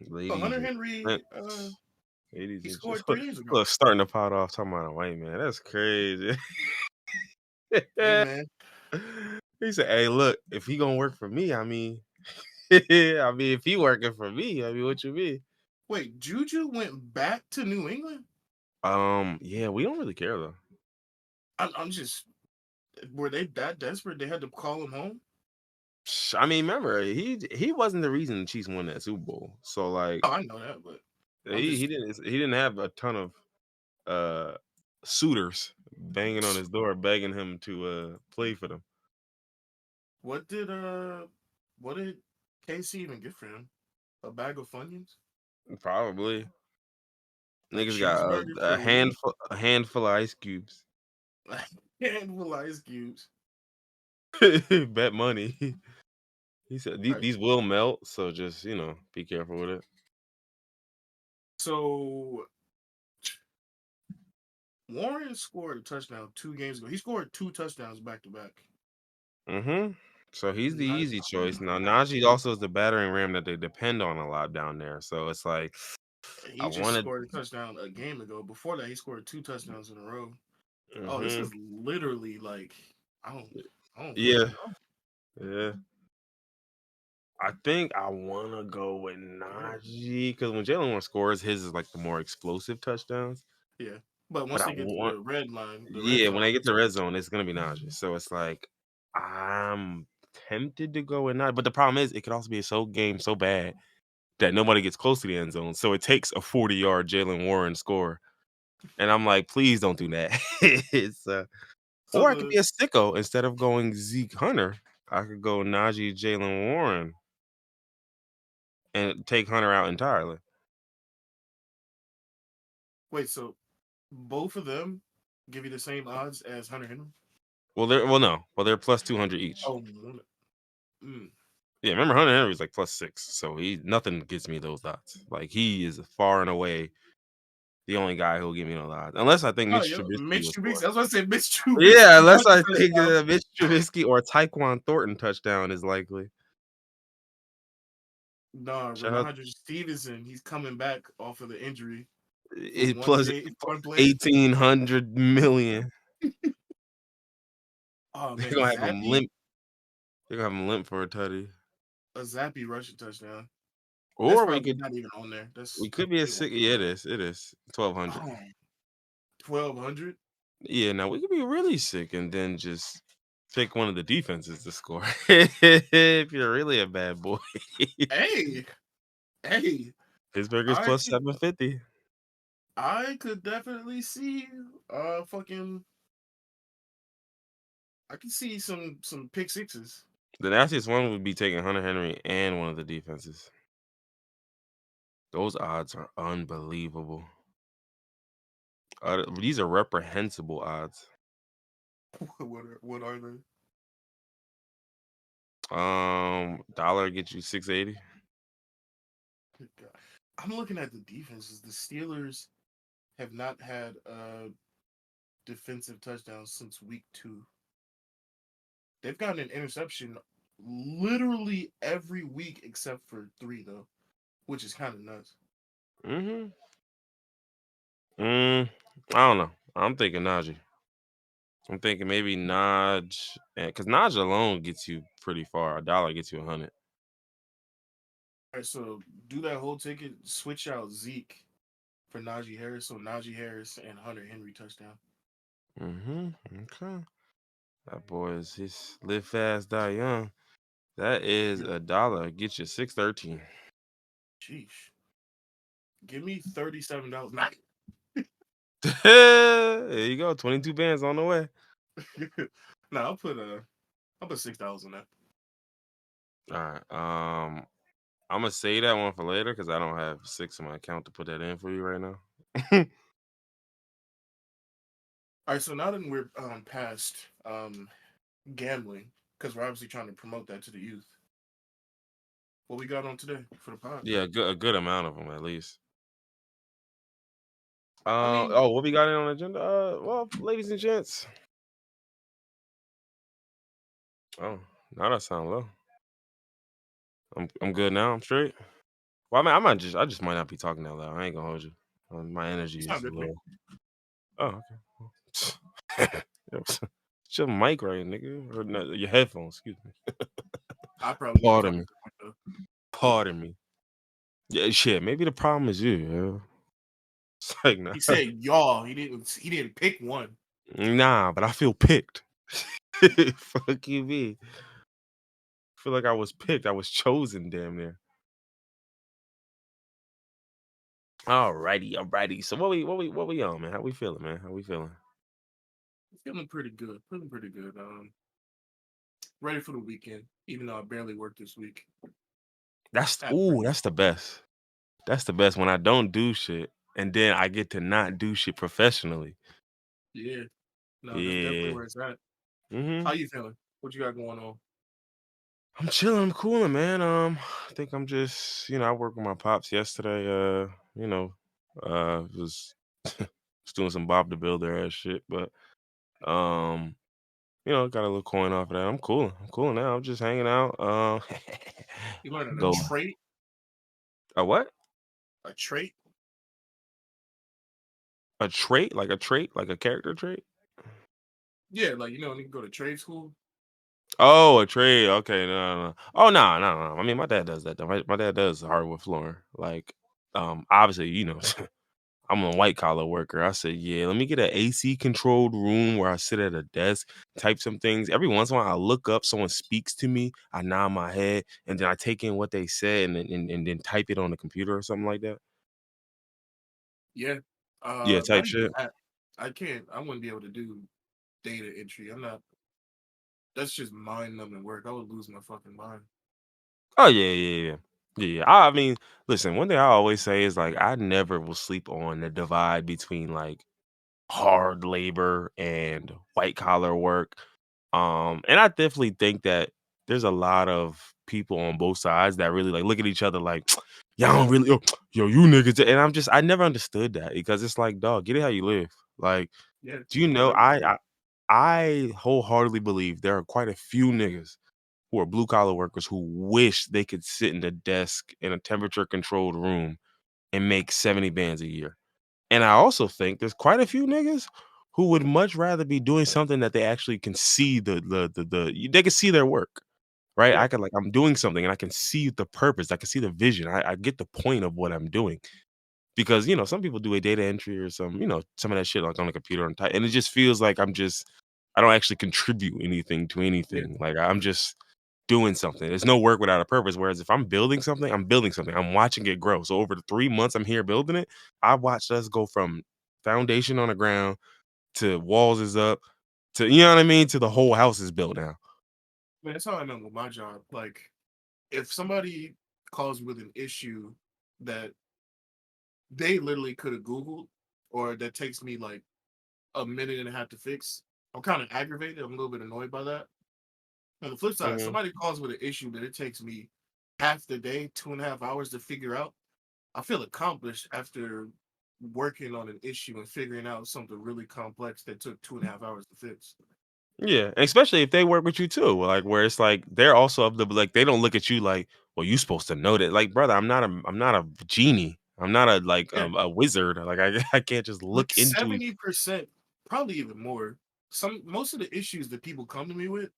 So Ladies Hunter and Henry, gents. Ladies he and scored gents. 3 days ago. Look, starting the pot off talking about a white man. That's crazy. Hey man, He said, "Hey, look, if he gonna work for me, I mean, I mean, if he working for me, I mean, what you mean?" wait, Juju went back to New England? Yeah, we don't really care though. I'm just, were they that desperate they had to call him home? I mean, remember, he wasn't the reason the Chiefs won that Super Bowl. So like, Oh, I know that, but I'm he just didn't have a ton of uh suitors banging on his door, begging him to play for them. what did what did KC even get for him? A bag of Funyuns? Probably A niggas got cheeseburger for a week? a handful of ice cubes. A handful of ice cubes. Bet money. He said All right. these will melt, so just be careful with it. So Warren scored a touchdown 2 games ago. He scored 2 touchdowns back to back. Mm-hmm. So he's the easy choice. Now Najee, Najee also is the battering ram that they depend on a lot down there. So it's like I he just wanted. scored a touchdown a game ago. Before that, he scored 2 touchdowns in a row. Oh, this Mm-hmm. is literally like I don't I don't Yeah, fucking know. yeah. I think I want to go with Yeah, Najee because when Jalen Warren scores, his is like the more explosive touchdowns. yeah. But But once I they get to want, the red line, the red yeah, when zone, I get to red zone, it's gonna be Najee. So it's like I'm tempted to go with Najee, but the problem is it could also be a game so bad that nobody gets close to the end zone. So it takes a 40-yard Jalen Warren score, and I'm like, please don't do that. It's so or I could be the a sicko instead of going Zeke Hunter. I could go Najee Jalen Warren and take Hunter out entirely. wait, so both of them give you the same odds as Hunter Henry? They're plus 200 each. Oh, mm. Yeah, remember Hunter Henry's like plus 6, so he nothing gets me those odds. Like he is far and away the only guy who'll give me those odds, unless I think Oh, Mitch yeah, Trubisky Mitch will Trubisky. score. I was going to say Mitch Yeah, Trubisky unless rushing I think touchdown. Mitch Trubisky or Tyquan Thornton touchdown is likely. Nah, Shout out Ramondre Stevenson, he's coming back off of the injury for it one plus game, one play. 1,800 million. Oh They're man, gonna have him limp. They're gonna have him limp for a tutty. A Zappy rushing touchdown. That's Or probably not even on there. we That's could be a they won't sick. put Yeah, it that. is. It is 1,200. Oh, 1,200. Yeah, now we could be really sick and then just pick one of the defenses to score. If you're really a bad boy. Hey, hey, Pittsburgh is I plus could, 750. I could definitely see, fucking, I could see some pick sixes. The nastiest one would be taking Hunter Henry and one of the defenses. Those odds are unbelievable. These are reprehensible odds. What are they? Dollar get you 680. Good God. I'm looking at the defenses. The Steelers have not had a defensive touchdown since week 2. They've gotten an interception literally every week except for 3 though, which is kind of nuts. Mm-hmm. I don't know. I'm thinking Najee. I'm thinking maybe Naj, because Naj alone gets you pretty far. A dollar gets you 100. All right, so do that whole ticket, switch out Zeke for Najee Harris, so Najee Harris and Hunter Henry touchdown. Mm-hmm. Okay. That boy is he's live fast, die young. That is Yeah. a dollar. Get you 613. Sheesh. Give me $37. There you go. 22 bands on the way. No, I'll put $6 on that. All right. I'm gonna say that one for later because I don't have 6 in my account to put that in for you right now. All right, so now that we're past gambling, because we're obviously trying to promote that to the youth. What we got on today for the pod? Yeah, a good amount of them at least. I mean, What we got in on the agenda? Well, ladies and gents. Oh, now that sound low. I'm good now. I'm straight. Well, I mean, I just might not be talking that loud. I ain't gonna hold you. My You energy is sound a good to me. little. Oh, okay. Yo, it's your mic right, nigga, or no, your headphones. Excuse me. I probably be Pardon talking me. to my window. Pardon me. Yeah, shit. Maybe the problem is you. Yo. It's like He said y'all. He didn't pick one. nah, but I feel picked. Fuck you, me. I feel like I was picked. I was chosen, damn near. Alrighty, alrighty. So what we on, man? How we feeling, man? How we feeling? Feeling pretty good. Feeling pretty good. Ready for the weekend, even though I barely worked this week. Happy Friday. That's the best. That's the best when I don't do shit and then I get to not do shit professionally. Yeah. No, that's definitely Yeah. where it's at. How Mhm. you feeling? What you got going on? I'm chilling, I'm cooling, man. I think I'm just, I worked with my pops yesterday. Was was doing some Bob the Builder ass shit, but um, got a little coin off of that. I'm cool. I'm cool now. I'm just hanging out. You learning a Go trait? a what? A trait? A trait, like a character trait? Yeah, like when you go to trade school. Oh, a trade. Okay, no. Oh, no. I mean, my dad does that though. My dad does hardwood flooring. Like, obviously, I'm a white collar worker. I said, yeah, let me get an AC controlled room where I sit at a desk, type some things. Every once in a while, I look up, someone speaks to me, I nod my head, and then I take in what they said and then type it on the computer or something like that. Yeah. Yeah, type Not even shit. that. I can't. I wouldn't be able to do data entry. I'm not. That's just mind numbing work. I would lose my fucking mind. Oh yeah. I mean, listen. One thing I always say is like I never will sleep on the divide between like hard labor and white collar work. And I definitely think that there's a lot of people on both sides that really like look at each other like, y'all don't really, yo, you niggas. And I never understood that because it's like, dog, get it how you live. Like, Yeah, do you know? whatever you do. I wholeheartedly believe there are quite a few niggas who are blue collar workers who wish they could sit in a desk in a temperature controlled room and make 70 bands a year. And I also think there's quite a few niggas who would much rather be doing something that they actually can see they can see their work, right? Yeah, I can like I'm doing something and I can see the purpose, I can see the vision. I get the point of what I'm doing. Because some people do a data entry or some of that shit like on the computer and type, and it just feels like I don't actually contribute anything to yeah, anything. Like I'm just doing something. There's no work without a purpose. Whereas if I'm building something, I'm building something. I'm watching it grow. So over the 3 months I'm here building it, I watched us go from foundation on the ground to walls is up to you know what I mean to the whole house is built now. man. That's how I know with my job. Like, if somebody calls with an issue that they literally could have Googled, or that takes me like a minute and a half to fix, I'm kind of aggravated. I'm a little bit annoyed by that. On the flip side, Hmm. somebody calls with an issue that it takes me half the day, 2.5 hours to figure out. I feel accomplished after working on an issue and figuring out something really complex that took 2.5 hours to fix. Yeah, especially if they work with you too, like where it's like they're also of the like they don't look at you like, well, you supposed to know that. Like, brother, I'm not a genie. I'm not a like Yeah, a wizard. Like I can't just like look into. 70%, probably even more. Most of the issues that people come to me with,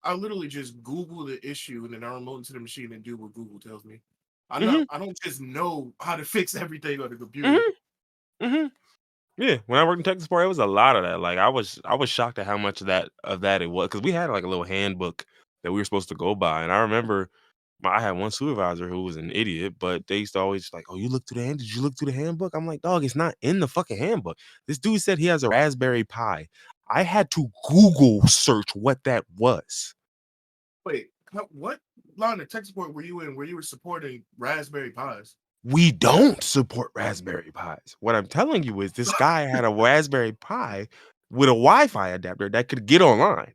I literally just Google the issue and then I remote into the machine and do what Google tells me. Hmm. I don't just know how to fix everything on the computer. Hmm. Hmm. Yeah, when I worked in tech support, it was a lot of that. Like I was shocked at how much of that it was because we had like a little handbook that we were supposed to go by, and I remember I had one supervisor who was an idiot, but they used to always like, "Oh, you look through the hand? Did you look through the handbook?" I'm like, "Dog, it's not in the fucking handbook." This dude said he has a Raspberry Pi. I had to Google search what that was. Wait, what line of tech support were you in where you were supporting Raspberry Pis? We don't support Raspberry Pis. What I'm telling you is this guy had a Raspberry Pi with a Wi-Fi adapter that could get online.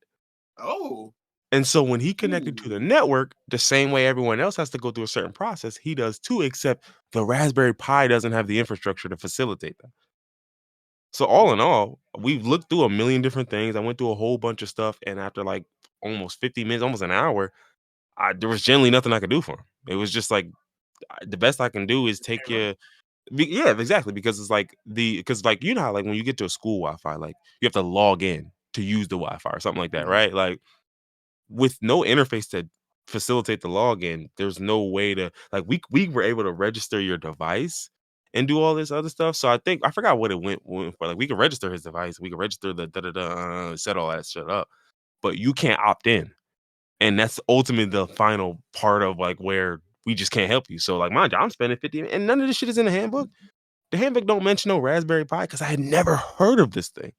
Oh, And so when he connected to the ooh, network, the same way everyone else has to go through a certain process, he does too, except the Raspberry Pi doesn't have the infrastructure to facilitate that. So all what? in all, we've looked through a million different things. I went through a whole bunch of stuff, and after like almost 50 minutes, almost an hour, there was generally nothing I could do for him. It was just like the best I can do is The take camera. your yeah, exactly, because it's like because like you know how like when you get to a school Wi-Fi, like you have to log in to use the Wi-Fi or something like that, Mhm. right? Like with no interface to facilitate the login, there's no way to like we were able to register your device and do all this other stuff. So I think I forgot what it went for. Like we could register his device, we could register the da da da set all that shit up, but you can't opt in, and that's ultimately the final part of like where we just can't help you. So like mind you, I'm spending 50, and none of this shit is in the handbook. The handbook don't mention no Raspberry Pi because I had never heard of this thing.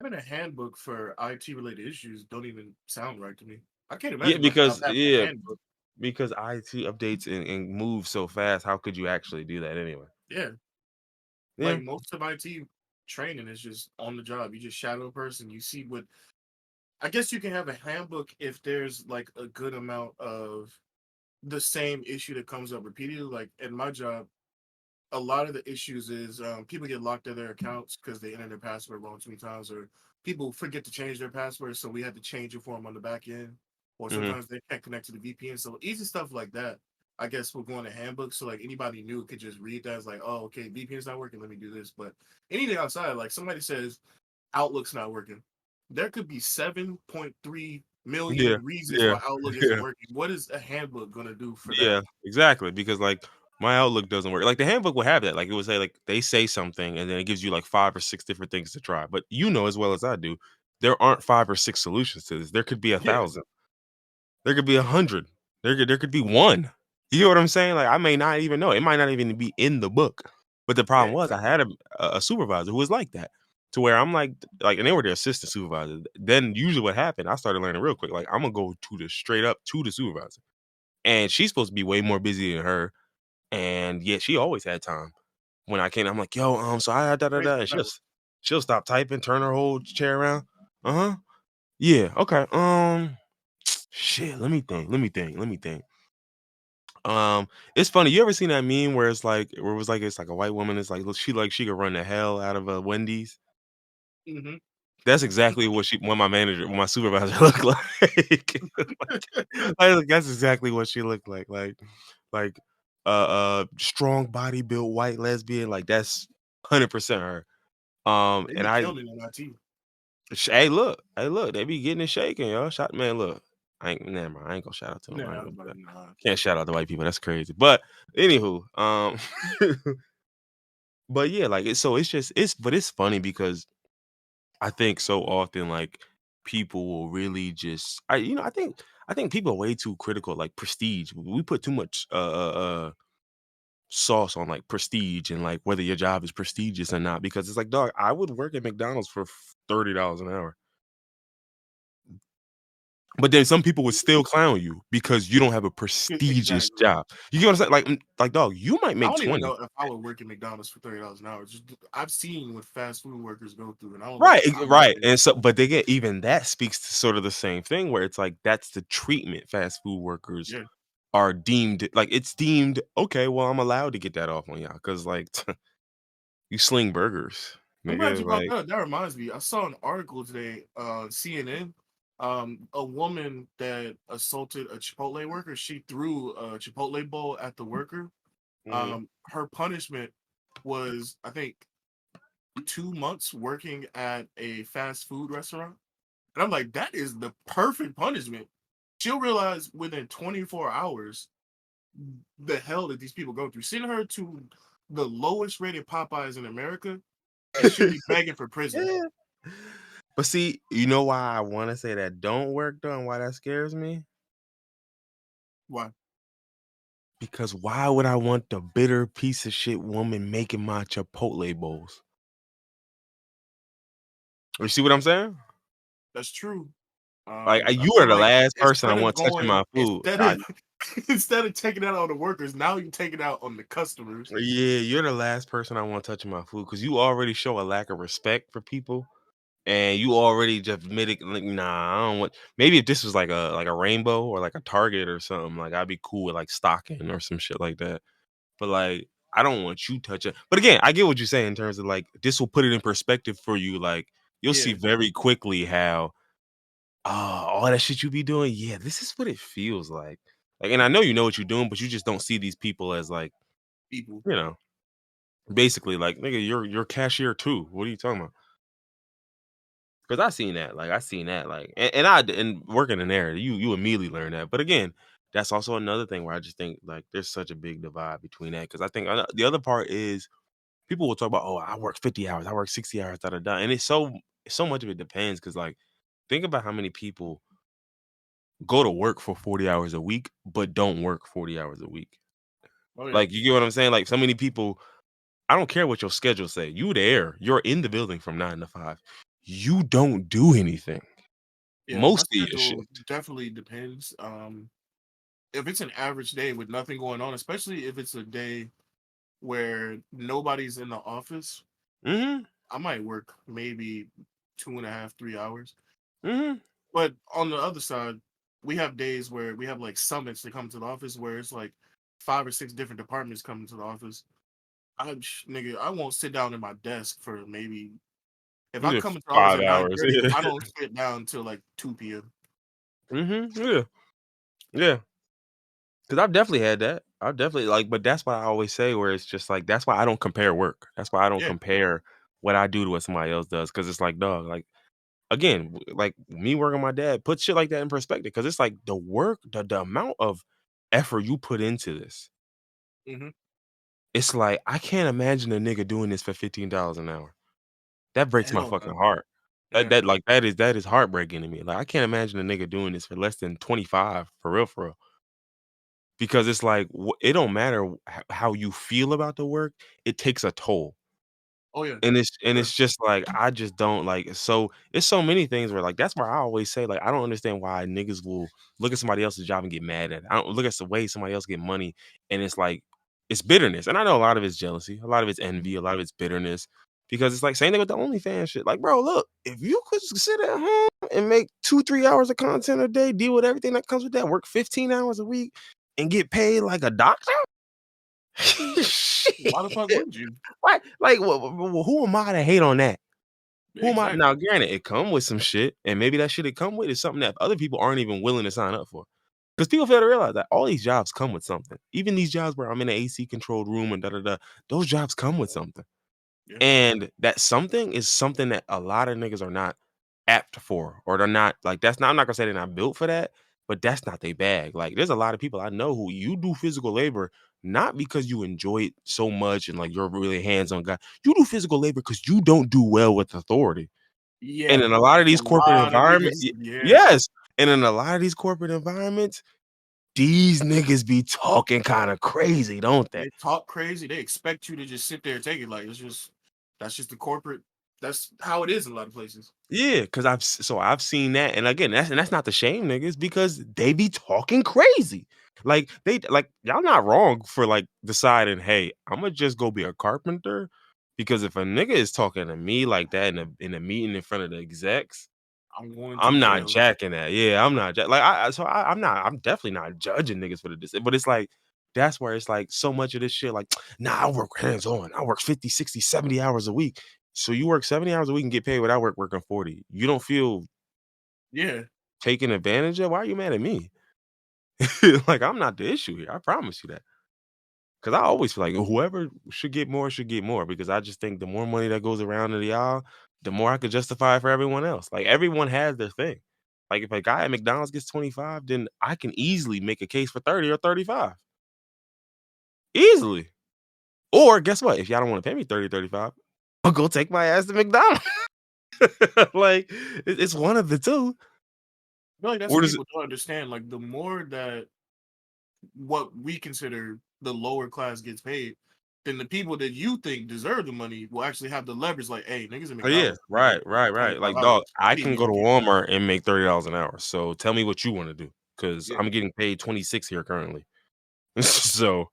Having a handbook for IT related issues don't even sound right to me. I can't Yeah, imagine myself having a yeah, handbook. because IT updates and move so fast. How could you actually do that anyway? Yeah, Yeah. like most of IT training is just on the job. You just shadow a person. You see what. I guess you can have a handbook if there's like a good amount of the same issue that comes up repeatedly. Like in my job, a lot of the issues is people get locked out of their accounts because they enter their password wrong too many times, or people forget to change their password, so we had to change it for them on the back end, or Hmm. sometimes they can't connect to the VPN. So easy stuff like that, I guess, will go in the handbook. So like anybody new could just read that as like, oh, okay, VPN's not working. Let me do this. But anything outside, like somebody says Outlook's not working, there could be 7.3 Yeah. million reasons Yeah. why Outlook isn't Yeah. working. What is a handbook gonna do for that? Yeah. Exactly. Because like my Outlook doesn't work. Like the handbook will have that. Like it would say like they say something and then it gives you like 5 or 6 different things to try. But you know as well as I do, there aren't 5 or 6 solutions to this. There could be a Yeah, thousand. There could be 100. There could be one. You know what I'm saying? Like I may not even know. It might not even be in the book. But the yeah, problem was I exactly. had a supervisor who was like that. To where I'm like, and they were the assistant supervisor. Then usually what happened, I started learning real quick. Like I'm gonna go to the straight up to the supervisor. And she's supposed to be way more busy than her. And yet she always had time. When I came, I'm like, yo, so I da da Crazy da. how And that works. she'll stop typing, turn her whole chair around. Uh-huh. Yeah, okay. Shit, let me think. It's funny. You ever seen that meme where it's like, where it was like, it's like a white woman. It's like she could run the hell out of a Wendy's. Mhm. That's exactly what my supervisor looked like. That's exactly what she looked like, strong body built white lesbian. Like that's 100% her. They And be killing it on IT. hey, look, they be getting it shaking, yo. Shot man, look. I ain't never mind. I ain't gonna shout out to them. I ain't Nah, gonna do but that. nah. Can't shout out to white people. That's crazy. But anywho, but yeah, like it's just but it's funny because I think so often like people will really just I think people are way too critical like prestige. We put too much sauce on like prestige and like whether your job is prestigious or not because it's like dog, I would work at McDonald's for $30 an hour. But then some people would still clown you because you don't have a prestigious Exactly. job. You get what I'm saying? Like dog, you might I make don't even 20. know if I would work at McDonald's for $30 an hour. Just I've seen what fast food workers go through, and I don't know if I'm Right. working. And so but they get even that speaks to sort of the same thing where it's like that's the treatment fast food workers Yeah, are deemed like it's deemed okay, well, I'm allowed to get that off on y'all because like you sling burgers, I'm glad nigga. you brought Like that up. That reminds me. I saw an article today on CNN. A woman that assaulted a Chipotle worker. She threw a Chipotle bowl at the worker. mhm. Her punishment was, I think, 2 months working at a fast food restaurant. And I'm like, that is the perfect punishment. She'll realize within 24 hours the hell that these people go through. Send her to the lowest rated Popeyes in America, and she'll be begging for prison. Yeah. But see, you know why I want to say that don't work though, and why that scares me? Why? Because why would I want the bitter piece of shit woman making my Chipotle bowls? You see what I'm saying? That's true. Like I you are feel the like last person I instead of want touching going, my food. instead of instead of taking that on the workers, now you take it out on the customers. Yeah, you're the last person I want touching my food because you already show a lack of respect for people, and you already just admitted, like, nah, I don't want. Maybe if this was like a Rainbow or like a Target or something, like I'd be cool with like stocking or some shit like that. But like, I don't want you touching. But again, I get what you're saying in terms of like this will put it in perspective for you. Like you'll see Yeah, very quickly how all that shit you be doing. Yeah, this is what it feels like. Like, and I know you know what you're doing, but you just don't see these people as like, People. you know, basically like, nigga, you're cashier too. What are you talking about? Because I seen that, like, and working in there, you immediately learn that. But again, that's also another thing where I just think like there's such a big divide between that. Because I think the other part is people will talk about, oh, I work 50 hours, I work 60 hours, da da da, and it's so much of it depends. Because like, think about how many people go to work for 40 hours a week, but don't work 40 hours a week. Oh yeah. Like, you get what I'm saying? Like, so many people, I don't care what your schedule say. You there, you're in the building from 9 to 5. You don't do anything Yeah, my most of your schedule shift. definitely depends. If it's an average day with nothing going on, especially if it's a day where nobody's in the office, Mhm, I might work maybe 2.5, 3 hours. mhm. But on the other side, we have days where we have like summits that come to the office where it's like 5 or 6 different departments coming to the office. Nigga, I won't sit down at my desk for maybe if You I did come into the office 5 at nine hours. thirty, Yeah. I don't sit down until like 2 p.m. Mhm, yeah, yeah. Because I've definitely had that. I've definitely like, but that's why I always say where it's just like that's why I don't compare work. That's why I don't Yeah. compare what I do to what somebody else does. Because it's like, dog, like again, like me working with my dad, put shit like that in perspective. Because it's like the work, the amount of effort you put into this. Hmm. It's like I can't imagine a nigga doing this for $15 an hour. That breaks my Hell no. fucking heart. That Yeah. that like that is heartbreaking to me. Like I can't imagine a nigga doing this for less than 25 for real, for real. Because it's like it don't matter how you feel about the work, it takes a toll. Oh yeah. And Sure. it's just like I just don't like so it's so many things where like that's why I always say like I don't understand why niggas will look at somebody else's job and get mad at it. I don't look at the way somebody else get money and it's like it's bitterness. And I know a lot of it's jealousy, a lot of it's envy, a lot of it's bitterness. Because it's like same thing with the OnlyFans shit. Like, bro, look, if you could just sit at home and make 2-3 hours of content a day, deal with everything that comes with that, work 15 hours a week and get paid like a doctor. Why the fuck Shit. wouldn't you? Like, who am I to hate on that? Yeah, Who am I? Now, exactly. granted, it come with some shit, and maybe that shit it come with is something that other people aren't even willing to sign up for. Because people fail to realize that all these jobs come with something. Even these jobs where I'm in an AC controlled room and da da da, those jobs come with something. Yeah. And that something is something that a lot of niggas are not apt for, or they're not like that's not. I'm not gonna say they're not built for that, but that's not their bag. Like, there's a lot of people I know who you do physical labor not because you enjoy it so much and like you're really hands on guy. You do physical labor because you don't do well with authority. And Yeah. in a lot of A these corporate lot of environments, niggas. Yeah. yes, and in a lot of these corporate environments, these niggas be talking kind of crazy, don't they? They talk crazy. They expect you to just sit there and take it. Like that's just the corporate. That's how it is in a lot of places. Yeah, because I've seen that, and again, that's not the shame niggas because they be talking crazy. Like they like y'all not wrong for like deciding, hey, I'm gonna just go be a carpenter because if a nigga is talking to me like that in a meeting in front of the execs, I'm going to I'm not jail. jacking that. Yeah, I'm not like I'm definitely not judging niggas for the decision. But it's like that's where it's like so much of this shit like, nah, I work hands on. I work 50, 60, 70 hours a week. So you work 70 hours a week and get paid without working 40. You don't feel Yeah. taken advantage of? Why are you mad at me? Like I'm not the issue here. I promise you that. Cause I always feel like whoever should get more because I just think the more money that goes around to y'all, the more I could justify it for everyone else. Like everyone has their thing. Like if a guy at McDonald's gets 25, then I can easily make a case for 30 or 35. Easily. Or guess what? If y'all don't want to pay me 30, 35, I'll go take my ass to McDonald's. Like it's one of the two. I feel like that's Or what does it people don't understand. Like the more that what we consider the lower class gets paid, then the people that you think deserve the money will actually have the leverage. Like, hey, niggas at oh yeah, McDonald's right, making right, twenty right. five Like dog, dollars. I I need to can be go to working. Walmart and make $30 an hour. So tell me what you want to do. Cause Yeah. I'm getting paid 26 here currently. So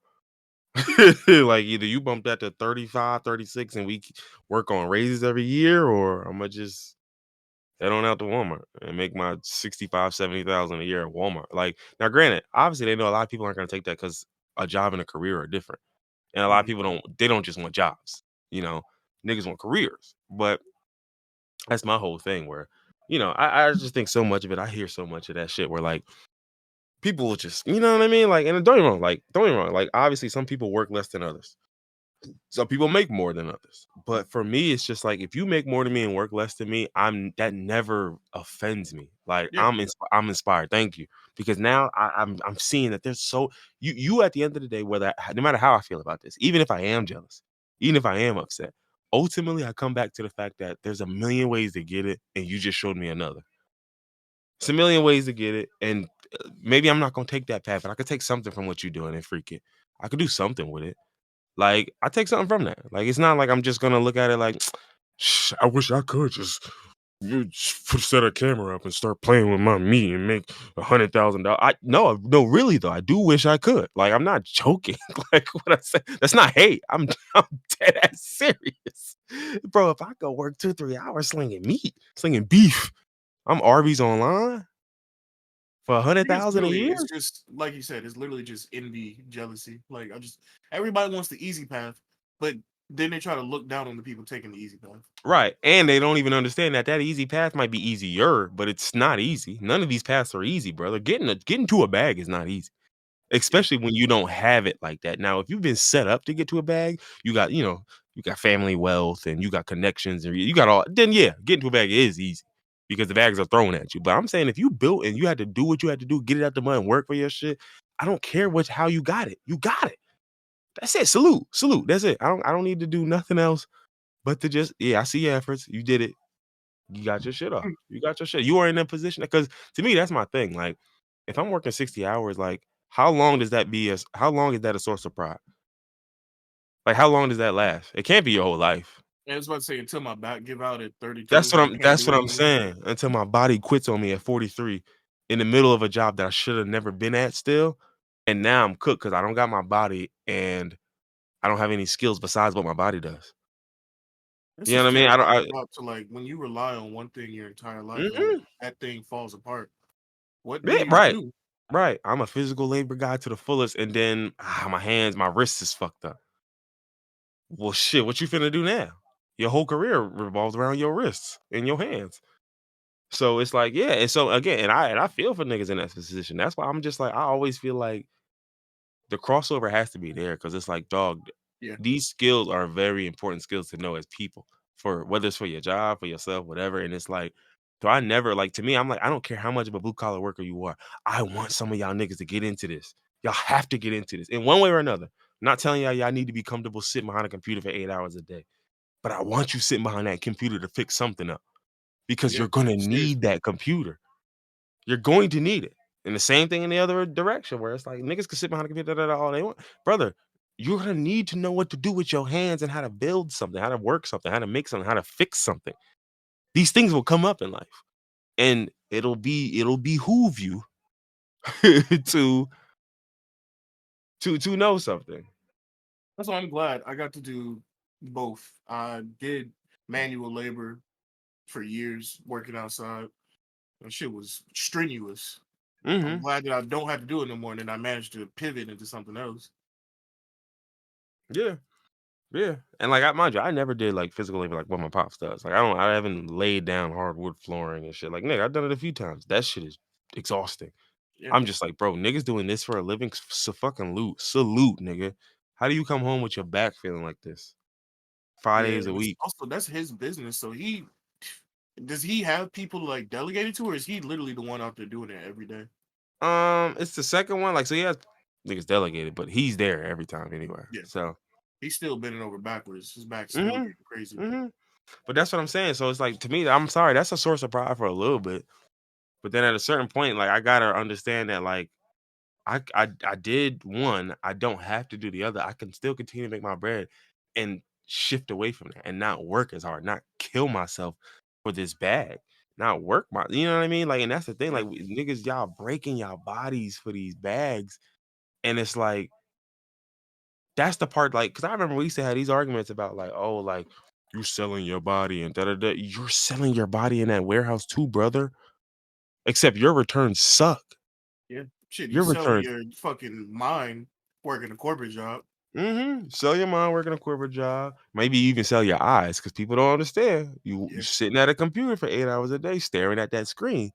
like either you bump that to 35, 36, and we work on raises every year, or I'm gonna just head on out to Walmart and make my 65, 70,000 a year at Walmart. Like now, granted, obviously they know a lot of people aren't gonna take that because a job and a career are different. And a lot of Mhm. people don't just want jobs, you know. Niggas want careers. But that's my whole thing where, I just think so much of it. I hear so much of that shit where like people will just, you know what I mean? Like, and don't get me wrong, like obviously some people work less than others. Some people make more than others. But for me, it's just like if you make more than me and work less than me, that never offends me. Like Yeah, I'm inspired. Thank you. Because now I'm seeing that there's so you at the end of the day, whether no matter how I feel about this, even if I am jealous, even if I am upset, ultimately I come back to the fact that there's a million ways to get it, and you just showed me another. It's a million ways to get it, and maybe I'm not gonna take that path, but I could take something from what you're doing and freak it. I could do something with it. Like, I take something from that. Like, it's not like I'm just gonna look at it like, I wish I could just set a camera up and start playing with my meat and make $100,000. I no, really though. I do wish I could. Like, I'm not joking. Like what I say, that's not hate. I'm dead ass serious, bro. If I go work 2-3 hours slinging meat, slinging beef, I'm Arby's online for a I hundred think it's thousand a literally, year. it's just like you said, it's literally just envy, jealousy. Like everybody wants the easy path, but then they try to look down on the people taking the easy path. Right. And they don't even understand that easy path might be easier, but it's not easy. None of these paths are easy, brother. Getting to a bag is not easy, Yeah, especially when you don't have it like that. Now, if you've been set up to get to a bag, you got family wealth and you got connections and you got all, then yeah, getting to a bag is easy because the bags are thrown at you. But I'm saying if you built and you had to do what you had to do, get it out the mud and work for your shit, I don't care how you got it. You got it. That's it. Salute. Salute. That's it. I don't need to do nothing else but to just, yeah, I see your efforts. You did it. You got your shit off. You got your shit. You are in that position because to me, that's my thing. Like, if I'm working 60 hours, like, how long is that a source of pride? Like, how long does that last? It can't be your whole life. and I was about to say until my back give out at 32, I can't That's do what it I'm anymore. saying. Until my body quits on me at 43 in the middle of a job that I should have never been at still. And now I'm cooked because I don't got my body and I don't have any skills besides what my body does. This You know is what I mean? I terrible don't to thought to like when you rely on one thing your entire life and Mhm. that thing falls apart. What do Yeah, you right. do? Right. I'm a physical labor guy to the fullest, and then my hands, my wrists is fucked up. Well, shit, what you finna do now? Your whole career revolves around your wrists and your hands. So it's like, yeah, and so again, and I feel for niggas in that position. That's why I'm just like, I always feel like the crossover has to be there because it's like, dog, Yeah, these skills are very important skills to know as people for whether it's for your job, for yourself, whatever. And it's like, so I never like to me, I'm like, I don't care how much of a blue collar worker you are. I want some of y'all niggas to get into this. Y'all have to get into this in one way or another. I'm not telling y'all need to be comfortable sitting behind a computer for 8 hours a day, but I want you sitting behind that computer to fix something up because yeah, you're gonna need seriously. that computer. You're going to need it. And the same thing in the other direction, where it's like niggas can sit behind a computer all they want. Brother, you're gonna need to know what to do with your hands and how to build something, how to work something, how to make something, how to fix something. These things will come up in life. And it'll behoove you to to know something. That's why I'm glad I got to do both. I did manual labor for years working outside. That shit was strenuous. I'm Hmm. glad that I don't have to do it no more, and then I managed to pivot into something else. Yeah. Yeah. And like I mind you, I never did like physical labor like what my pops does. Like I haven't laid down hardwood flooring and shit. Like nigga, I've done it a few times. That shit is exhausting. Yeah, I'm just like, bro, niggas doing this for a living. Fucking salute, nigga. How do you come home with your back feeling like this? Five yeah. days a And it's week. also that's his business. So he does he have people like delegated to, or is he literally the one out there doing it every day? It's the second one. Like, so he has niggas delegated, but he's there every time anyway. Yeah, So, he's still bending over backwards. His back's still hmm getting crazy. but that's what I'm saying. So it's like to me, I'm sorry, that's a source of pride for a little bit. But then at a certain point, like I gotta understand that, like I did one. I don't have to do the other. I can still continue to make my bread and shift away from that and not work as hard, not kill myself for this bag, not work my. You know what I mean? Like, and that's the thing. Yeah, Like niggas, y'all breaking y'all bodies for these bags, and it's like that's the part. Like, because I remember we used to have these arguments about like, oh, like you selling your body and da da da. You're selling your body in that warehouse too, brother. Except your returns suck. yeah. Shit, you Your selling returns your fucking mind working a corporate job. Sell your mind working a corporate job. Maybe you even sell your eyes because people don't understand. You Yeah, sitting at a computer for 8 hours a day staring at that screen.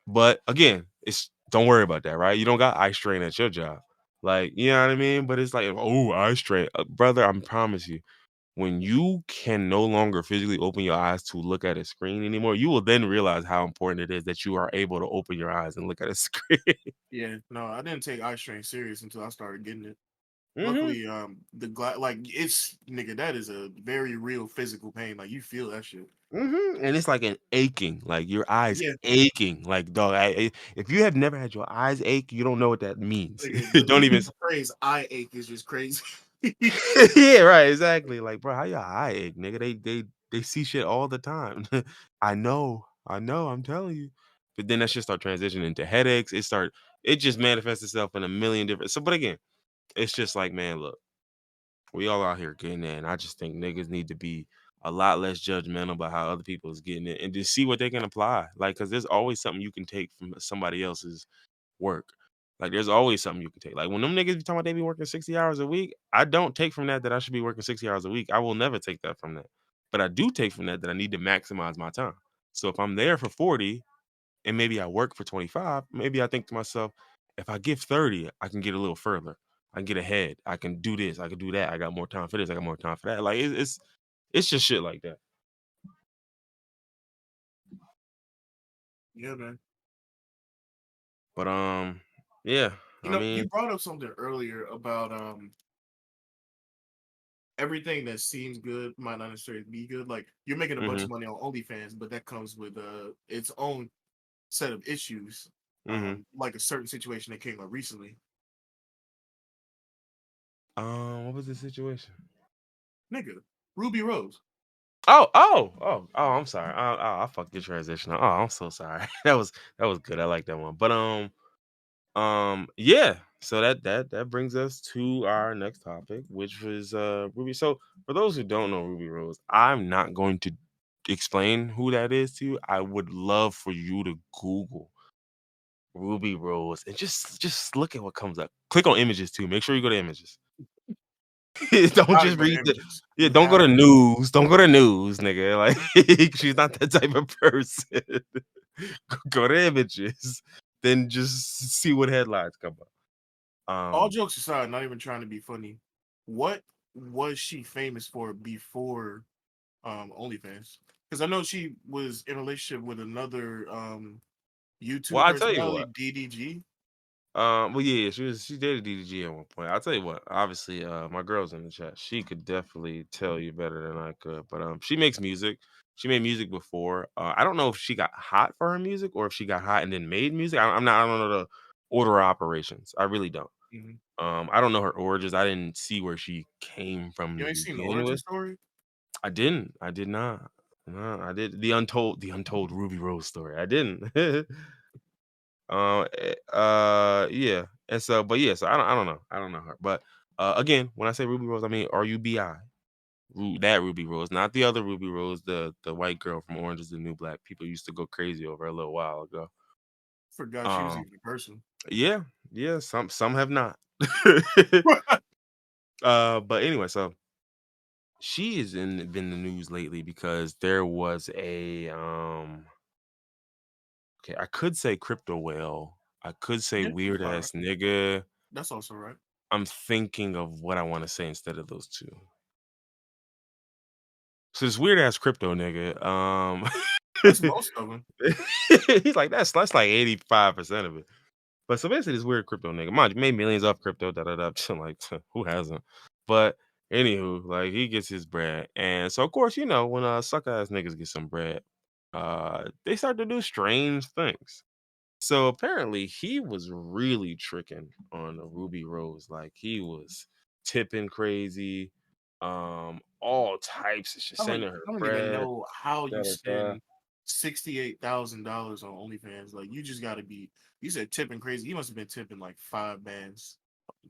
But again, it's don't worry about that, right? You don't got eye strain at your job. Like, you know what I mean? But it's like, oh, eye strain. Brother, I promise you, when you can no longer physically open your eyes to look at a screen anymore, you will then realize how important it is that you are able to open your eyes and look at a screen. Yeah, no, I didn't take eye strain serious until I started getting it. hmm Luckily, like it's nigga, that is a very real physical pain. Like you feel that shit. And it's like an aching, like your eyes Yeah, aching. Like, dog, if you have never had your eyes ache, you don't know what that means. nigga, Don't even. the phrase "eye ache" is just crazy. Yeah, right, exactly. Like, bro, how your eye ache, nigga? They see shit all the time. I know, I'm telling you. But then that shit start transitioning into headaches. It just manifests itself in a million different. So, but again, it's just like, man, look, we all out here getting it, and I just think niggas need to be a lot less judgmental about how other people is getting it, and just see what they can apply. Like, cause there's always something you can take from somebody else's work. Like there's always something you can take. Like when them niggas be talking about they be working 60 hours a week, I don't take from that I should be working 60 hours a week. I will never take that from that. But I do take from that I need to maximize my time. So if I'm there for 40 and maybe I work for 25, maybe I think to myself, if I give 30, I can get a little further. I can get ahead. I can do this. I can do that. I got more time for this. I got more time for that. Like it's just shit like that. Yeah, man. But yeah. You I know, you mean, brought up something earlier about everything that seems good might not necessarily be good. Like you're making a bunch hmm of money on OnlyFans, but that comes with its own set of issues. hmm Like a certain situation that came up recently. what was the situation? Nigga, Ruby Rose. I'm sorry. I fucked your transition. Oh, I'm so sorry. That was good. I like that one. But yeah. So that brings us to our next topic, which was Ruby. So for those who don't know Ruby Rose, I'm not going to explain who that is to you. I would love for you to Google Ruby Rose and just look at what comes up. Click on images too. Make sure you go to images. You Don't gotta just go to read the images. yeah, You don't go have to to. news. Don't go to news, nigga. Like she's not that type of person. Go to images, then just see what headlines come up. All Um, jokes aside, not even trying to be funny. What was she famous for before OnlyFans? Because I know she was in a relationship with another well, YouTube I tell you what. personality, DDG. Well, yeah, she dated DDG at one point. I'll tell you what. Obviously, my girl's in the chat. She could definitely tell you better than I could. But she makes music. She made music before. I don't know if she got hot for her music or if she got hot and then made music. I'm not. I don't know the order of operations. I really don't. Mm-hmm. I don't know her origins. I didn't see where she came from You to ain't seen the begin origin with. story? I didn't. I did not. No, I did the untold Ruby Rose story. I didn't. Yeah. And so, but yeah, so I don't know. I don't know her. But again, when I say Ruby Rose, I mean RUBI. That Ruby Rose, not the other Ruby Rose, the white girl from Orange is the New Black. People used to go crazy over a little while ago. Forgot she was Um, even a person. yeah, yeah, some have not. But anyway, so she is been in the news lately because there was a okay, I could say crypto whale. I could say Yeah, that's weird all right. ass nigga. That's also right. I'm thinking of what I want to say instead of those two. So this weird ass crypto nigga, That's most of them. he's like that's like 85% of it. But so basically, this weird crypto nigga, mind you, made millions off crypto, da da da. I'm like, who hasn't? But anywho, like he gets his bread, and so of course, you know, when suck ass niggas get some bread, they start to do strange things. So apparently he was really tricking on a Ruby Rose. Like he was tipping crazy, all types of shit, sending her I don't even bread, know how da you da da. spend $68,000 on OnlyFans. Like you just got to be. You said tipping crazy. He must have been tipping like 5 bands.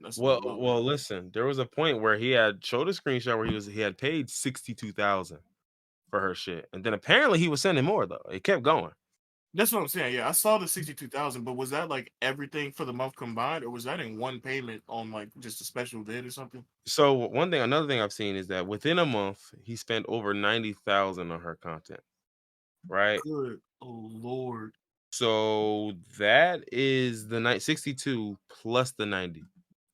That's a little low, man. Well, listen, there was a point where he had showed a screenshot where he had paid 62,000 for her shit. And then apparently he was sending more though. It kept going. That's what I'm saying. Yeah, I saw the 62,000, but was that like everything for the month combined, or was that in one payment on like just a special day or something? So another thing I've seen is that within a month he spent over 90,000 on her content, right? Good, oh Lord. So that is the night 62 plus the 90,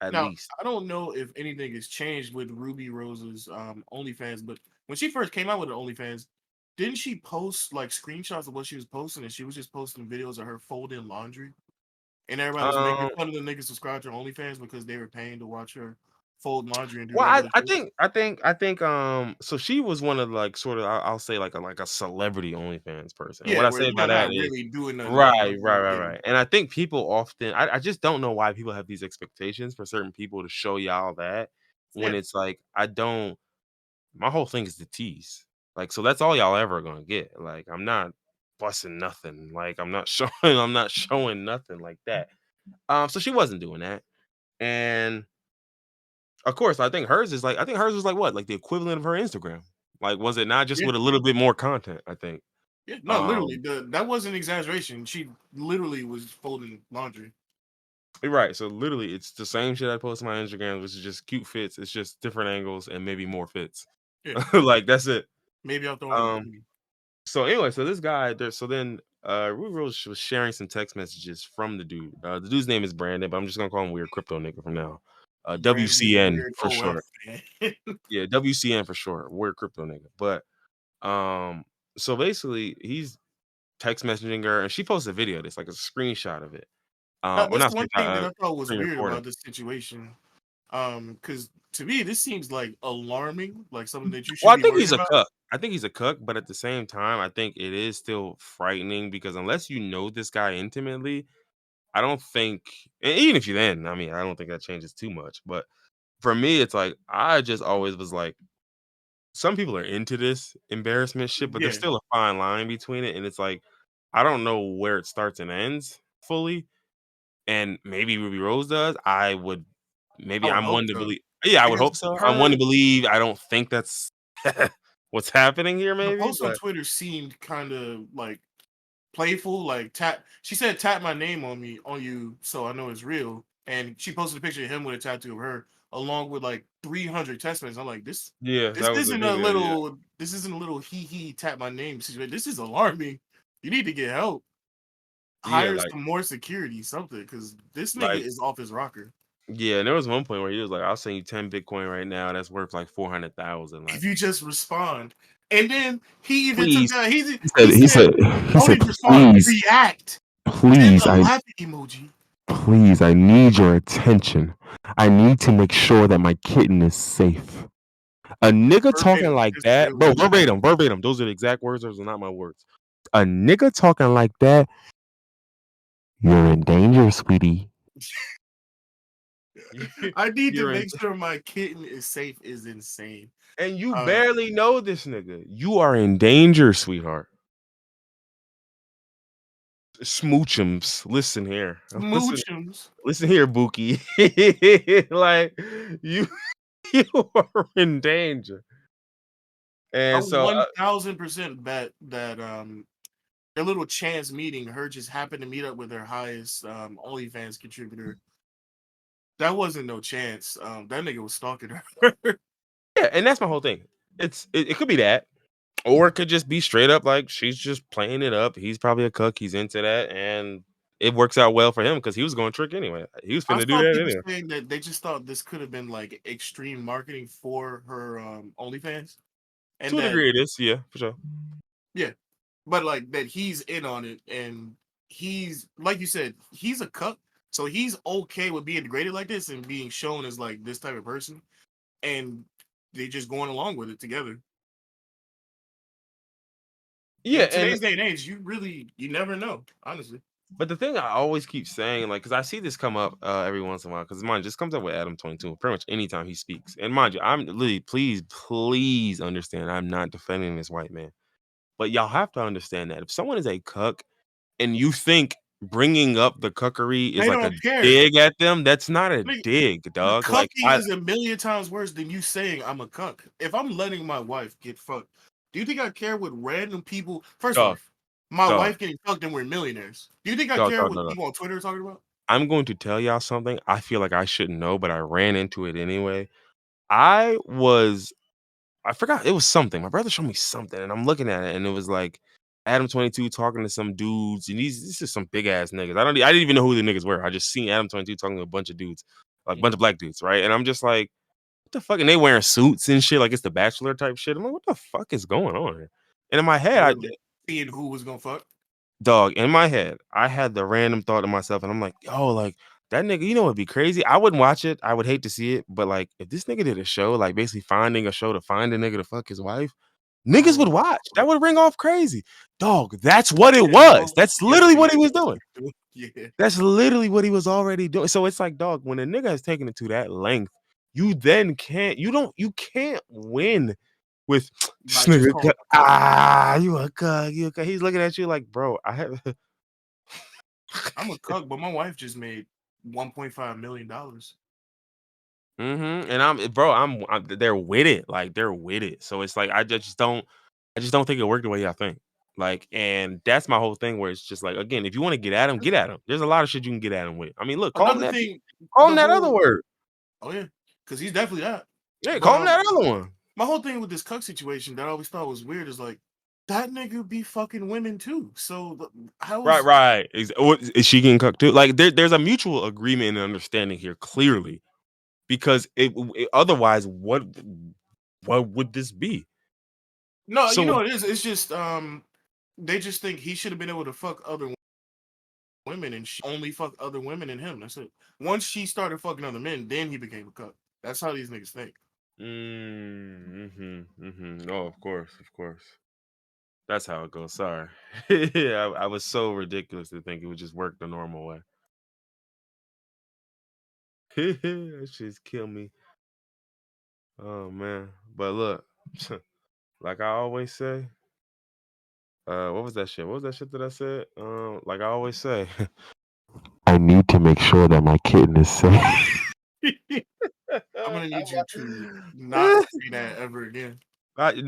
at Now, least. I don't know if anything has changed with Ruby Rose's OnlyFans, but when she first came out with the OnlyFans, didn't she post like screenshots of what she was posting, and she was just posting videos of her folding laundry, and everybody was making Um, fun of the niggas subscribed to her OnlyFans because they were paying to watch her fold laundry and do well, regular I shit. think, so she was one of like sort of I'll say like a celebrity OnlyFans person. And what Yeah, I where say you're by not that is really doing nothing but right, laundry. right, right, Yeah, right. And I think people often, I just don't know why people have these expectations for certain people to show y'all that when yeah, it's like I don't. My whole thing is the tease. Like, so that's all y'all ever gonna get. Like, I'm not busting nothing. Like, I'm not showing. I'm not showing nothing like that. So she wasn't doing that, and of course, I think hers was like what, like the equivalent of her Instagram. Like, was it not just yeah, with a little bit more content? I think. yeah. No, literally, Um, that wasn't exaggeration. She literally was folding laundry. you're right. So literally, it's the same shit I post on my Instagram, which is just cute fits. It's just different angles and maybe more fits. Yeah, Like that's it. maybe I'll throw in a Um. bikini. So anyway, so this guy there. So then, Ruby Rose was sharing some text messages from the dude. The dude's name is Brandon, but I'm just gonna call him Weird Crypto Nigga from now. Brandon WCN Weird for OF short. fan. Yeah, WCN for short. Weird Crypto Nigga. But um, so basically, he's text messaging her, and she posted a video. That's like a screenshot of it. Or That's not one screenshot, thing that I thought was screen weird recording. about this situation. Because to me, this seems like alarming, like something that you Well, should I be think worried he's a about. cuck. I think he's a cuck, but at the same time, I think it is still frightening because unless you know this guy intimately, I don't think, and even if you then, I mean, I don't think that changes too much. But for me, it's like I just always was like, some people are into this embarrassment shit, but there's Yeah, still a fine line between it, and it's like I don't know where it starts and ends fully. And maybe Ruby Rose does. I Maybe would I'm hope one to so. believe. Yeah, I would Because hope so. I'm one her to believe. I don't think that's what's happening here, the maybe, post on but Twitter seemed kind of like playful, like tap. She said, "Tap my name on you, so I know it's real." And she posted a picture of him with a tattoo of her, along with like 300 test messages. I'm like, yeah, this that was a isn't video. Yeah, this isn't a little he tap my name situation. This is alarming. You need to get help. yeah, Hire some more security, something, because this nigga like is off his rocker. yeah. And there was one point where he was like, "I'll send you 10 Bitcoin right now. That's worth like 400,000." If Like, you just respond. And then he even took please. that. He He said. He said, said. He "Don't said, even respond. React." Then please, the I laughing emoji. please, I need your attention. I need to make sure that my kitten is safe. A nigga talking Verbatim. like This that, literally bro, what she said. verbatim, verbatim. Those are the exact words. Those are not my words. A nigga talking like that, you're in danger, sweetie. I need to You're in, make sure my kitten is safe is insane. and you Uh, barely know this nigga. You are in danger, sweetheart. Smoochums, listen here, listen, Smoochums. listen here, Bookie. Like you, you are in danger. I And so, 1000% bet that their little chance meeting, her just happened to meet up with her highest OnlyFans contributor. That wasn't no chance. That nigga was stalking her. yeah, and that's my whole thing. It could be that, or it could just be straight up like she's just playing it up. He's probably a cook. He's into that, and it works out well for him because he was going to trick anyway. He was I finna do saw that people anyway. saying that they just thought this could have been like extreme marketing for her OnlyFans, and To a that degree, it is. Yeah, for sure. yeah, but like that he's in on it, and he's like you said, he's a cuck, so he's okay with being degraded like this and being shown as like this type of person, and they just going along with it together. Yeah, In and today's day and age, you never know, honestly. but the thing I always keep saying, like, because I see this come up every once in a while, because mind you, this comes up with Adam 22 pretty much anytime he speaks. And mind you, I'm literally, please understand, I'm not defending this white man, but y'all have to understand that if someone is a cuck and you think bringing up the cuckery is They like a don't care. dig at them, that's not a Nigga, dig, dog. Like, cucking is a million times worse than you saying I'm a cuck. If I'm letting my wife get fucked, do you think I care what random people? First dog, off, my dog, wife getting fucked and we're millionaires. Do you think I dog, care dog, what dog, dog. people on Twitter are talking about? I'm going to tell y'all something. I feel like I shouldn't know, but I ran into it anyway. I was I forgot it was something. My brother showed me something, and I'm looking at it, and it was like Adam 22 talking to some dudes, and these are some big ass niggas. I didn't even know who the niggas were. I just seen Adam 22 talking to a bunch of dudes, like a bunch of black dudes, right? And I'm just like, what the fuck? And they wearing suits and shit, like it's the Bachelor type shit. I'm like, what the fuck is going on here? And in my head, seeing who was gonna fuck. dog, in my head, I had the random thought to myself, and I'm like, yo, like that nigga, you know what'd be crazy? I wouldn't watch it. I would hate to see it, but like if this nigga did a show, like basically finding a show to find a nigga to fuck his wife, niggas would watch. That would ring off crazy. Dog, that's what it was. That's literally what he was doing. Yeah. That's literally what he was already doing. So it's like, dog, when a nigga has taken it to that length, you then can't win with this nigga. You a cuck, you a cuck. He's looking at you like, bro, I'm a cuck, but my wife just made $1.5 million. And they're with it. Like they're with it. So it's like I just don't think it worked the way I think. Like, and that's my whole thing where it's just like, again, if you want to get at him, get at him. There's a lot of shit you can get at him with. I mean, look, call him Another that. thing, Call him that other word. Oh yeah, because he's definitely that. Yeah, call him that other one. My whole thing with this cuck situation that I always thought was weird is like that nigga be fucking women too. So how right. Is she getting cucked too? Like there's a mutual agreement and understanding here, clearly, because otherwise, what would this be? No, so, you know it is. It's just they just think he should have been able to fuck other women and she only fuck other women and him. That's it. Once she started fucking other men, then he became a cuck. That's how these niggas think. Oh, of course. That's how it goes. Sorry. I was so ridiculous to think it would just work the normal way. That shit's kill me. Oh man. But look, like I always say, what was that shit? What was that shit that I said? Like I always say, I need to make sure that my kitten is safe. I'm gonna need you to not say that ever again.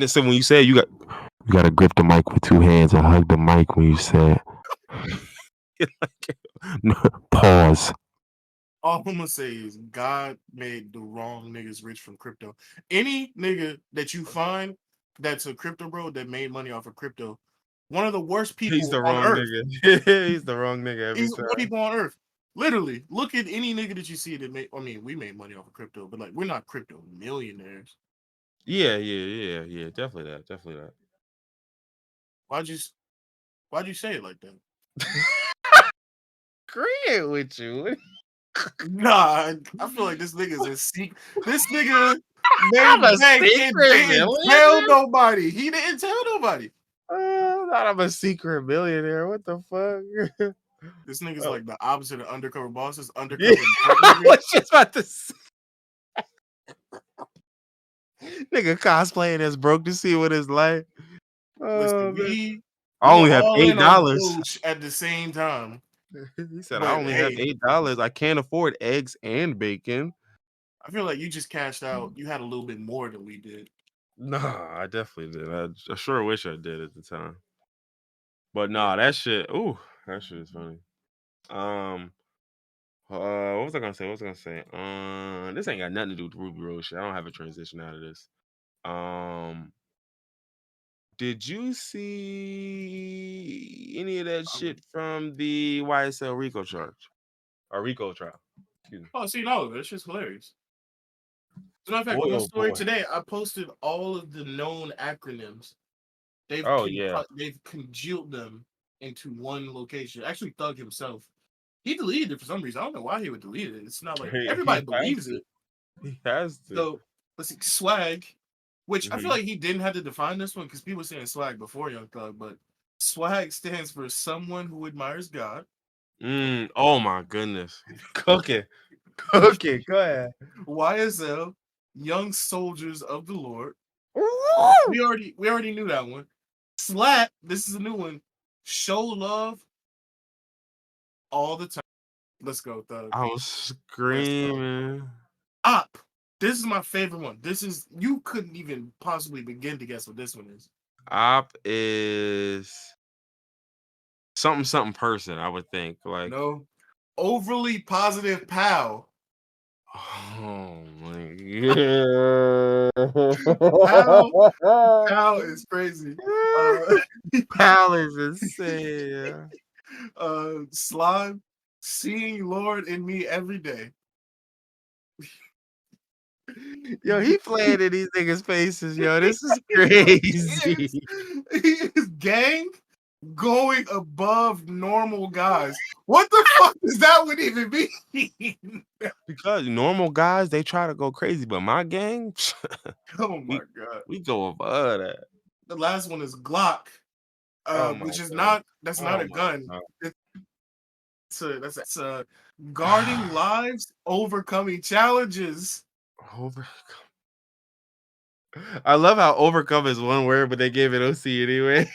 So when you say you gotta grip the mic with two hands and hug the mic when you say it. Pause. All I'm gonna say is God made the wrong niggas rich from crypto. Any nigga that you find that's a crypto bro that made money off of crypto, one of the worst people He's the on wrong earth. Nigga. He's the wrong nigga every time. What people on earth. Literally, look at any nigga that you see that made. I mean, we made money off of crypto, but like we're not crypto millionaires. Yeah. Definitely that. Why'd you say it like that? Agreeing with you. Nah, I feel like this nigga's a secret. This nigga made bank and didn't tell nobody. He didn't tell nobody. Not I'm a secret millionaire. What the fuck? This nigga's like the opposite of undercover bosses. Undercover. I was just about to say. Nigga cosplaying as broke to see what it's like. Listen, I only have $8 at the same time. He said, I only have $8. I can't afford eggs and bacon. I feel like you just cashed out. You had a little bit more than we did. Nah, I definitely did. I sure wish I did at the time. But nah, that shit is funny. What was I gonna say? This ain't got nothing to do with Rubi Rose shit. I don't have a transition out of this. Did you see any of that shit from the YSL Rico charge? Or Rico trial? Excuse me. Oh, see, no, that's just hilarious. As a matter of fact, on my story today, I posted all of the known acronyms. They've congealed them into one location. Actually, Thug himself, he deleted it for some reason. I don't know why he would delete it. It's not like everybody believes it. He has to. So let's see, swag, which I feel like he didn't have to define this one because people were saying swag before Young Thug, but swag stands for someone who admires God. Oh my goodness. Okay. Go ahead. YSL, Young Soldiers of the Lord. We already knew that one. Slap, this is a new one. Show love all the time. Let's go, Thug. I was screaming. Op. This is my favorite one. You couldn't even possibly begin to guess what this one is. Op is something person, I would think. Like no. Overly positive pal. Oh my god. Pal is crazy. Uh, Palace is insane. Slime, seeing Lord in me every day. Yo, he playing in these niggas' faces, yo. This is He crazy. is gang going above normal guys. What the fuck does that would even mean? Because normal guys, they try to go crazy, but my gang, Oh my we god. we go above that. The last one is Glock, Oh my which is god. not that's not Oh a my gun. god. It's a guarding lives, overcoming challenges. Over I love how overcome is one word, but they gave it OC anyway.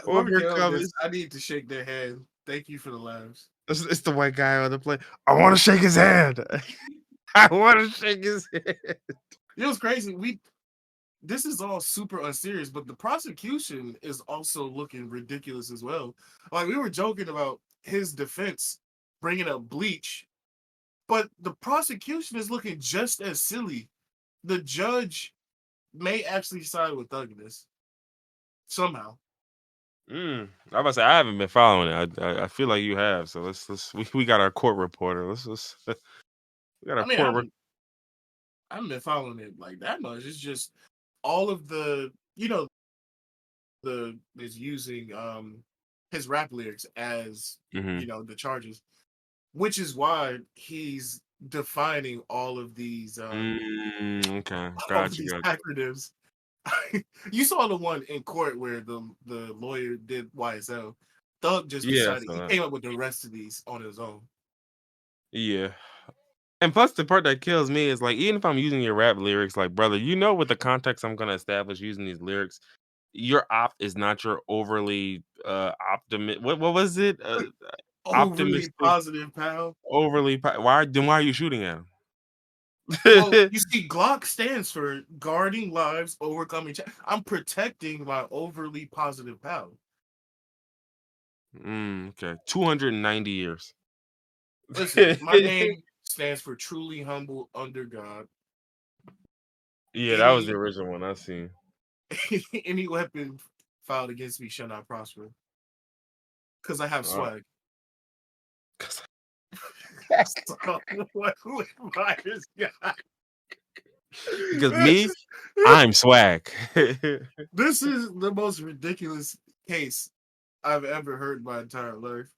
Whoever came up with Overcome this, is I need to shake their hand. Thank you for the laughs. it's the white guy on the plane. I want to shake his hand. I want to shake his hand. It was crazy. This is all super unserious, but the prosecution is also looking ridiculous as well. Like we were joking about his defense bringing up bleach, but the prosecution is looking just as silly. The judge may actually side with Thug in this somehow. I'm about to say I haven't been following it. I feel like you have. So we got our court reporter. Let's we got I our mean, I court. haven't been following it like that much. It's just all of the the is using his rap lyrics as Mm-hmm. the charges, which is why he's defining all of these Okay, all of got these you. acronyms. You saw the one in court where the lawyer did YSL. Thug just Yeah, decided he so came up with the rest of these on his own. yeah. And plus, the part that kills me is like, even if I'm using your rap lyrics, like, brother, you know, with the context I'm gonna establish using these lyrics, your op is not your overly optimistic. What was it? Overly Optimistic, positive, pal. why are you shooting at Well, him? you see, Glock stands for guarding lives, overcoming. I'm protecting my overly positive pal. Okay, 290 years. Listen, my name stands for truly humble under God. Yeah, that was the Any original one I seen. any weapon filed against me shall not prosper because I have Uh, swag. 'cause- So, what this guy? because me, I'm swag. This is the most ridiculous case I've ever heard in my entire life.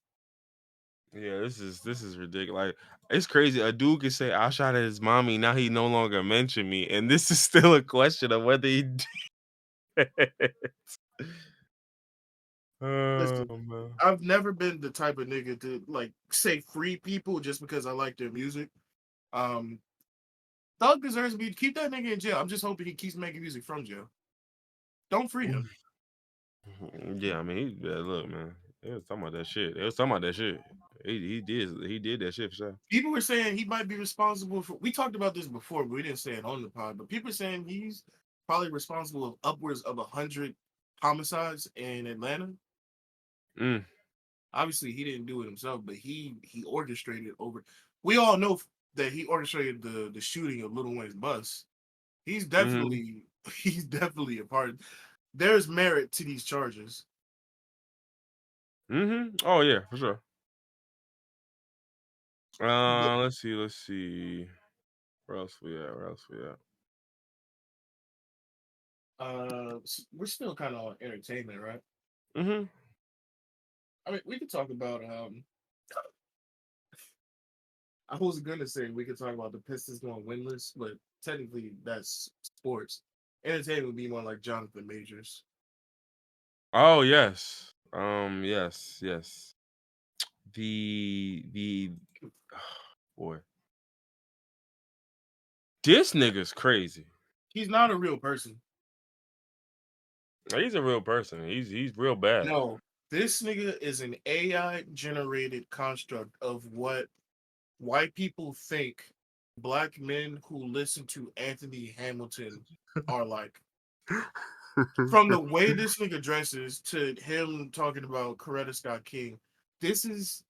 Yeah, this is ridiculous. Like, it's crazy. A dude could say I shot at his mommy. Now he no longer mentioned me, and this is still a question of whether he did. Oh Listen, man. I've never been the type of nigga to like say free people just because I like their music. Um, Thug deserves to be keep that nigga in jail. I'm just hoping he keeps making music from jail. Don't free him. Yeah, I mean, look, man. They was talking about that shit. They was talking about that shit. He did that shit for sure. People were saying he might be responsible for. We talked about this before, but we didn't say it on the pod. But people are saying he's probably responsible of upwards of 100 homicides in Atlanta. Mm, Obviously, he didn't do it himself, but he orchestrated over. We all know that he orchestrated the shooting of Lil Wayne's bus. He's mm-hmm, definitely he's definitely a part. There's merit to these charges. mm-hmm. Oh yeah, for sure. But Let's see. Where else we at? Where else we at? we're still kind of on entertainment, right? Mm-hmm. I mean, we could talk about I was gonna say we could talk about the Pistons going winless, but technically that's sports. Entertainment would be more like Jonathan Majors. Oh yes. Yes. The boy. This nigga's crazy. He's not a real person. He's a real person. He's real bad. No, this nigga is an AI generated construct of what white people think black men who listen to Anthony Hamilton are like. From the way this nigga dresses to him talking about Coretta Scott King, this is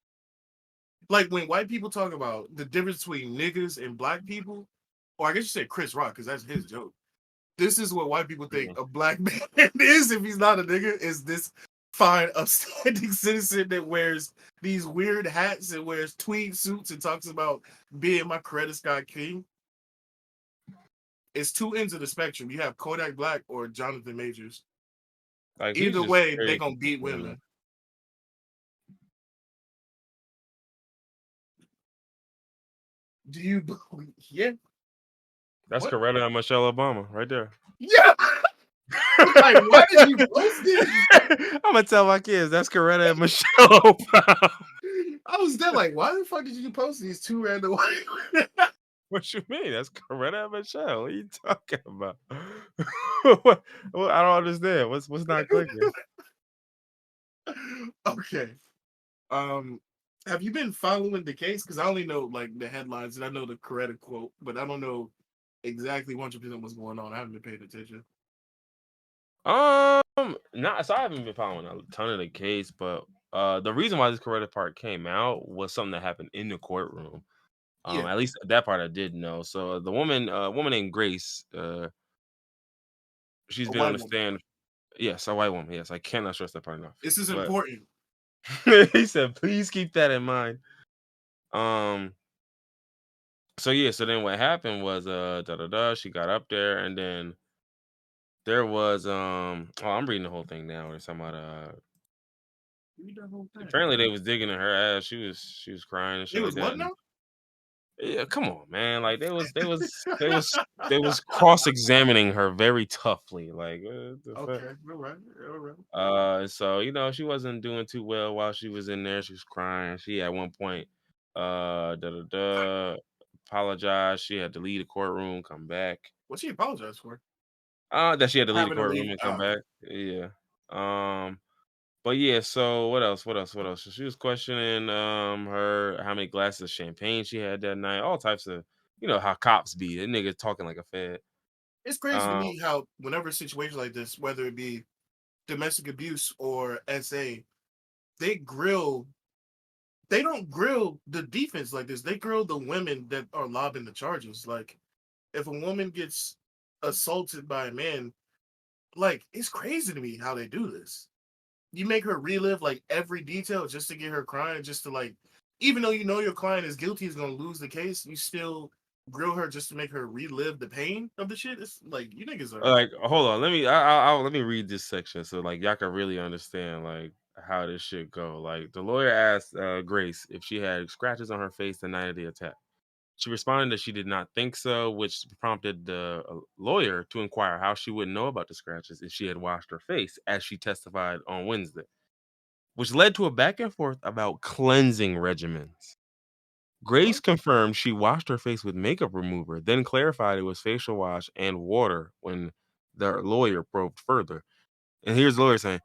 like when white people talk about the difference between niggas and black people, or I guess you say Chris Rock because that's his joke. This is what white people think Yeah. a black man is if he's not a nigga. Is this fine, upstanding citizen that wears these weird hats and wears tweed suits and talks about being my Coretta Scott King? It's two ends of the spectrum. You have Kodak Black or Jonathan Majors. Like he's Either just way, they straight. gonna beat Yeah. women. Do you believe? Yeah. That's What? Coretta and Michelle Obama right there. Yeah. Like, why did you post it? I'm gonna tell my kids that's Coretta and Michelle Obama. I was there like, why the fuck did you post these two random white women? What you mean? That's Coretta and Michelle. What are you talking about? What, I don't understand. What's not clicking? Okay. Have you been following the case? Because I only know like the headlines and I know the Coretta quote, but I don't know exactly 100% what's going on. I haven't been paying attention. Not so I haven't been following a ton of the case, but the reason why this Coretta part came out was something that happened in the courtroom. Yeah, At least that part I did know. So the woman named Grace, she's a been on white the woman. stand. Yes, a white woman. Yes, I cannot stress that part enough. This is But important. he said, please keep that in mind. Um, so yeah, so then what happened was she got up there and then there was I'm reading the whole thing now. We're talking about Read that whole thing. apparently they was digging in her ass. She was crying and It shit like was that. what And now? yeah, come on, man. Like they was cross-examining her very toughly. Like what the fuck? Okay, all right, all right. So she wasn't doing too well while she was in there. She was crying. She at one point apologized. She had to leave the courtroom, come back. What she apologized for? That she had to leave the Having to courtroom leave. and Oh, come okay. back. Yeah. But yeah, so what else? What else? What else? So she was questioning her how many glasses of champagne she had that night, all types of how cops be. That nigga talking like a fed. It's crazy to Um me how whenever a situation like this, whether it be domestic abuse or SA, they grill. They don't grill the defense like this. They grill the women that are lobbing the charges. Like, if a woman gets assaulted by a man, like, it's crazy to me how they do this. You make her relive like every detail just to get her crying, just to like, even though you know your client is guilty, is gonna lose the case, you still grill her just to make her relive the pain of the shit. It's like you niggas are. like hold on, let me read this section so like y'all can really understand like how this shit go. Like the lawyer asked Grace if she had scratches on her face the night of the attack. She responded that she did not think so, which prompted the lawyer to inquire how she would know about the scratches if she had washed her face, as she testified on Wednesday, which led to a back and forth about cleansing regimens. Grace What? confirmed she washed her face with makeup remover, then clarified it was facial wash and water when the lawyer probed further. And here's the lawyer saying,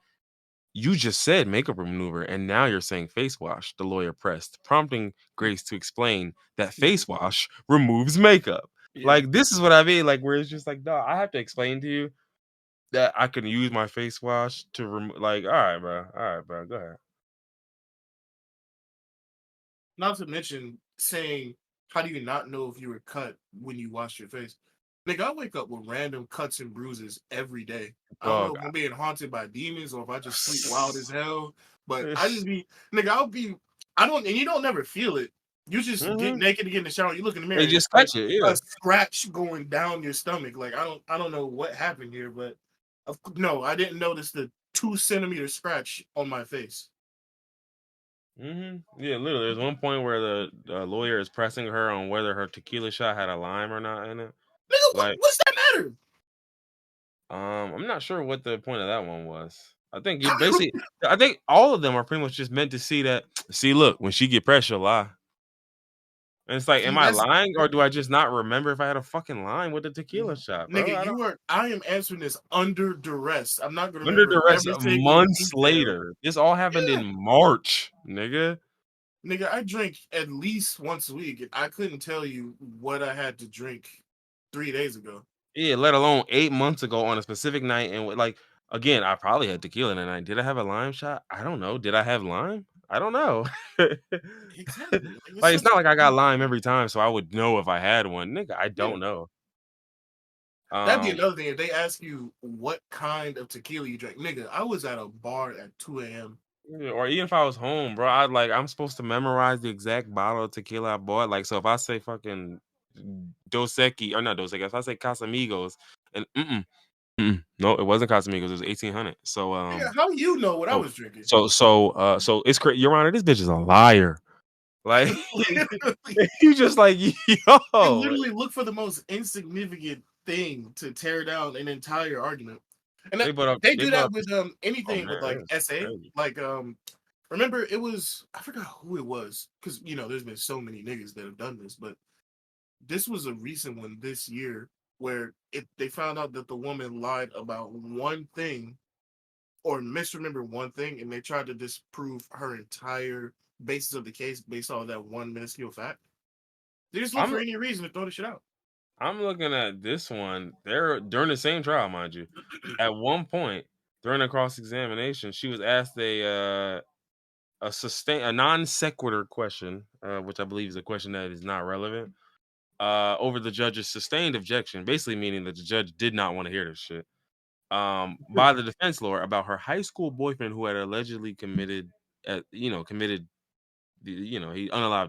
you just said makeup remover, and now you're saying face wash, the lawyer pressed, prompting Grace to explain that Yeah, face wash removes makeup. yeah. Like, this is what I mean. Like, where it's just like, dog, I have to explain to you that I can use my face wash to remove. Like, all right, bro. All right, bro. Go ahead. Not to mention saying, how do you not know if you were cut when you wash your face? Nigga, I wake up with random cuts and bruises every day. I don't know Dog. if I'm being haunted by demons or if I just sleep wild as hell, but I just be, nigga, I don't, and you don't never feel it. You just get Mhm. naked to get in the shower, you look in the mirror, They and just it's like scratch it. a Yeah. scratch going down your stomach. Like, I don't know what happened here, but no, I didn't notice the 2 centimeter scratch on my face. Yeah, literally. There's one point where the lawyer is pressing her on whether her tequila shot had a lime or not in it. Nigga, Like, what's that matter? I'm not sure what the point of that one was. I think you basically, I think all of them are pretty much just meant to see that. See, look, when she get pressed, she'll lie, and it's like, See, am I that's lying or do I just not remember if I had a fucking line with the tequila shot, bro? nigga, I don't. I am answering this under duress. I'm not gonna Under remember duress, every single months detail. later, this all happened Yeah. in March, nigga. Nigga, I drink at least once a week. And I couldn't tell you what I had to drink 3 days ago. Yeah, let alone 8 months ago on a specific night, and like again, I probably had tequila that night. Did I have a lime shot? I don't know. Did I have lime? I don't know. Exactly. Like, it's Like, it's such not a like I got dumb Lyme thing. every time, so I would know if I had one. Nigga, I Yeah. don't know. That'd be Um, another thing. If they ask you what kind of tequila you drink, nigga, I was at a bar at 2 a.m. or even if I was home, bro, I'm supposed to memorize the exact bottle of tequila I bought. Like, so if I say fucking Dos Equis, or not Dos Equis, if I say Casamigos, and no, it wasn't Casamigos, it was 1800. So Nigga, how you know what I so was drinking? so it's crazy. Your Honor, this bitch is a liar. Like, Literally, you just like, they yo, literally look for the most insignificant thing to tear down an entire argument. And they they do brought that up this. with Oh anything with man, like that's SA. crazy. Like remember it was I forgot who it was because there's been so many niggas that have done this, but this was a recent one this year where they found out that the woman lied about one thing or misremembered one thing, and they tried to disprove her entire basis of the case based on that one minuscule fact. They just look I'm for any reason to throw the shit out. I'm looking at this one. They're during the same trial, mind you. At one point during the cross examination, she was asked a non sequitur question, which I believe is a question that is not relevant, over the judge's sustained objection, basically meaning that the judge did not want to hear this shit. By the defense lawyer about her high school boyfriend who had allegedly committed, he unalived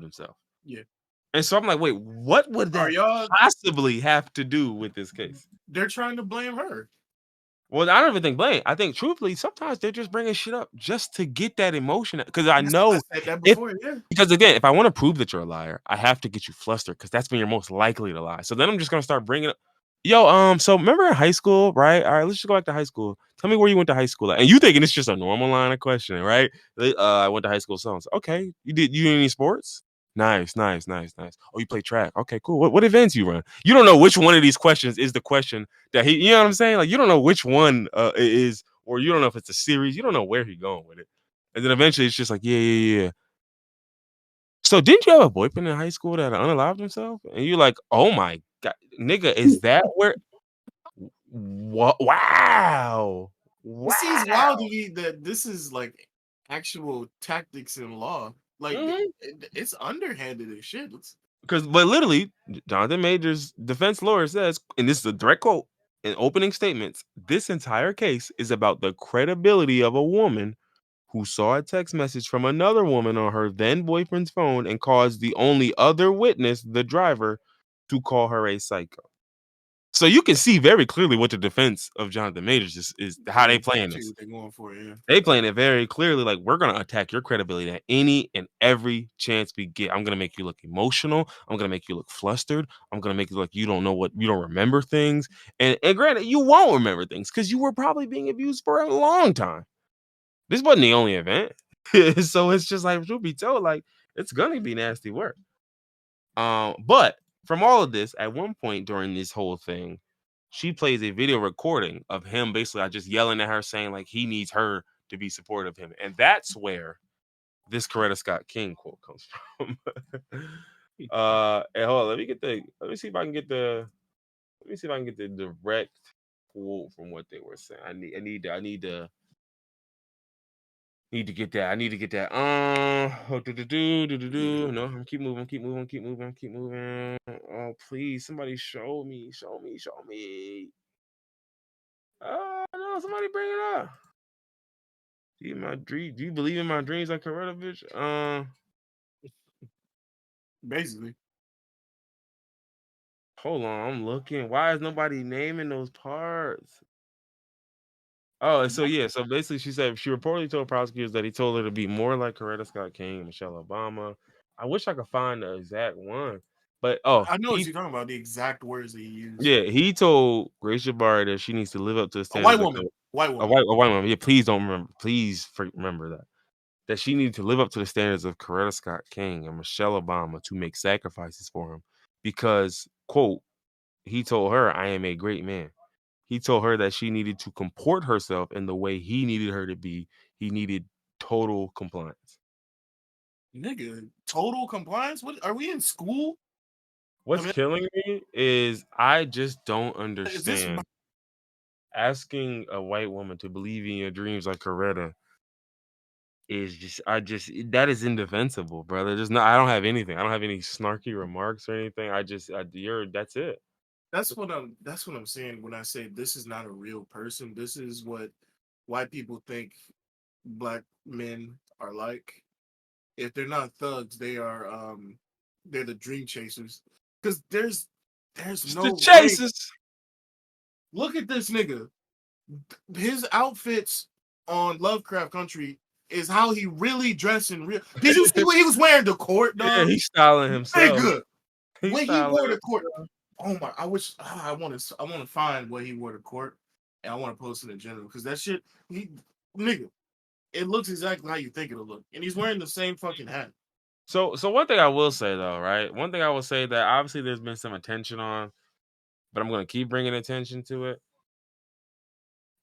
himself. Yeah. And so I'm like, wait, what would Are that y'all? possibly have to do with this case? They're trying to blame her. Well, I don't even think blame. I think truthfully, sometimes they're just bringing shit up just to get that emotion. Because I I know said that if before. Yeah. because again, if I want to prove that you're a liar, I have to get you flustered because that's when you're most likely to lie. So then I'm just gonna start bringing up, yo, so remember in high school, right? All right, let's just go back to high school. Tell me where you went to high school at. And you thinking it's just a normal line of questioning, right? I went to high school. So okay, you did any sports? Nice, nice, nice, nice. Oh, you play track. Okay, cool. What events you run? You don't know which one of these questions is the question that you know what I'm saying? Like, you don't know which one it is, or you don't know if it's a series. You don't know where he's going with it. And then eventually it's just like, yeah, yeah, yeah. So didn't you have a boyfriend in high school that unalived himself? And you're like, oh my god, nigga, is that where? Wow, It seems wow. wild to me that this is like actual tactics in law. Like Mhm. it's underhanded as shit. But literally, Jonathan Major's defense lawyer says, and this is a direct quote in opening statements, this entire case is about the credibility of a woman who saw a text message from another woman on her then boyfriend's phone and caused the only other witness, the driver, to call her a psycho. So you can see very clearly what the defense of Jonathan Majors is how They they playing exactly this. what they're going for. Yeah. They playing it very clearly, like we're gonna attack your credibility at any and every chance we get. I'm gonna make you look emotional. I'm gonna make you look flustered. I'm gonna make you look like you don't remember things. And granted, you won't remember things because you were probably being abused for a long time. This wasn't the only event. So it's just like truth be told, like it's gonna be nasty work. But from all of this, at one point during this whole thing, she plays a video recording of him basically just yelling at her, saying like he needs her to be supportive of him, and that's where this Coretta Scott King quote comes from. And hold on, let me see if I can get the direct quote from what they were saying. I need to get that. I need to get that. No, I'm keep moving, keep moving, keep moving, keep moving. Oh, please, somebody show me, show me, show me. Oh no, somebody bring it up. Do you believe in my dreams like Coretta, bitch? Basically. Hold on, I'm looking. Why is nobody naming those parts? Oh, so yeah, so basically she said she reportedly told prosecutors that he told her to be more like Coretta Scott King and Michelle Obama. I wish I could find the exact one. But I know what you're talking about. The exact words that he used. he told Grace Jabari that she needs to live up to the A white standards of woman. White woman. a white woman. Yeah, please don't remember. Please remember that. That she needed to live up to the standards of Coretta Scott King and Michelle Obama to make sacrifices for him. Because, quote, he told her, I am a great man. He told her that she needed to comport herself in the way he needed her to be. He needed total compliance. Nigga, total compliance? What are we in school? I What's mean, killing me is I just don't is this understand asking a white woman to believe in your dreams like Coretta. is just that is indefensible, brother. I don't have anything. I don't have any snarky remarks or anything. That's it. That's what I'm saying when I say this is not a real person. This is what white people think black men are like. If they're not thugs, they're the dream chasers. Because there's It's the no way. chases. Look at this nigga. His outfits on Lovecraft Country is how he really dressed in real. Did you see what he was wearing to court, Yeah, dog? he's styling himself. Nigga, He's when he styling wore to court. himself. Oh my! I want to find what he wore to court, and I want to post it in general because that shit, nigga, it looks exactly how you think it'll look, and he's wearing the same fucking hat. So one thing I will say though, right? One thing I will say that obviously there's been some attention on, but I'm gonna keep bringing attention to it.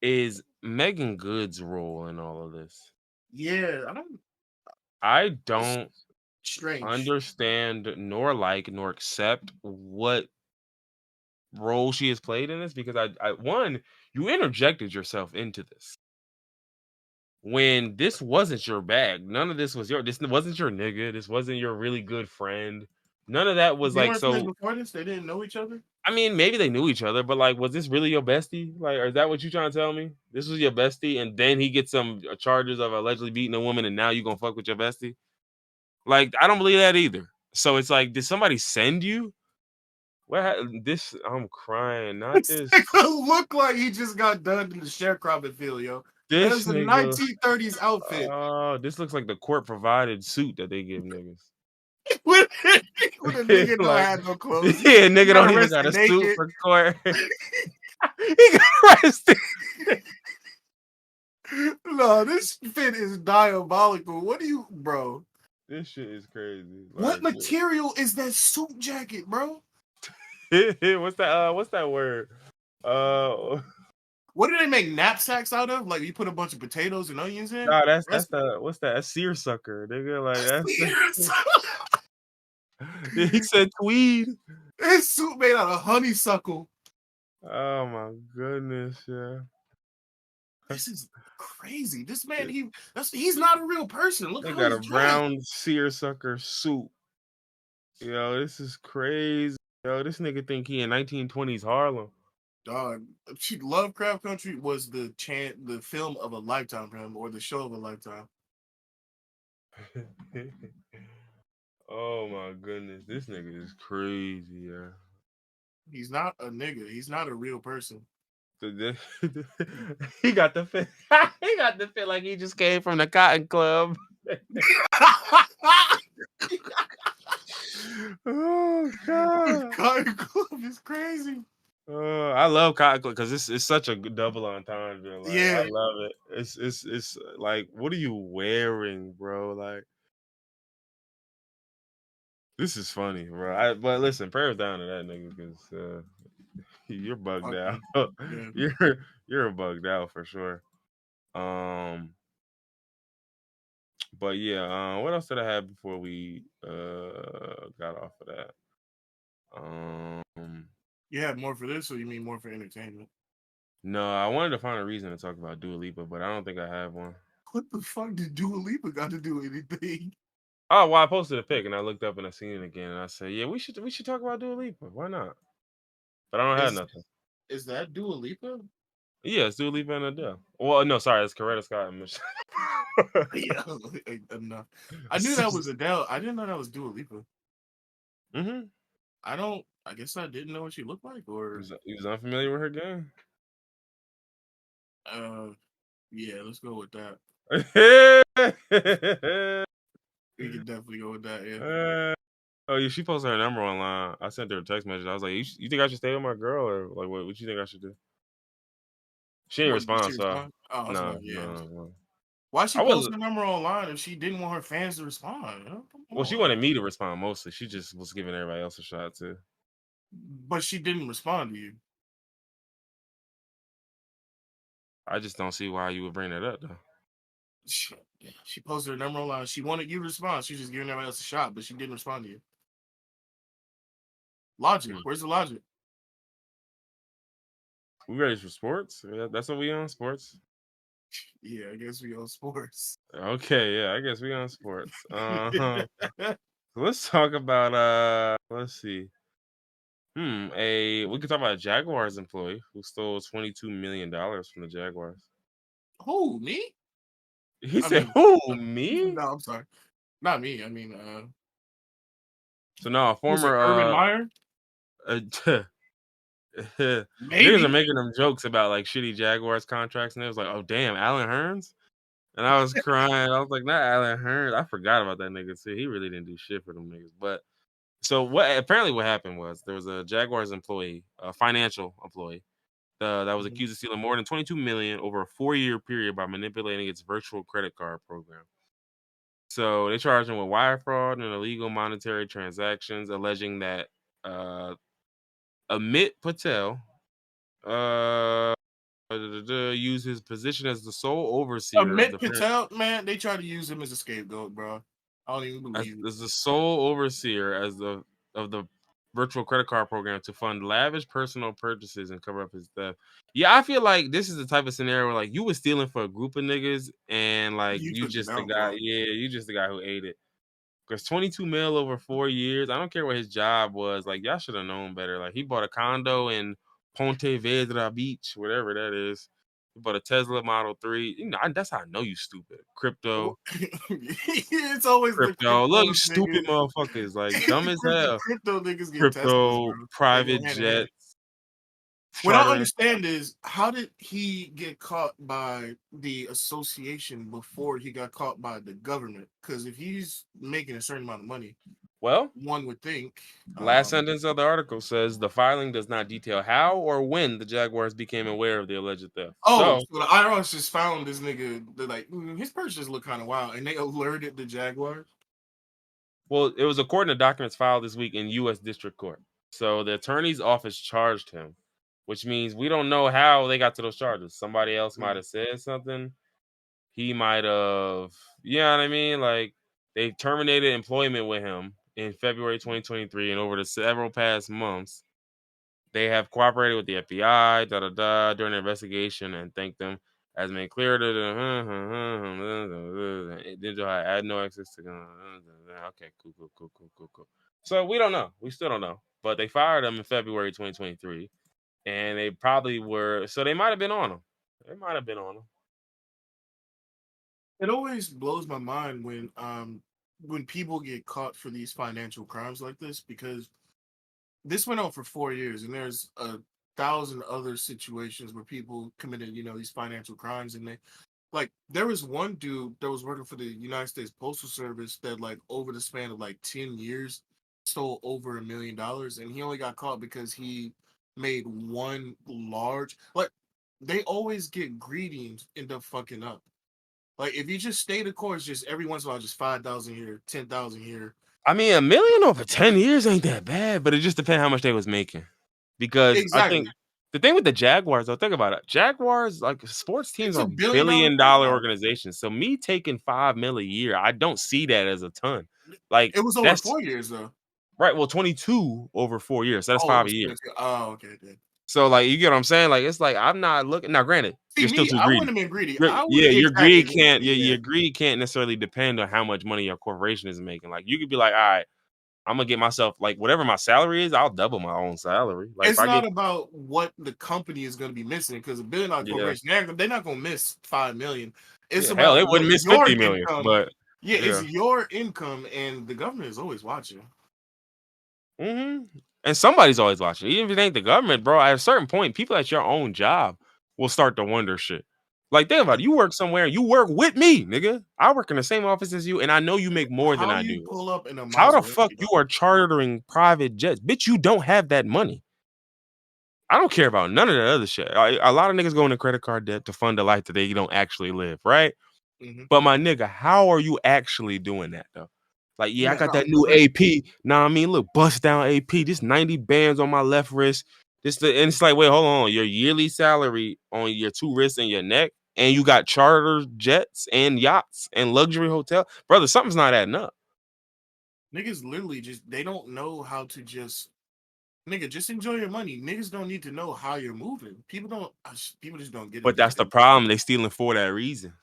Is Megan Good's role in all of this? Yeah, I it's don't strange. understand nor like nor accept what role she has played in this because I one, you interjected yourself into this when this wasn't your bag. None of this wasn't your nigga. This wasn't your really good friend. None of that was They like weren't friends so. before this. They didn't know each other. I mean, maybe they knew each other, but like, was this really your bestie? Like, is that what you trying to tell me? This was your bestie, and then he gets some charges of allegedly beating a woman, and now you gonna fuck with your bestie? Like, I don't believe that either. So it's like, did somebody send you? This? I'm crying. Not This this. nigga look like he just got done in the sharecropping field, yo. That This is a nigga. 1930s outfit. Oh, this looks like the court provided suit that they give niggas. when, when a nigga don't Like, have no clothes, yeah, he nigga got don't even got arrested a suit naked. for court. He got arrested. No, this fit is diabolical. What do you, bro? This shit is crazy. What Like, material is that suit jacket, bro? what's that? What's that word? Uh, What do they make knapsacks out of? Like you put a bunch of potatoes and onions in? nah, that's That's the what's that? A seersucker, nigga. Like years. he said tweed. His suit made out of honeysuckle. Oh my goodness, yeah. This is crazy. This man, he's not a real person. Look They how got he's a dressed. brown seersucker suit. Yo, this is crazy. Yo, this nigga think he in 1920s Harlem. Dog, Lovecraft Country was the film of a lifetime for him, or the show of a lifetime. Oh my goodness, this nigga is crazy, yeah. He's not a nigga. He's not a real person. He got the fit. He got the fit like he just came from the Cotton Club. Oh god. Cotton Club is crazy. I love Cotton Club because it's such a good double entendre. Like I Yeah, love it. It's like, what are you wearing, bro? Like this is funny, bro. But listen, prayers down to that nigga because you're bugged out. fucking yeah. You're bugged out for sure. Um, but yeah. What else did I have before we got off of that? You have more for this, or you mean more for entertainment? No, I wanted to find a reason to talk about Dua Lipa, but I don't think I have one. What the fuck did Dua Lipa got to do with anything? Oh, well, I posted a pic and I looked up and I seen it again and I said, yeah, we should talk about Dua Lipa. Why not? But I don't have Is nothing. is that Dua Lipa? Yeah, it's Dua Lipa and Adele. Well, no, sorry, it's Coretta Scott and Michelle. Yeah, enough. I knew that was Adele. I didn't know that was Dua Lipa. Mm-hmm. I don't. I guess I didn't know what she looked like, or He was unfamiliar with her game. yeah. Let's go with that. We can definitely go with that. Yeah. Oh yeah, she posted her number online. I sent her a text message. I was like, "You think I should stay with my girl, or like what you think I should do?" She didn't What did respond, she so respond? Oh, that's no, enough. Yeah. no, no. Why she I post wasn't. her number online if she didn't want her fans to respond? You know? Come Well, she on. wanted me to respond mostly. She just was giving everybody else a shot too. But she didn't respond to you. I just don't see why you would bring that up though. She posted her number online. She wanted you to respond. She was just giving everybody else a shot, but she didn't respond to you. Logic. Hmm. Where's the logic? We ready for sports? Yeah, that's what we on sports. Yeah, I guess we on sports. Okay, yeah, I guess we on sports. Let's talk about let's see. We could talk about a Jaguars employee who stole $22 million from the Jaguars. Who, me? He I said, mean, "Who, me?" no, I'm sorry. Not me. I mean, So now a was it former Urban Meyer? uh niggas are Maybe. making them jokes about like shitty Jaguars contracts, and it was like, "Oh damn, Allen Hurns," and I was crying. I was like, "Not Allen Hurns." I forgot about that nigga too. He really didn't do shit for them niggas. But so what happened was there was a Jaguars employee, a financial employee, that was Mhm. accused of stealing more than 22 million over a 4-year period by manipulating its virtual credit card program. So they charged him with wire fraud and illegal monetary transactions, alleging that uh, Amit Patel used his position as the sole overseer of Amit the Patel, man, they try to use him as a scapegoat, bro. I don't even as, believe it. as the sole overseer as the of the virtual credit card program to fund lavish personal purchases and cover up his theft. Yeah, I feel like this is the type of scenario where like you was stealing for a group of niggas and like You you took the just the guy, downfall. yeah, you just the guy who ate it. Because 22 mil over 4 years, I don't care what his job was. Like y'all should have known better. Like he bought a condo in Ponte Vedra Beach, whatever that is. He bought a Tesla Model 3. You know, that's how I know you stupid. It's always the Crypto. Look, crypto you stupid niggas. motherfuckers. Like dumb as The hell. crypto niggas get Teslas, Crypto, bro. They go private hand in hand. jets, What I don't chartering. understand is how did he get caught by the association before he got caught by the government? Because if he's making a certain amount of money, Well, one would think. last sentence of the article says the filing does not detail how or when the Jaguars became aware of the alleged theft. Oh, So, so the IRS just found this nigga. They're like, his purchases look kind of wild, and they alerted the Jaguars. well, it was according to documents filed this week in U.S. District Court. So the attorney's office charged him, which means we don't know how they got to those charges. Somebody else might Mm. have said something. He might have, you know what I mean? Like they terminated employment with him in February 2023, and over the several past months, they have cooperated with the FBI, during the investigation, and thanked them as made clear to the digital had no access to. Okay, cool. So we don't know. We still don't know. But they fired him in February 2023, and they probably were. So they might have been on him. They might have been on him. It always blows my mind when people get caught for these financial crimes like this because this went on for 4 years, and there's a thousand other situations where people committed, these financial crimes, and they like there was one dude that was working for the United States Postal Service that like over the span of like 10 years stole over $1 million, and he only got caught because he made one large like they always get greedy and end up fucking up. Like if you just stay the course, just every once in a while, just 5,000 here, 10,000 here. I mean, $1 million over 10 years ain't that bad, but it just depends how much they was making. Because I think Exactly. the thing with the Jaguars, though, think about it. Jaguars, like sports teams It's a are $1 billion billion-dollar franchise. organizations. So me taking 5 mil a year, I don't see that as a ton. Like It was over that's 4 years though. right. Well, 22 over 4 years. So that's Oh, it five a was year. 22. Oh, okay, then. So like you get what I'm saying? Like it's like I'm not looking now, granted, See you're still me, too I greedy. wouldn't have been greedy. Yeah, your greed Exactly. can't Yeah. your greed can't necessarily depend on how much money your corporation is making. Like you could be like, all right, I'm gonna get myself like whatever my salary is, I'll double my own salary. Like if It's I not get about what the company is going to be missing because $1 billion yeah, corporation, they're not going to miss 5 million. It's yeah, hell, about they what wouldn't miss your 50 million, income. but Yeah, it's yeah. your income, and the government is always watching. And somebody's always watching. Even if it ain't the government, bro. At a certain point, people at your own job will start to wonder shit. Like, think about it. You work somewhere, you work with me, nigga. I work in the same office as you, and I know you make more than How I you do. pull up in a How the fuck Maserati, you bro? are chartering private jets? Bitch, you don't have that money. I don't care about none of that other shit. A lot of niggas go into credit card debt to fund a life that they don't actually live, right? Mm-hmm. But my nigga, how are you actually doing that though? Like, yeah, I Yeah, got no, that new AP. Nah, I mean, look, bust down AP. This 90 bands on my left wrist. And it's like, wait, hold on. Your yearly salary on your two wrists and your neck, and you got charter jets and yachts and luxury hotel. Brother, something's not adding up. niggas literally just they don't know how to just Nigga, just enjoy your money. Niggas don't need to know how you're moving. People just don't get it But that's because the problem. They stealing for that reason.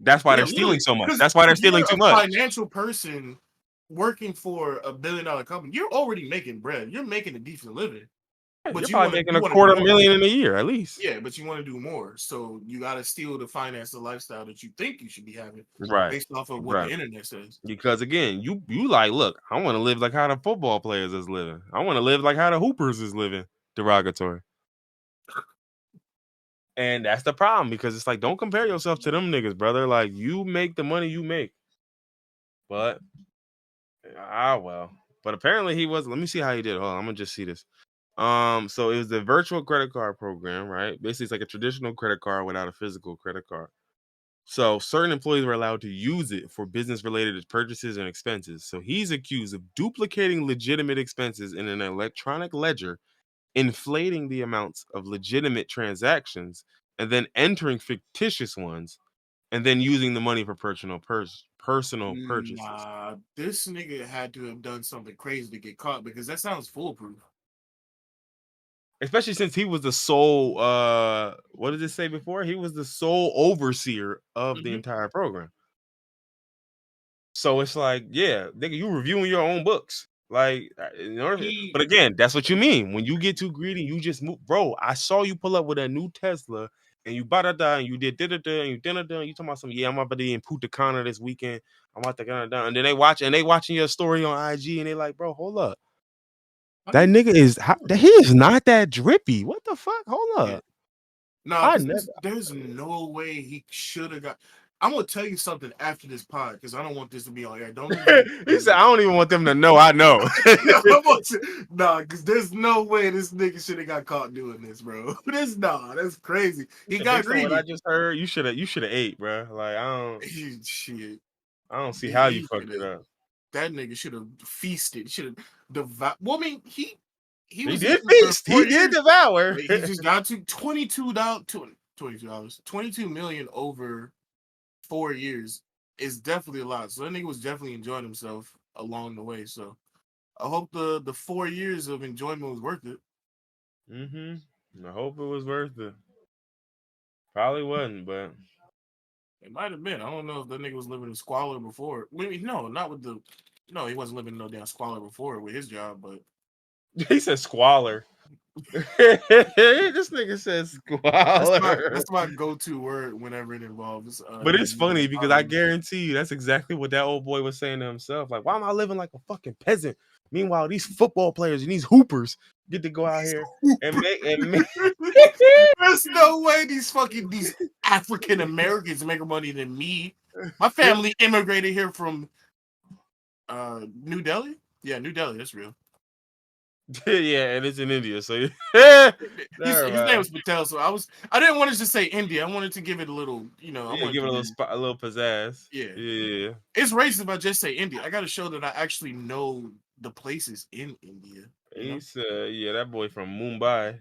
That's why yeah, they're stealing literally, so much. because That's why they're you're stealing a too much. financial person working for $1 billion company. You're already making bread. You're making a decent living, but You're probably making a quarter do more. million in a year at least. Yeah, but you want to do more. So you got to steal to finance the lifestyle that you think you should be having Right. based off of what the Right. internet says. Because again, you like, look, I want to live like how the football players is living. I want to live like how the hoopers is living. Derogatory. And that's the problem because it's like, don't compare yourself to them niggas, brother. Like, you make the money you make. But well. But apparently he was. Let me see how he did. Hold on, I'm gonna just see this. So it was the virtual credit card program, right? Basically, it's like a traditional credit card without a physical credit card. So certain employees were allowed to use it for business-related purchases and expenses. So he's accused of duplicating legitimate expenses in an electronic ledger, inflating the amounts of legitimate transactions, and then entering fictitious ones, and then using the money for personal purchases. Nah, this nigga had to have done something crazy to get caught because that sounds foolproof. Especially since he was the sole what did it say before? He was the sole overseer of the Mhm. entire program. So it's like, yeah, nigga, you reviewing your own books. Like, but He again, that's what you mean. When you get too greedy, you just move. Bro, I saw you pull up with a new Tesla and you bada da and you did da and you da da and you talking about some, yeah, I'm about to be in Punta Cana this weekend. I'm about to get down. And then they watching your story on IG and they like, bro, hold up. I That mean, nigga is he is not that drippy. What the fuck? Hold yeah. up. No, I because never there's no way he should have got. I'm gonna tell you something after this pod because I don't want this to be on air. Don't even get he said, I don't even want them to know I know. nah, because there's no way this nigga should have got caught doing this, bro. That's crazy. He got Based on what I greedy. just heard, you should have ate, bro. Like Shit, I don't see how you he fucked should it have. up. That nigga should have feasted. Should have devoured. Well, I mean, he He was did in for feast. He 4 years. did devour. He just got to $22, $22 million over 4 years is definitely a lot. So that nigga was definitely enjoying himself along the way. So I hope the 4 years of enjoyment was worth it. I hope it was worth it. Probably wasn't, but It might have been. I don't know if that nigga was living in squalor before. Maybe no, not with the. No, he wasn't living in no damn squalor before with his job. But he said squalor. This nigga said squalor. that's my go-to word whenever it involves. But it's funny because I poverty. guarantee you that's exactly what that old boy was saying to himself. Like, why am I living like a fucking peasant? Meanwhile, these football players and these hoopers get to go out here and make. There's no way these African Americans make more money than me. My family immigrated here from New Delhi. Yeah, New Delhi. That's real. Yeah, and it's in India, so His never name mind. was Patel, so I didn't want to just say India. I wanted to give it a little, I Yeah, wanted give to it a little be a little pizzazz. yeah. Yeah, It's racist if I just say India. I got to show that I actually know the places in India. he said, yeah, that boy from Mumbai.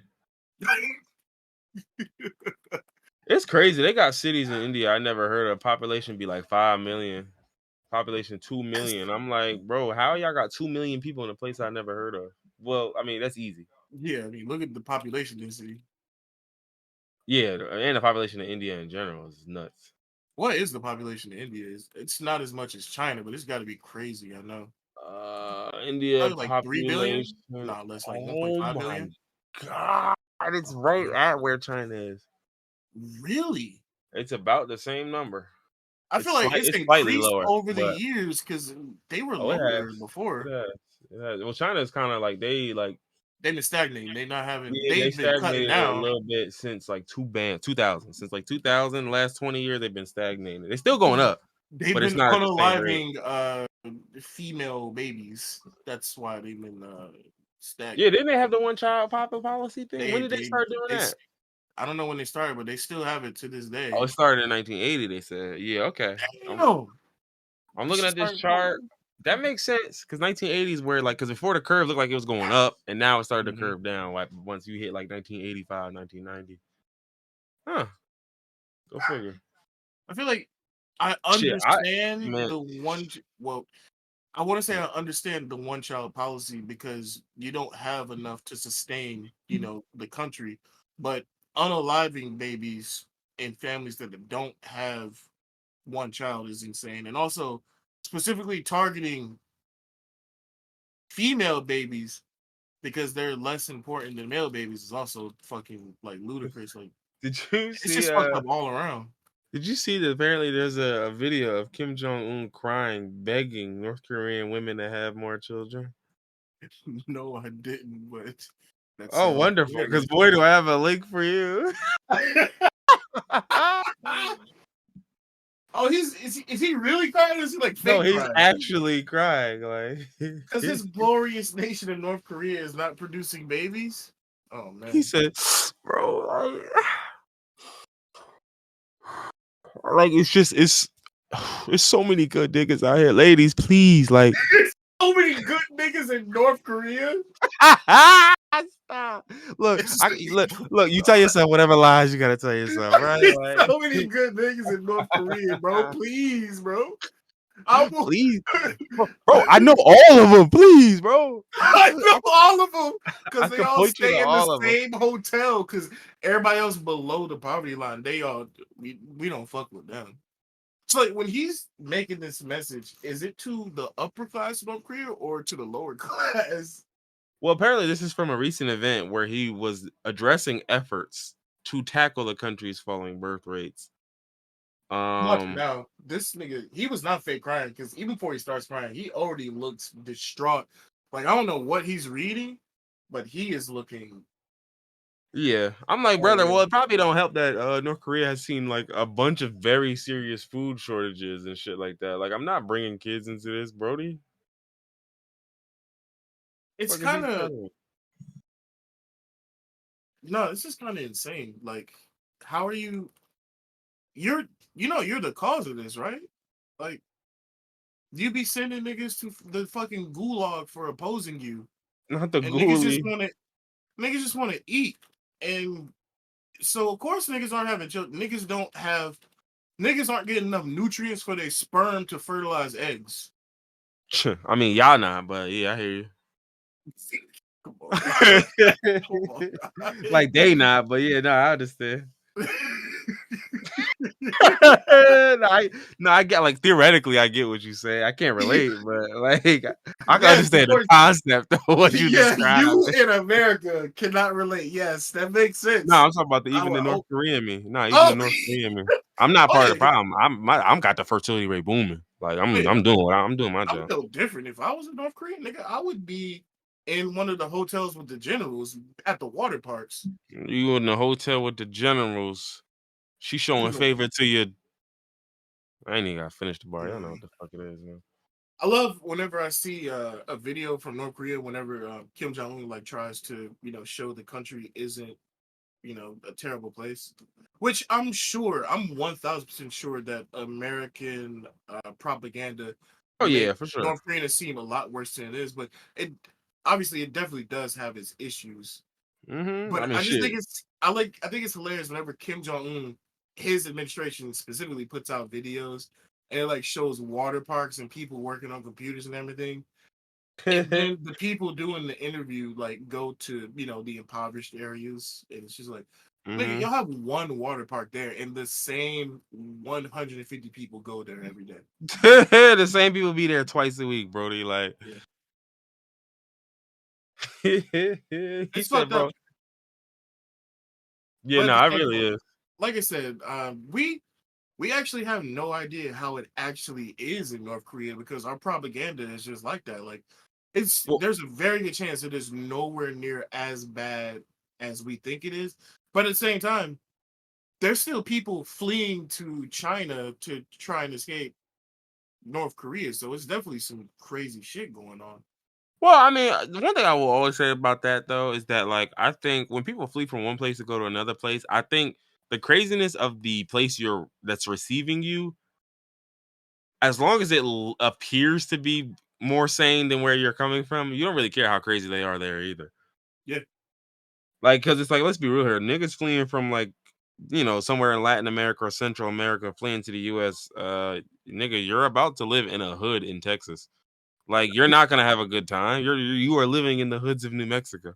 It's crazy. They got cities in India I never heard of. Population be like 5 million. Population 2 million. I'm like, bro, how y'all got 2 million people in a place I never heard of? Well, I mean, that's easy. Yeah, I mean, look at the population density. Yeah, and the population of India in general is nuts. What is the population in India? It's not as much as China, but it's got to be crazy. I know. India Probably like 3 billion. population. Nah, less like Oh 1.5 my billion. god, it's right at where China is. Really? It's about the same number. I feel like it's It's slightly increased lower, over the but years because they were oh, it lower has. It before. has. It has. Well, China is kind of like They've been stagnating. They not having. yeah, they They've been cutting stagnated a down. little bit since like 2000. Since like 2000, the last 20 years they've been stagnating. They're still going up, They've but it's been not at the same rate. unaliving female babies. That's why they've been Yeah, stagnant. didn't they have the one child policy thing? They When did they they start doing they. that? I don't know when they started, but they still have it to this Oh, day. it started in 1980. They said, yeah, okay. Damn. I'm This looking shit at this started before chart. me. That makes sense because 1980s where like because before the curve looked like it was going up and now it started to Mhm. curve down like once you hit like 1985, 1990. Huh? Go figure. I feel like I Shit, understand man. the one. Well, I want to say I understand the one child policy because you don't have enough to sustain, the country. But unaliving babies in families that don't have one child is insane. And also specifically targeting female babies because they're less important than male babies is also fucking like ludicrous. Like Did you it's see? just fucked up all around. Did you see that apparently there's a video of Kim Jong Un crying, begging North Korean women to have more children? No, I didn't, but that Oh, sounds wonderful! Because hilarious. boy, do I have a link for you. Oh, is he really crying? Or is he like No, fake he's crying? actually crying. Like Because his glorious nation of North Korea is not producing babies. Oh he man, said, "Bro, like it's so many good niggas out here, ladies. Please, like." there's so many good niggas in North Korea. Stop. Look, It's I look. You tell yourself whatever lies you gotta tell yourself, right? there's Like, so many good niggas in North Korea, bro. Please, bro. I will. please, bro. I know all of them. Please, bro. I know all of them because I they can all point you to stay in the all of them. same hotel. Because everybody else below the poverty line, we don't fuck with them. So like when he's making this message, is it to the upper class of North Korea or to the lower class? Well, apparently, this is from a recent event where he was addressing efforts to tackle the country's falling birth rates. Watch Um, now, this nigga, he was not fake crying because even before he starts crying, he already looks distraught. Like I don't know what he's reading, but he is looking. yeah, I'm like, Oh brother. yeah, Well, it probably don't help that North Korea has seen like a bunch of very serious food shortages and shit like that. Like, I'm not bringing kids into this, Brody. it's What the fuck is kind he of talking? no, this is kind of insane. Like, how are you? You're you're the cause of this, right? Like you be sending niggas to the fucking gulag for opposing you, Not the and ghoulie. niggas just want to eat, and so of course niggas aren't having children. Niggas aren't getting enough nutrients for their sperm to fertilize eggs. I mean, y'all not, but yeah, I hear you. Come on, dog. Come on, Like they not, but yeah, no, I understand. dog. no, I get like theoretically, I get what you say. I can't relate, but like I can Yes, of understand the course. concept of what you Yeah, described. you in America cannot relate. Yes, that makes No, sense. I'm talking about I even would the North hope. Korean me. No, even the Oh, North Korean me. I'm not oh part of yeah, the problem. I'm got the fertility rate booming. Like yeah. I'm doing my I'm job. no different. If I was in North Korea, nigga, I would be in one of the hotels with the generals at the water parks. You in the hotel with the generals. She showing You know, favor to you. I ain't even got to finish the bar. Y'all know yeah. what the fuck it is, man. I love whenever I see a video from North Korea. Whenever Kim Jong Un like tries to show the country isn't a terrible place, which I'm 1,000% sure that American propaganda Oh yeah, make for sure. North Korea seem a lot worse than it is. But it obviously it definitely does have its issues. I But mean, I just think shit. I think it's hilarious whenever Kim Jong Un, his administration specifically puts out videos and it like shows water parks and people working on computers and everything. And then the people doing the interview like go to the impoverished areas, and it's just like, nigga, hmm y'all have one water park there, and the same 150 people go there every day. The same people be there twice a week, Brody. Like Yeah, he it's said, fucked up. bro. Yeah, But at no, the it same really time, is. like I said, we actually have no idea how it actually is in North Korea because our propaganda is just like that. Like, Well, there's a very good chance it is nowhere near as bad as we think it is. But at the same time, there's still people fleeing to China to try and escape North Korea. So it's definitely some crazy shit going on. well, I mean, the one thing I will always say about that though is that like I think when people flee from one place to go to another place, I think the craziness of the place that's receiving you, as long as it appears to be more sane than where you're coming from, you don't really care how crazy they are there either. Yeah, Like, cause it's like, let's be real here. Niggas fleeing from like, somewhere in Latin America or Central America, fleeing to the US, nigga, you're about to live in a hood in Texas. Like you're not gonna have a good time. You are living in the hoods of New Mexico.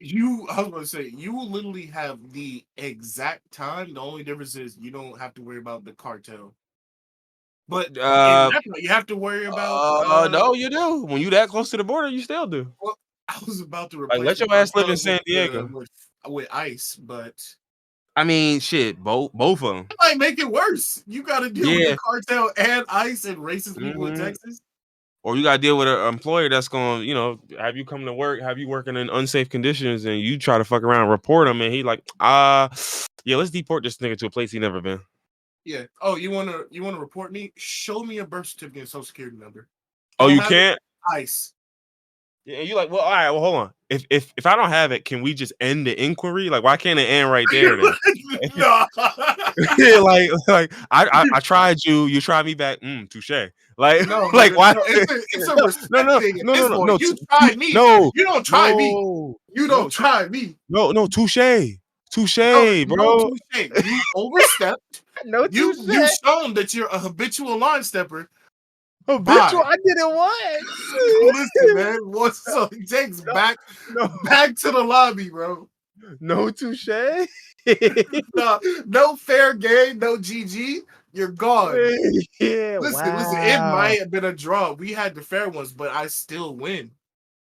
I was gonna say, you will literally have the exact time. The only difference is you don't have to worry about the cartel. But in Uh, that point, you have to worry about. no, you do. When you that close to the border, you still do. Well, I was about to Like replace let the your ass live in cartel with San Diego. ICE, but I mean, shit, both of them. it might make it worse. You got to deal with the Yeah. cartel and ICE and racist people in Hmm. Texas. Or you gotta deal with an employer that's gonna, have you come to work, have you working in unsafe conditions, and you try to fuck around, and report him, and he like, yeah, let's deport this nigga to a place he never been. Yeah. Oh, you wanna report me? Show me a birth certificate and social security number. Oh, Don't you have it? can't? ICE. Yeah, and you like, well, all right, well, hold on. If I don't have it, can we just end the inquiry? Like, why can't it end right there then? No. like I tried you, you tried me back. Touche. Like No, like nigga. why? No, it's a No, respect no, thing at no, no, this no, point. no, You tried me. no, You don't try me. no, You no, don't try me. no, touche, No, no bro. touche. You overstepped. No You've touche. shown that you're a habitual line stepper. Habitual. Bye. I did it once. Listen, man. What's so he takes No, no, back to the lobby, bro. no touche. No, no fair game, no GG. You're gone. Yeah. Listen. It Wow. might have been a draw. We had the fair ones, but I still win.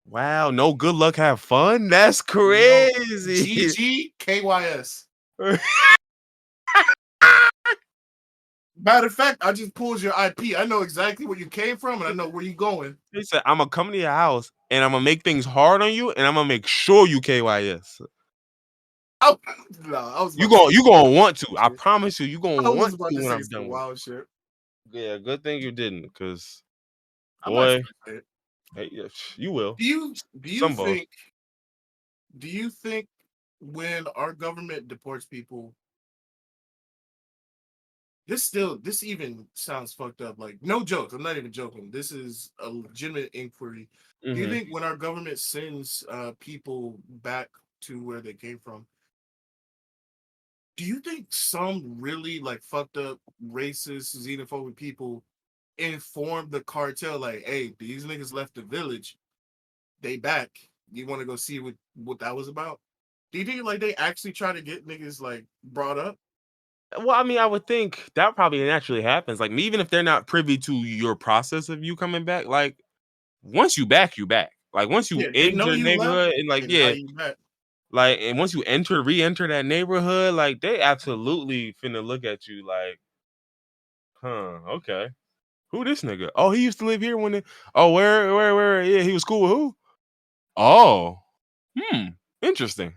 Wow. No good luck. Have fun. That's No, crazy. GG KYS. Matter of fact, I just pulled your IP. I know exactly where you came from, and I know where you're going. He said, "I'm gonna come to your house and I'm gonna make things hard on you, and I'm gonna make sure you KYS. I, no, I was You about to say going you some gonna want to. wild I shit. promise you. You I gonna was want about to to when say I'm some done with wild shit. it. Yeah, good thing you didn't, cause I might boy, say it. hey, yeah, you will. Do you Some both. think when our government deports people, this even sounds fucked up. Like, no jokes. I'm not even joking. This is a legitimate inquiry. Do you Hmm. think when our government sends people back to where they came from, do you think some really like fucked up racist xenophobic people inform the cartel like, hey, these niggas left the village, they back. You want to go see what that was about? Do you think like they actually try to get niggas like brought up? Well, I mean, I would think that probably naturally happens. Like, even if they're not privy to your process of you coming back, like once you back, you back. Like once you Yeah, they know enter the you left, neighborhood and like and now yeah, you back. like and once you re-enter that neighborhood, like they absolutely finna look at you like, huh, okay. Who this nigga? Oh, he used to live here when it. Oh, where? Yeah, he was cool with who? Oh, interesting.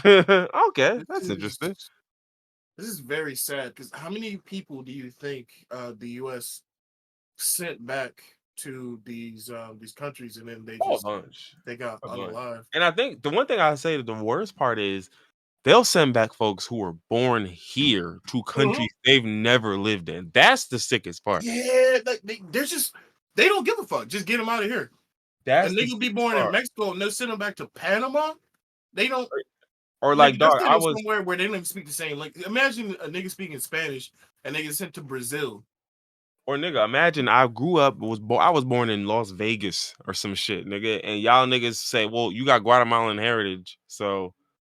Okay, This that's interesting. is this is very sad because how many people do you think the U.S. sent back to these countries and then Oh, a bunch, they got a bunch. unalived? And I think the one thing I say that the worst part is they'll send back folks who were born here to Mhm. countries they've never lived in. That's the sickest part. Yeah, they don't give a fuck. Just get them out of here. A That's the nigga be sickest born in part. Mexico and they'll send them back to Panama. They don't. Or Nigga, like, they'll dog, send I them was somewhere where they don't even speak the same. Like, imagine a nigga speaking Spanish and they get sent to Brazil. Or nigga, imagine I grew up I was born in Las Vegas or some shit, nigga, and y'all niggas say, "Well, you got Guatemalan heritage, so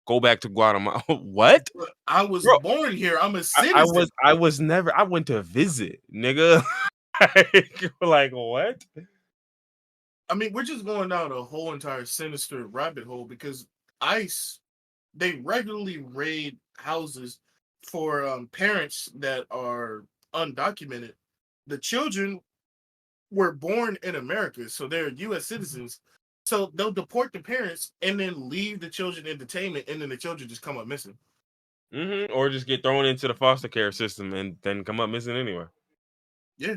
go back to Guatemala." What, But I was bro? born here. I'm a I citizen. was I was never. I went to visit, nigga. Like what? I mean, we're just going down a whole entire sinister rabbit hole because ICE, they regularly raid houses for parents that are undocumented. The children were born in America, so they're U.S. citizens. So they'll deport the parents and then leave the children in detainment, and then the children just come up missing. Or just get thrown into the foster care system and then come up missing anyway. Yeah.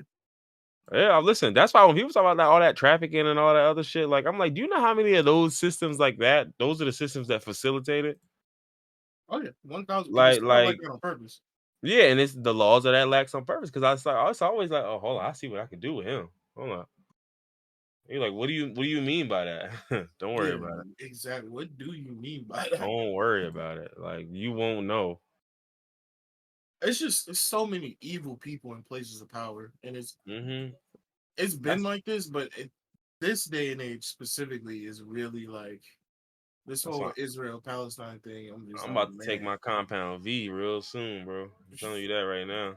Yeah, listen. That's why when people talk about that, all that trafficking and all that other shit, like I'm like, do you know how many of those systems like that? Those are the systems that facilitate it. Oh yeah. 1,000. They Like, set up like like that on purpose. Yeah, and it's the laws of that lax on purpose. Because I was always like, oh, hold on, I see what I can do with him. Hold on. You're like, what do you mean by that? Don't worry Yeah, about it. exactly. What do you mean by that? Don't worry about it. Like you won't know. It's so many evil people in places of power, and Hmm. it's been That's like this, but this day and age specifically is really like this That's whole why Israel Palestine thing. I'm just I'm like, about to take man, my compound V real soon, bro. I'm telling you that right now.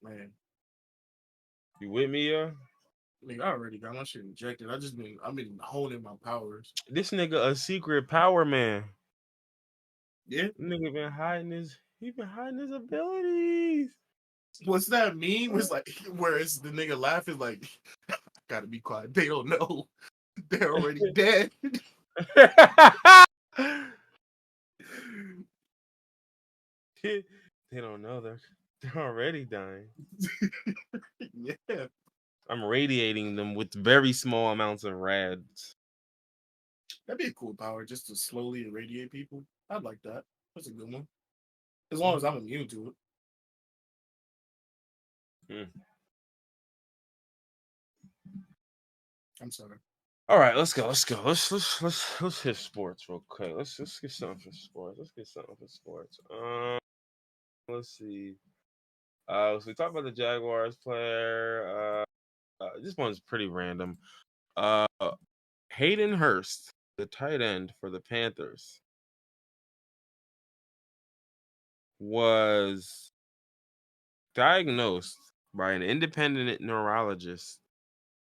man. You with me, yo? Nigga, I already got my shit injected. I've been honing my powers. This nigga a secret power man. Yeah. Nigga been hiding his abilities. What's that meme? Was like where it's the nigga laughing like, gotta be quiet. They don't know. They're already dead. They don't know they're already dying. Yeah. I'm radiating them with very small amounts of rads. That'd be a cool power just to slowly irradiate people. I'd like that. That's a good one. As long as I'm immune to it. Mm. I'm sorry. All right, let's go. Let's hit sports real quick. Let's get something for sports. Let's see. So we talked about the Jaguars player. This one's pretty random. Uh, Hayden Hurst, the tight end for the Panthers, was diagnosed by an independent neurologist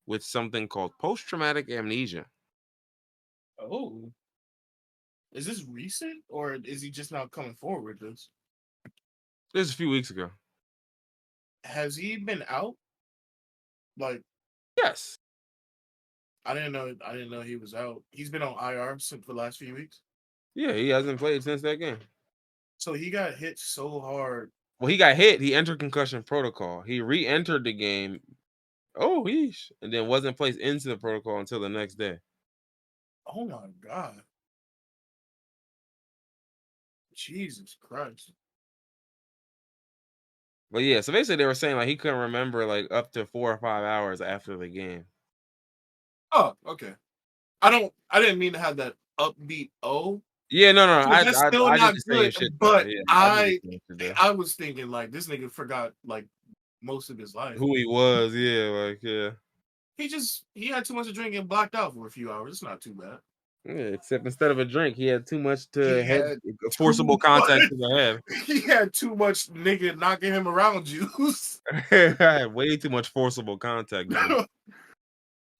with something called post-traumatic amnesia. Oh. Is this recent or is he just now coming forward with this? This is a few weeks ago. Has he been out? Like Yes. I didn't know he was out. He's been on IR since the last few weeks. Yeah, he hasn't played since that game. So he got hit so hard. Well, he got hit. He entered concussion protocol. He re-entered the game. Oh, yeesh. And then wasn't placed into the protocol until the next day. Oh my God. Jesus Christ. But yeah, so basically they were saying like he couldn't remember like up to 4 or 5 hours after the game. Oh, okay. I didn't mean to have that upbeat O. Yeah, no. That's still I did not the same good. shit though. But Yeah, I did the same shit though. I was thinking like this nigga forgot like most of his life. Who he was, yeah, like yeah. He had too much to drink and blacked out for a few hours. It's not too bad. Yeah, except instead of a drink, he had too much He to head had forcible too contact much. to the head. He had too much nigga knocking him around juice. I had way too much forcible contact.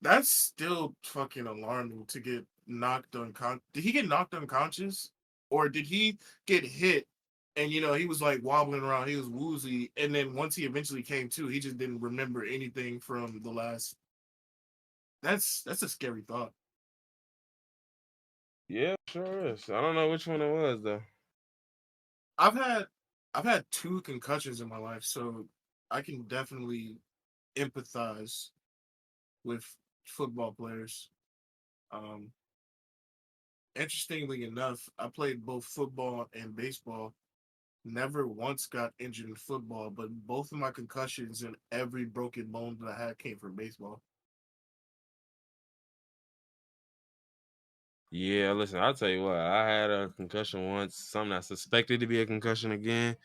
That's still fucking alarming to get knocked unconscious. Did he get knocked unconscious? Or did he get hit and he was like wobbling around, he was woozy, and then once he eventually came to, he just didn't remember anything from the last. That's a scary thought. Yeah, sure is. I don't know which one it was though. I've had I've had two concussions in my life, so I can definitely empathize with football players. Um, Interestingly enough, I played both football and baseball. Never once got injured in football, but both of my concussions and every broken bone that I had came from baseball. Yeah, listen, I'll tell you what, I had a concussion once, something I suspected to be a concussion again.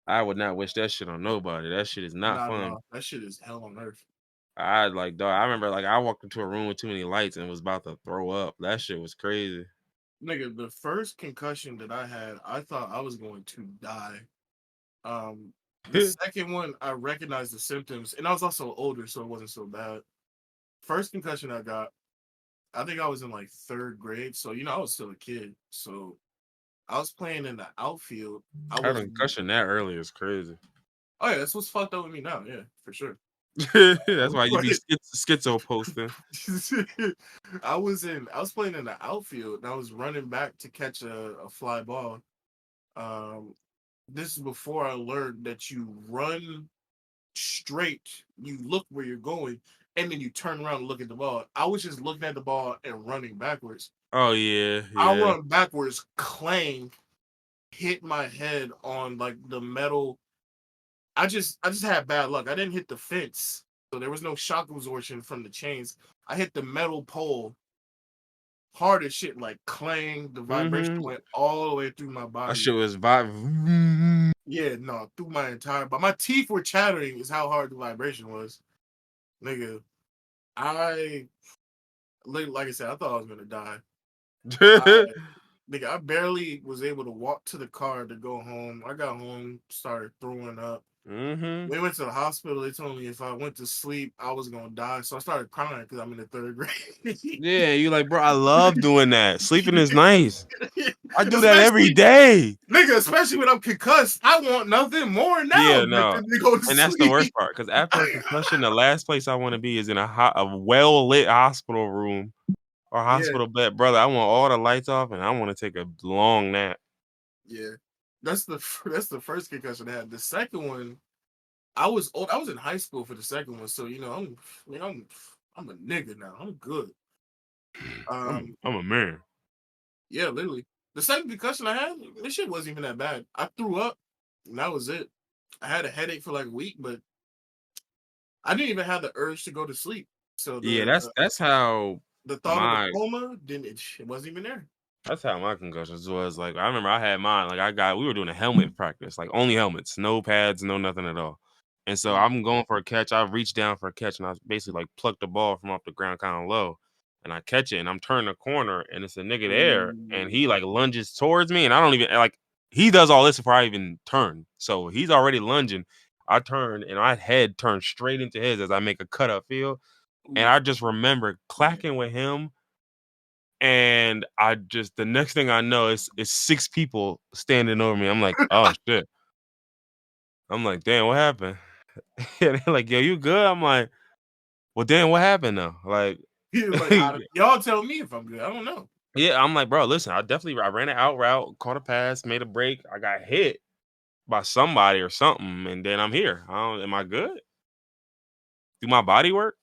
I would not wish that shit on nobody. That shit is not Not at fun. all. That shit is hell on earth. I like dog. I remember like I walked into a room with too many lights and was about to throw up. That shit was crazy. Nigga, the first concussion that I had, I thought I was going to die. The second one, I recognized the symptoms, and I was also older, so it wasn't so bad. First concussion I got, I think I was in like third grade, so I was still a kid. So I was playing in the outfield. I Having a was concussion that early is crazy. Oh yeah, that's what's fucked up with me now. Yeah, for sure. That's why you be schizo posting. I was playing in the outfield and I was running back to catch a fly ball. Um, this is before I learned that you run straight, you look where you're going, and then you turn around and look at the ball. I was just looking at the ball and running backwards. Oh yeah, I yeah. run backwards, clang, hit my head on like the metal. I just had bad luck. I didn't hit the fence, so there was no shock absorption from the chains. I hit the metal pole hard as shit, like clang. The vibration Mm-hmm. went all the way through my That body. shit was vibe. Yeah, no, through my entire body. My teeth were chattering. Is how hard the vibration was, nigga. I like I said, I thought I was gonna die. Mm-hmm. Nigga, I barely was able to walk to the car to go home. I got home, started throwing up. We went to the hospital. They told me if I went to sleep, I was gonna die. So I started crying because I'm in the 3rd grade. Yeah, you like, bro, I love doing that. Sleeping is nice. I do that every especially, day. nigga, especially when I'm concussed. I want nothing more now Yeah, than no. to go to And that's the worst sleep. part. Because after a concussion, the last place I want to be is in a well lit hospital room or Yeah, hospital bed. Brother, I want all the lights off and I want to take a long nap. yeah. That's the first concussion I had. The second one, I was old. I was in high school for the second one, so I'm a nigga now. I'm good. Um, I'm a man. yeah, literally. The second concussion I had, this shit wasn't even that bad. I threw up, and that was it. I had a headache for like a week, but I didn't even have the urge to go to sleep. So Yeah, the that's how the thought of a my coma didn't it wasn't even there. That's how my concussions was. Like I remember I had mine. We were doing a helmet practice, like only helmets, no pads, no nothing at all. And so Mm. I'm going for a catch. I reached down for a catch, and I basically like plucked the ball from off the ground kind of low, and I catch it, and I'm turning the corner, and it's a nigga there, and Ooh. he like lunges towards me, and I don't even like. He does all this before I even turn, so he's already lunging. I turn, and my head turns straight into his as I make a cut up field, and Ooh. I just remember clacking with him and I just the next thing I know is 6 people standing over me. I'm like, oh shit. I'm like, damn, what happened? And they're like, yo, you good? I'm like, well, damn, what happened though? Like, He was like, y'all tell me if I'm good. I don't know. yeah, I'm like, bro, listen, I ran an out route, caught a pass, made a break. I got hit by somebody or something, and then I'm here. Am I good? Do my body work?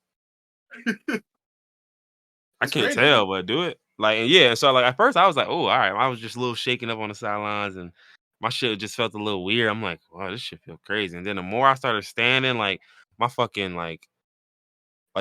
I It's can't crazy. tell, but do it. Like, and yeah, so like at first I was like, oh, all right. I was just a little shaking up on the sidelines and my shit just felt a little weird. I'm like, wow, this shit feel crazy. And then the more I started standing, like my fucking like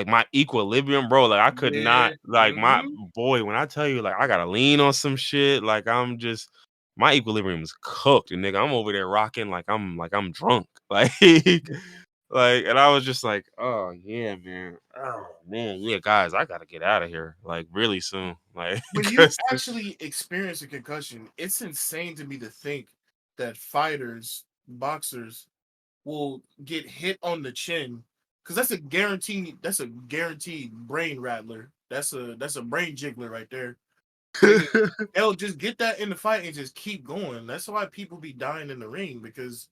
my equilibrium, bro. Like I could not Yeah. like my boy, when I tell you like I gotta lean on some shit, like I'm just my equilibrium is cooked. And nigga, I'm over there rocking like I'm drunk. Like, and I was just like, oh yeah, man. Oh man, yeah, guys, I gotta get out of here like really soon. Like, When you because actually experience a concussion, it's insane to me to think that fighters, boxers will get hit on the chin because that's a guaranteed brain rattler. That's a brain jiggler right there. Nigga, they'll just get that in the fight and just keep going. That's why people be dying in the ring because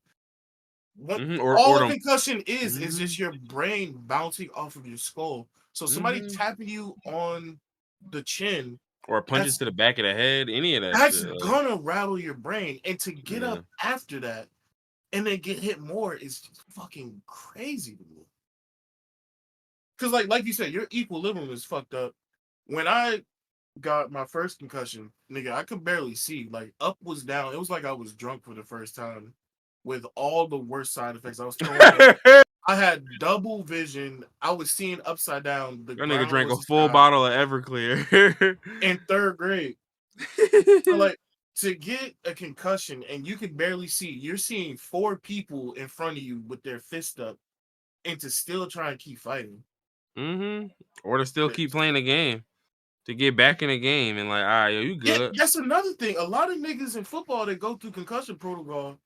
what or all a them, concussion is mhm, just your brain bouncing off of your skull. So somebody mhm, tapping you on the chin, or punches that's to the back of the head, any of that that's shit. Like, gonna rattle your brain. And to get yeah. up after that and then get hit more is just fucking crazy to me. Cause like you said, your equilibrium is fucked up. When I got my first concussion, nigga, I could barely see. Like up was down. It was like I was drunk for the first time with all the worst side effects. I was throwing up. That I had double vision. I was seeing upside down. The nigga ground drank was a the full sky. bottle of Everclear. In 3rd grade. So like to get a concussion and you can barely see, you're seeing 4 people in front of you with their fist up, and to still try and keep fighting. Or to still keep playing the game. To get back in the game and like, all right, yo, you Yeah, good. that's another thing. A lot of niggas in football that go through concussion protocol,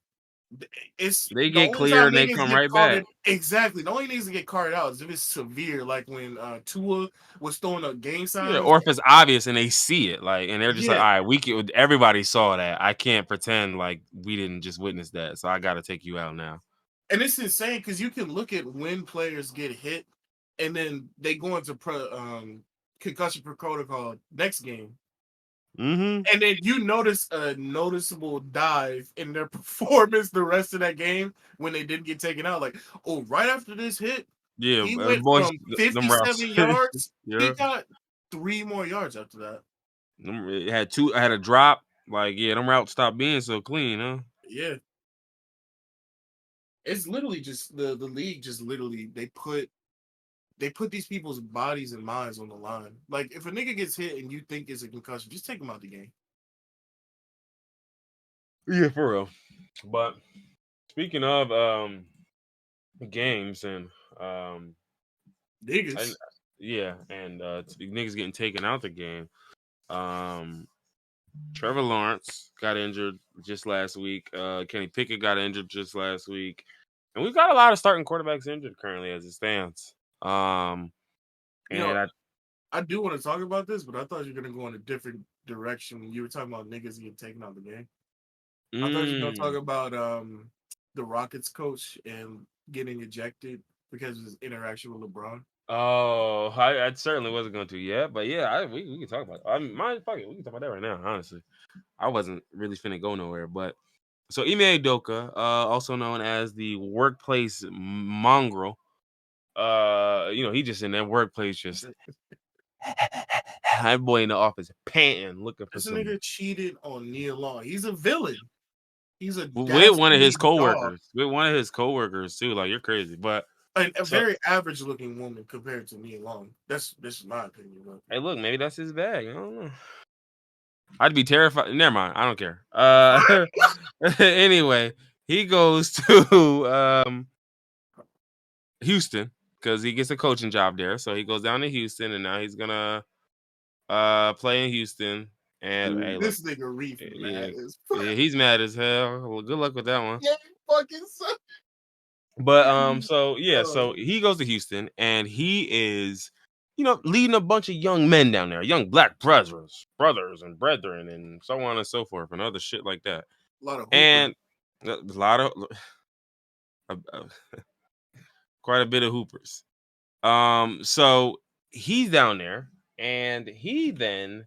it's They the get only clear time and they niggas come get right back. carded. Exactly. The only niggas that get carded out is if it's severe, like when Tua was throwing up gang Yeah, signs. or if it's obvious and they see it, like, and they're just like, Yeah. all right, everybody saw that. I can't pretend like we didn't just witness that, so I got to take you out now. And it's insane because you can look at when players get hit and then they go into concussion protocol next game. Mm-hmm. And then you notice a noticeable dive in their performance the rest of that game when they didn't get taken out. Like, oh, right after this hit, Yeah, he went boys, from them routes. 57 yards. He Yeah, got 3 more yards after that. it had two. I had a drop. Like, yeah, them routes stopped being so clean, huh? Yeah. It's literally just the league just literally they put these people's bodies and minds on the line. Like if a nigga gets hit and you think it's a concussion, just take him out the game. Yeah, for real. But speaking of games and um, I Niggas. Yeah, and niggas getting taken out the game. Trevor Lawrence got injured just last week. Kenny Pickett got injured just last week, and we've got a lot of starting quarterbacks injured currently as it stands. You know, And I do want to talk about this, but I thought you were gonna go in a different direction when you were talking about niggas getting taken out of the game. I thought you were gonna talk about the Rockets coach and getting ejected because of his interaction with LeBron. oh, I certainly wasn't going to yet, but yeah, we can talk about it. I mean, fuck it, we can talk about that right now. Honestly, I wasn't really finna go nowhere, but so Ime Udoka, also known as the workplace mongrel, he just in that workplace just that boy in the office panting, looking for This some nigga cheated on Nia Long. He's a villain. He's a with one of dastardly his dog. coworkers, too. Like you're crazy, but A so very average looking woman compared to Nia Long. This is my opinion. But hey, look, maybe that's his bag. I don't know. I'd be terrified. Never mind. I don't care. Anyway, he goes to Houston because he gets a coaching job there. So he goes down to Houston, and now he's gonna play in Houston. And hey, look, this nigga Reef yeah, mad as yeah, he's mad as hell. Well, good luck with that one. yeah, fucking son. But so yeah, Oh, so he goes to Houston, and he is, leading a bunch of young men down there, young black brothers and brethren, and so on and so forth, and other shit like that. a lot of hoopers. And a lot of uh, quite a bit of hoopers. So he's down there, and he then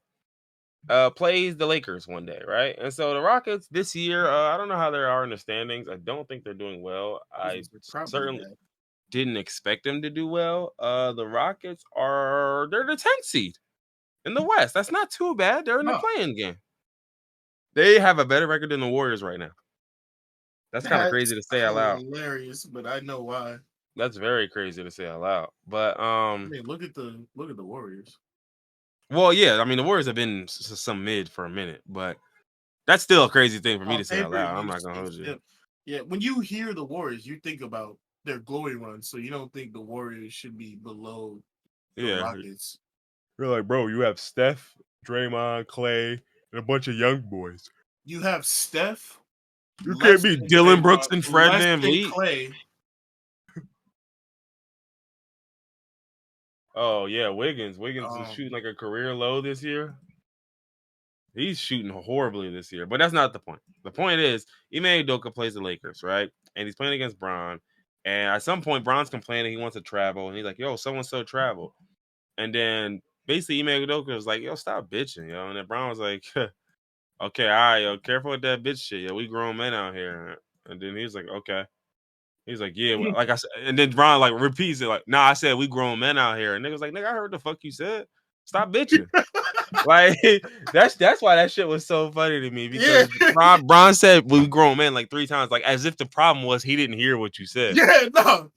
plays the Lakers one day, right? And so the Rockets this year, I don't know how they are in the standings. I don't think they're doing well. I Probably certainly bad. didn't expect them to do well. The Rockets they're the 10th seed in the West. That's not too bad. They're in the No, play-in game. They have a better record than the Warriors right now. That's kind of crazy that's to say out loud. hilarious, but I know why. That's very crazy to say out loud. But I mean, look at the Warriors. well, yeah, I mean the Warriors have been some mid for a minute, but that's still a crazy thing for me On to say out paper, loud. I'm not gonna hold you. yeah. When you hear the Warriors, you think about their glory run, so you don't think the Warriors should be below the Yeah, Rockets. you're like, bro, you have Steph, Draymond, Clay, and a bunch of young boys. You have Steph, You can't be Dylan Brooks and Fred less than VanVleet. Clay. Oh yeah, Wiggins. Wiggins is shooting like a career low this year. He's shooting horribly this year, but that's not the point. The point is, Ime Udoka plays the Lakers, right? And he's playing against Bron. And at some point, Bron's complaining he wants to travel, and he's like, "Yo, someone so travel." And then basically, Ime Udoka was like, "Yo, stop bitching, yo." And then Bron was like, "Okay, all right, yo, careful with that bitch shit, yo. We grown men out here." And then he's like, "Okay." He's like, "Yeah, well, like I said," and then Bron like repeats it, like, "Nah, I said we grown men out here." And niggas like, "Nigga, I heard the fuck you said. Stop bitching." Like that's why that shit was so funny to me because Bron said we grown men like 3 times, like as if the problem was he didn't hear what you said. Yeah, no.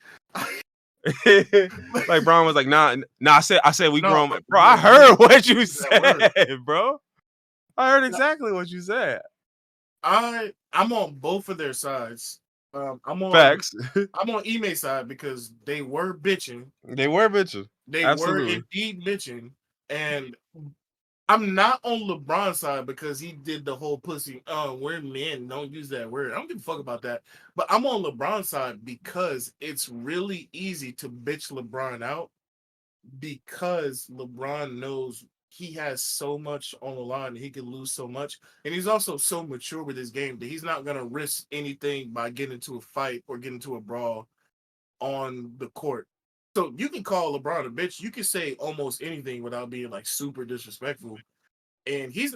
Like Bron was like, nah, I said we grown men. Bro, yeah, I heard what you that said, bro. I heard exactly what you said. I'm on both of their sides. I'm on Facts. I'm on Ime's side because they were bitching. They were bitching. They were Absolutely. indeed bitching, and I'm not on LeBron's side because he did the whole pussy. Oh, we're men. Don't use that word. I don't give a fuck about that. But I'm on LeBron's side because it's really easy to bitch LeBron out because LeBron knows he has so much on the line. He can lose so much. And he's also so mature with his game that he's not going to risk anything by getting into a fight or getting into a brawl on the court. So you can call LeBron a bitch. You can say almost anything without being like super disrespectful. And he's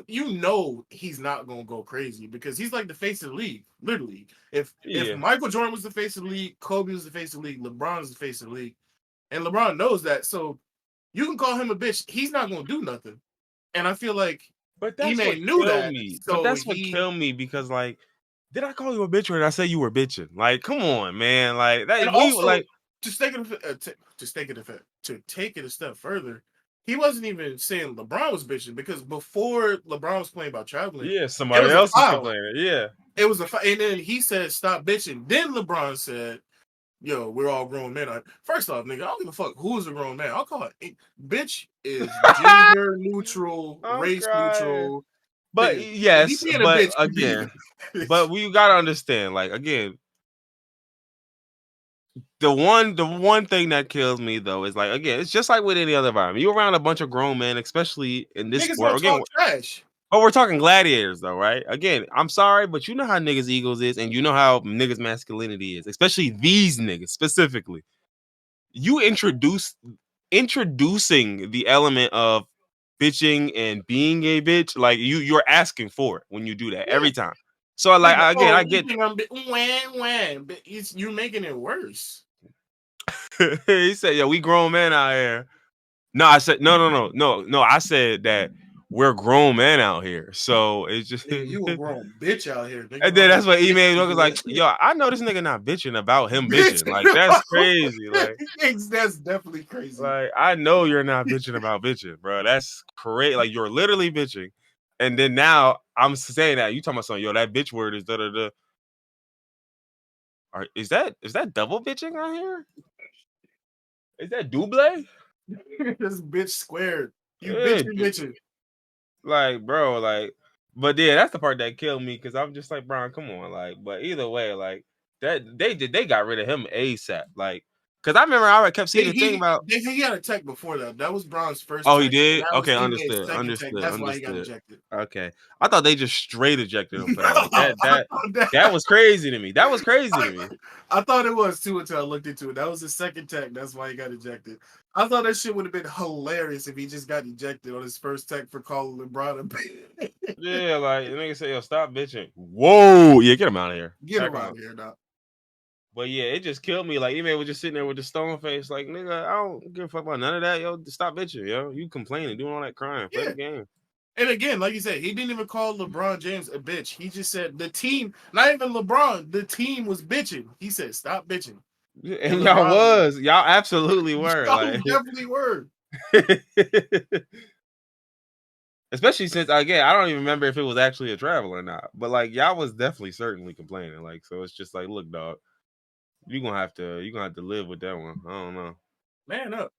not gonna go crazy because he's like the face of the league, literally. If Michael Jordan was the face of the league, Kobe was the face of the league, LeBron is the face of the league, and LeBron knows that. So you can call him a bitch. He's not gonna do nothing. And I feel like But that's what knew killed that. me. So But that's what killed me because like, did I call you a bitch or did I say you were bitching? Like, come on, man. Like that. And We also, like to take it a step further, he wasn't even saying LeBron was bitching because before LeBron was playing about traveling, somebody else is complaining. Yeah, it was a fight, and then he said stop bitching. Then LeBron said, yo, we're all grown men. First off, nigga, I don't give a fuck who's a grown man. I'll call it bitch is gender neutral, I'm race crying. neutral. But Nigga, if he yes, being a but bitch, he being again, a but bitch. we gotta understand, like again, the one thing that kills me though is like again, it's just like with any other environment. You around a bunch of grown men, especially in this Niggas sport. gonna Again, talk trash. but we're talking gladiators though, right? Again, I'm sorry, but you know how niggas egos is, and you know how niggas masculinity is, especially these niggas specifically. You introducing the element of bitching and being a bitch, like you're asking for it when you do that Yeah, every time. So like nigga. again, Oh, I you get think I'm wham. But you're making it worse. he said, "Yo, we grown men out here." No, I said no. I said that we're grown men out here. So it's just Nigga, you a and grown bitch out here. Nigga, then all that that's what Ime bitch Udoka was like, shit. yo, I know this nigga not bitching about him Bitch, bitching. Like that's crazy. that's definitely crazy. Like I know you're not bitching about bitching, bro. That's crazy. Like you're literally bitching. And then now I'm saying that you talking about something, yo, that bitch word is da da da. Is that double bitching on here? Is that double? This bitch squared. You Yeah, bitching, bitching. like, bro, like, but yeah, that's the part that killed me because I'm just like, Brian, come on, like, but either way, like, that they got rid of him ASAP, like, because I remember I kept seeing the thing about, He had a tech before that. That was Braun's first oh, he tech. And did, that was okay, Ime's understood, second tech. understood, That's why he got understood, ejected. okay, I thought they just straight ejected him for No, that, like that I that thought that was crazy to me. That was crazy to me. I thought it was too until I looked into it. That was his second tech. That's why he got ejected. I thought that shit would have been hilarious if he just got ejected on his first tech for calling LeBron a bitch. Yeah, like the nigga say, yo, stop bitching. Whoa, yeah, get him out of here. Get Pack him him out up. of here now. But yeah, it just killed me. Like Ime was just sitting there with the stone face, like nigga, I don't give a fuck about none of that. Yo, stop bitching, yo. You complaining, doing all that crying. Play the Yeah. game. And again, like you said, he didn't even call LeBron James a bitch. He just said the team, not even LeBron, the team was bitching. He said, stop bitching. And And LeBron, y'all absolutely were y'all like, definitely were. especially since again, I don't even remember if it was actually a travel or not. But like y'all was definitely certainly complaining. Like, so it's just like, look, dog, you gonna have to live with that one. I don't know. Man up.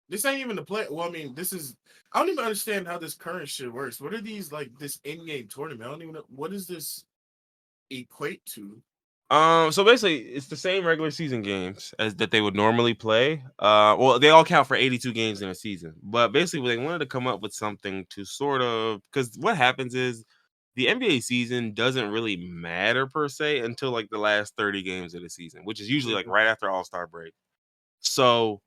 This ain't even the play. Well, I mean, I don't even understand how this current shit works. What are these, like, this in-game tournament? I don't even know. What does this equate to? So basically, it's the same regular season games as that they would normally play. Well, they all count for 82 games in a season, but basically, they wanted to come up with something to sort of because what happens is the NBA season doesn't really matter per se until like the last 30 games of the season, which is usually like right after All Star break. So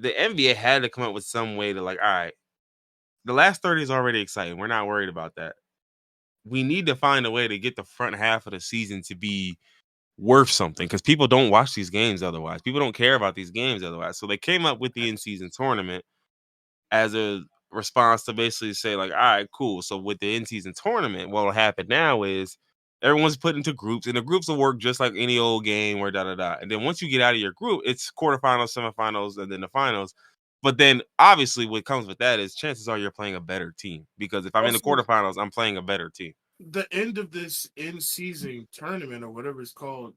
the NBA had to come up with some way to like, all right, the last 30 is already exciting. We're not worried about that. We need to find a way to get the front half of the season to be worth something because people don't watch these games otherwise. People don't care about these games otherwise. So they came up with the in-season tournament as a response to basically say, like, all right, cool. So with the in-season tournament, what will happen now is everyone's put into groups, and the groups will work just like any old game where da da da. And then once you get out of your group, it's quarterfinals, semifinals, and then the finals. But then obviously what comes with that is chances are you're playing a better team because if I'm in the Also, quarterfinals, I'm playing a better team. the end of this in-season tournament or whatever it's called,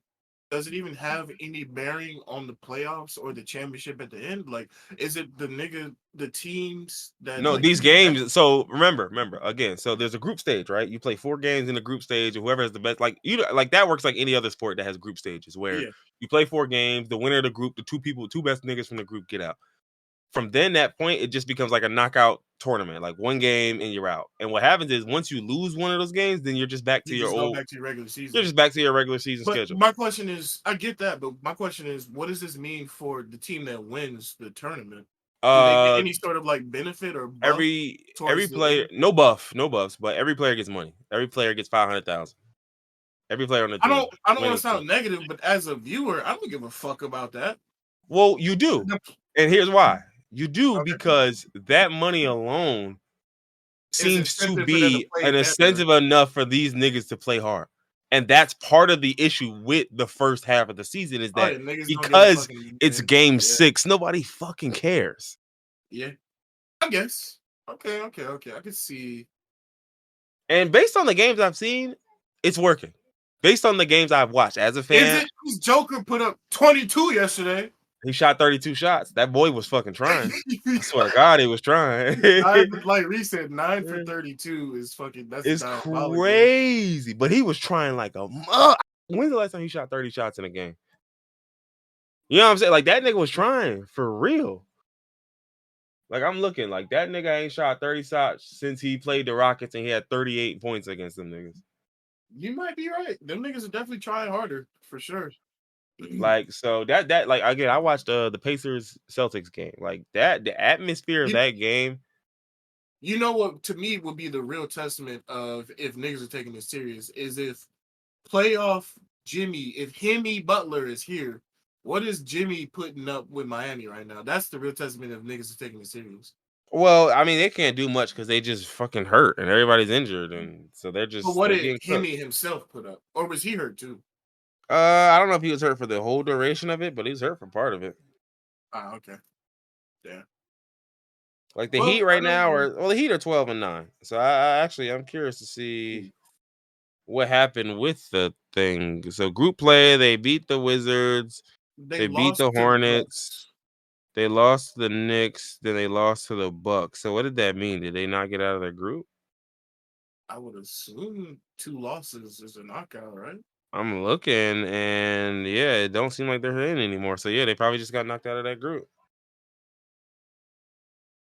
does it even have any bearing on the playoffs or the championship at the end? Like, is it the teams that, No, like, these games. So remember again. So there's a group stage, right? You play 4 games in the group stage, and whoever has the best, like that works like any other sport that has group stages, where yeah, you play 4 games. The winner of the group, the two best niggas from the group get out. From then that point, it just becomes like a knockout tournament, like 1 game and you're out. And what happens is once you lose one of those games, then you're just back to you your just go old. back to your regular You're season. just back to your regular season But schedule. my question is, I get that, but my question is, what does this mean for the team that wins the tournament? Do they get Uh, any sort of, like, benefit or buff every towards the player, end? no buffs, but every player gets money. Every player gets 500,000. Every player on the team I don't want to wins. sound negative, but as a viewer, I don't give a fuck about that. Well, you do. And here's why. You do Okay. because that money alone Is seems to incentive for them to be play an better. incentive enough for these niggas to play hard. And that's part of the issue with the first half of the season is Oh that yeah, niggas don't give a because fucking it's man. game Yeah, 6, nobody fucking cares. yeah. I guess. Okay. I can see. And based on the games I've seen, it's working. based on the games I've watched as a Is fan, it? This Joker put up 22 yesterday. he shot 32 shots. That boy was fucking trying. I swear to God, he was trying. Like Reese said, 9 for 32 is fucking. That's It's diabolical. crazy, but he was trying like a mug. When's the last time he shot 30 shots in a game? You know what I'm saying? Like that nigga was trying for real. Like I'm looking like that nigga ain't shot 30 shots since he played the Rockets and he had 38 points against them niggas. You might be right. Them niggas are definitely trying harder for sure. Like so that like again, I watched the Pacers Celtics game. Like that, the atmosphere of that game. You know what to me would be the real testament of if niggas are taking this serious is if playoff Jimmy, if Hemi Butler is here, what is Jimmy putting up with Miami right now? That's the real testament of niggas are taking it serious. Well, I mean, they can't do much because they just fucking hurt and everybody's injured, and so they're But what they're did getting cooked. Hemi himself put up? Or was he hurt too? I don't know if he was hurt for the whole duration of it, but he was hurt for part of it. Ah, okay. Yeah. Like the Well, Heat right now, the Heat are 12-9. So I'm curious to see what happened with the thing. So group play, they beat the Wizards, they beat the lost to the Hornets, Bucks. they lost to the Knicks, then they lost to the Bucks. So what did that mean? Did they not get out of their group? I would assume 2 losses is a knockout, right? I'm looking, and yeah, it don't seem like they're in anymore. So yeah, they probably just got knocked out of that group.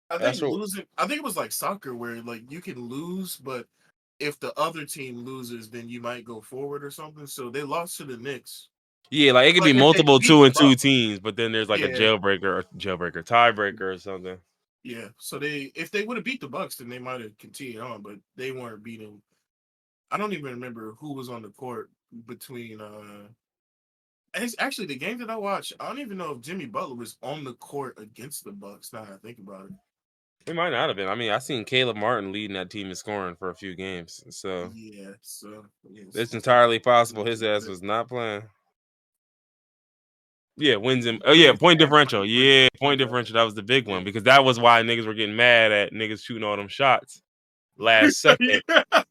I think it was like soccer where like you can lose, but if the other team loses, then you might go forward or something. So they lost to the Knicks. Yeah, like it could be Like if they multiple beat 2-2 Bucks, teams, but then there's like a tiebreaker or something. yeah. So if they would have beat the Bucks, then they might have continued on, but they weren't beating. I don't even remember who was on the court between. It's actually the game that I watched. I don't even know if Jimmy Butler was on the court against the Bucks. Now that I think about it. It might not have been. I mean, I seen Caleb Martin leading that team in scoring for a few games, so yeah. So it's entirely possible his ass was not playing. Yeah, wins him. Oh yeah, point differential. Yeah, point differential. That was the big one because that was why niggas were getting mad at niggas shooting all them shots last second.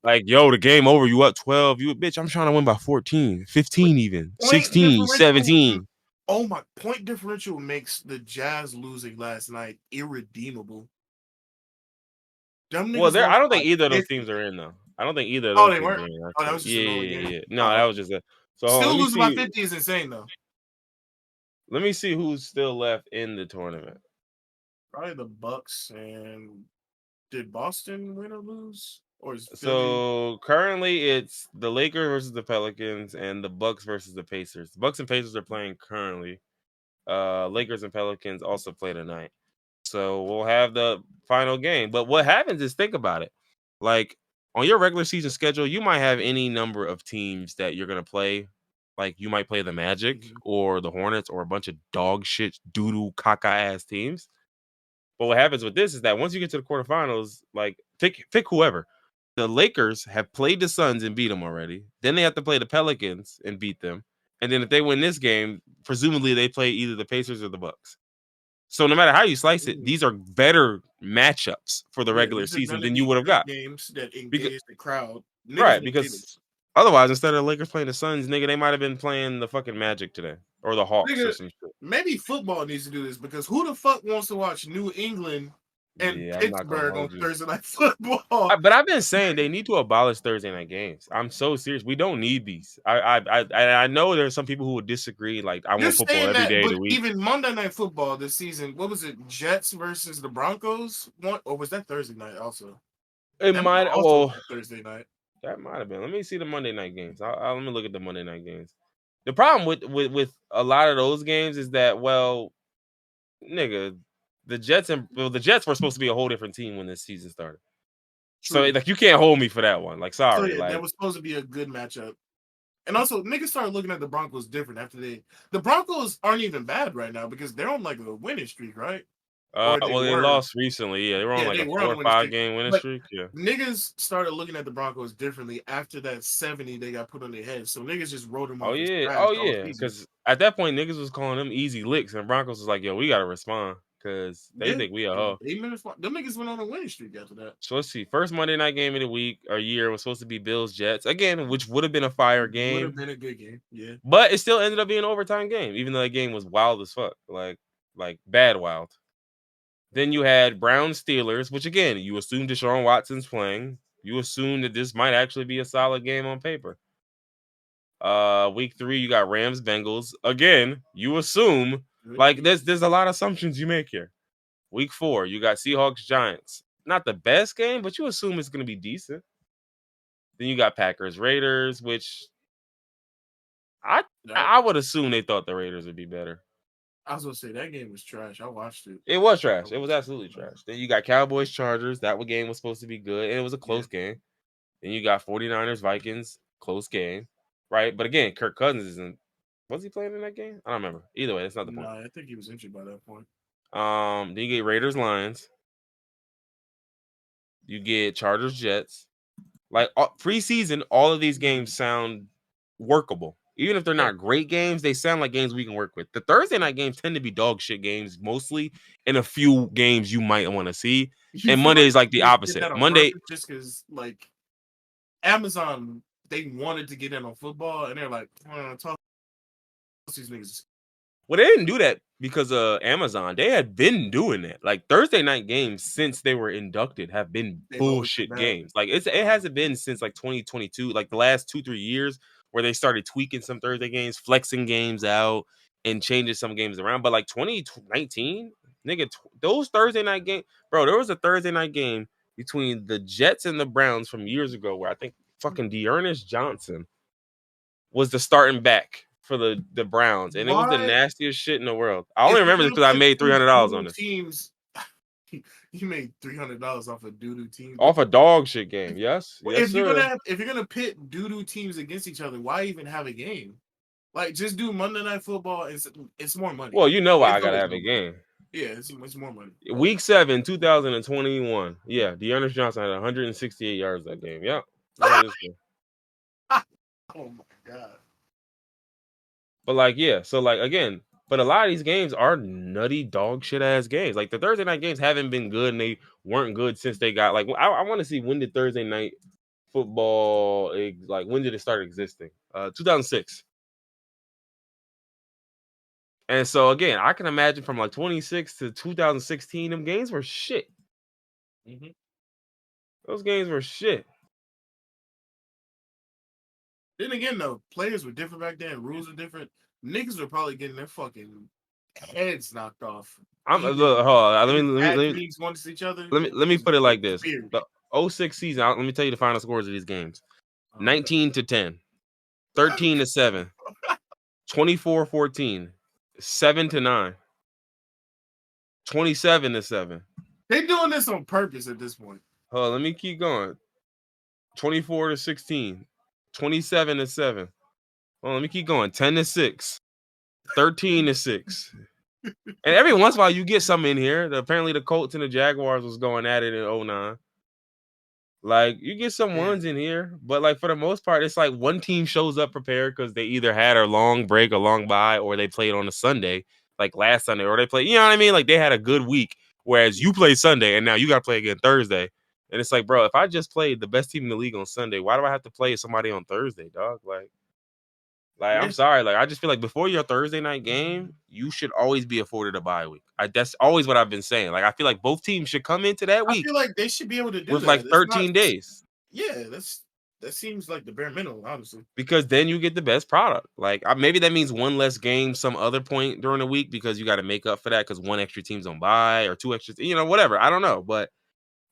Like, yo, the game over. You up 12. You bitch. I'm trying to win by 14, 15 even, 16, 17. Oh my, point differential makes the Jazz losing last night irredeemable. Well, I don't think either of those teams are in though. I don't think either of those teams are in. Oh, that was just an only game. Yeah. No, that was just a. So still losing by 50 is insane though. Let me see who's still left in the tournament. Probably the Bucks. And did Boston win or lose? Or is Philly? So currently it's the Lakers versus the Pelicans and the Bucks versus the Pacers. The Bucks and Pacers are playing currently. Lakers and Pelicans also play tonight. So we'll have the final game. But what happens is, think about it. Like on your regular season schedule, you might have any number of teams that you're gonna play. Like you might play the Magic or the Hornets or a bunch of dog shit, doo-doo, caca ass teams. But what happens with this is that once you get to the quarterfinals, like pick whoever. The Lakers have played the Suns and beat them already. Then they have to play the Pelicans and beat them. And then if they win this game, presumably they play either the Pacers or the Bucks. So no matter how you slice it, these are better matchups for the regular season than you would have got. Games that engage the crowd. Right, because otherwise, instead of the Lakers playing the Suns, nigga, they might have been playing the fucking Magic today. Or the Hawks or some shit. Maybe football needs to do this because who the fuck wants to watch New England and Pittsburgh on Thursday Night Football? But I've been saying they need to abolish Thursday night games. I'm so serious. We don't need these. I know there's some people who would disagree. Like I want football every day of the week. Even Monday Night Football this season, what was it? Jets versus the Broncos? Or was that Thursday night also? It might also Thursday night. That might have been. Let me see the Monday night games. Let me look at the Monday night games. The problem with a lot of those games is that, well, nigga, the Jets were supposed to be a whole different team when this season started. True. So like you can't hold me for that one. Like sorry, so, that was supposed to be a good matchup. And also, niggas started looking at the Broncos different after the Broncos aren't even bad right now because they're on like a winning streak, right? They lost recently. Yeah, they were on like a 4 or 5 game winning streak. Yeah, niggas started looking at the Broncos differently after that 70 they got put on their head. So niggas just wrote them off. Oh yeah, because at that point niggas was calling them easy licks, and Broncos was like, "Yo, we gotta respond because they think we are. Them niggas went on a winning streak after that. So let's see. First Monday night game of the week or year was supposed to be Bills Jets again, which would have been a fire game. Would have been a good game, yeah. But it still ended up being an overtime game, even though that game was wild as fuck, like bad wild. Then you had Browns Steelers, which again you assume Deshaun Watson's playing. You assume that this might actually be a solid game on paper. Week 3 you got Rams Bengals again. You assume like there's a lot of assumptions you make here. Week 4 you got Seahawks Giants. Not the best game, but you assume it's going to be decent. Then you got Packers Raiders, which I would assume they thought the Raiders would be better. I was gonna say that game was trash. I watched it. It was trash. It was absolutely trash. Then you got Cowboys Chargers. That game was supposed to be good, and it was a close game. Then you got 49ers Vikings, close game, right? But again, Kirk Cousins isn't. Was he playing in that game? I don't remember. Either way, that's not the point. I think he was injured by that point. Then you get Raiders Lions. You get Chargers Jets. Like preseason, all of these games sound workable. Even if they're not great games, they sound like games we can work with. The Thursday night games tend to be dog shit games mostly, and a few games you might want to see. And Monday is like the opposite. Monday, just because like Amazon, they wanted to get in on football, and they're like, talk these niggas. Well, they didn't do that because of Amazon. They had been doing that. Like Thursday night games since they were inducted have been bullshit games. Like it hasn't been since like 2022, like the last 2-3 years where they started tweaking some Thursday games, flexing games out, and changing some games around. But like 2019, nigga, those Thursday night games, bro, there was a Thursday night game between the Jets and the Browns from years ago where I think fucking Dearness Johnson was the starting back for the Browns, and it was the nastiest shit in the world. I only remember this because I made $300 on this. Teams, you made $300 off a doo-doo team. Off a dog shit game, yes. Well, yes, if you're gonna pit doo-doo teams against each other, why even have a game? Like, just do Monday Night Football. It's more money. Well, you know why I gotta have a game. Yeah, it's more money. Week 7, 2021. Yeah, Dearness Johnson had 168 yards that game. Yep. Oh my god. But like, yeah, so like again, but a lot of these games are nutty dog shit ass games. Like the Thursday night games haven't been good, and they weren't good since they got like. I want to see when did Thursday night football like when did it start existing? 2006. And so again, I can imagine from like 26 to 2016, them games were shit. Mm-hmm. Those games were shit. Then again, though, players were different back then. Rules were different. Niggas were probably getting their fucking heads knocked off. Let me put it like this: the 06 season. Let me tell you the final scores of these games: 19-10, 13-7, 24-14, 7-9, 27-7. They're doing this on purpose at this point. Let me keep going. 24-16. 27-7. Let me keep going. 10-6. 13-6. And every once in a while you get something in here. Apparently the Colts and the Jaguars was going at it in 09. Like you get some ones in here, but like for the most part, it's like one team shows up prepared because they either had a long break, a long bye, or they played on a Sunday, like last Sunday, or they played, you know what I mean? Like they had a good week, whereas you play Sunday and now you got to play again Thursday. And it's like, bro, if I just played the best team in the league on Sunday, why do I have to play somebody on Thursday, dog? Like I'm sorry. Like, I just feel like before your Thursday night game, you should always be afforded a bye week. That's always what I've been saying. Like, I feel like both teams should come into that week. I feel like they should be able to do with like 13 days. Yeah, that seems like the bare minimum, honestly. Because then you get the best product. Like, maybe that means one less game some other point during the week because you got to make up for that because one extra team's on bye or two extra, whatever. I don't know, but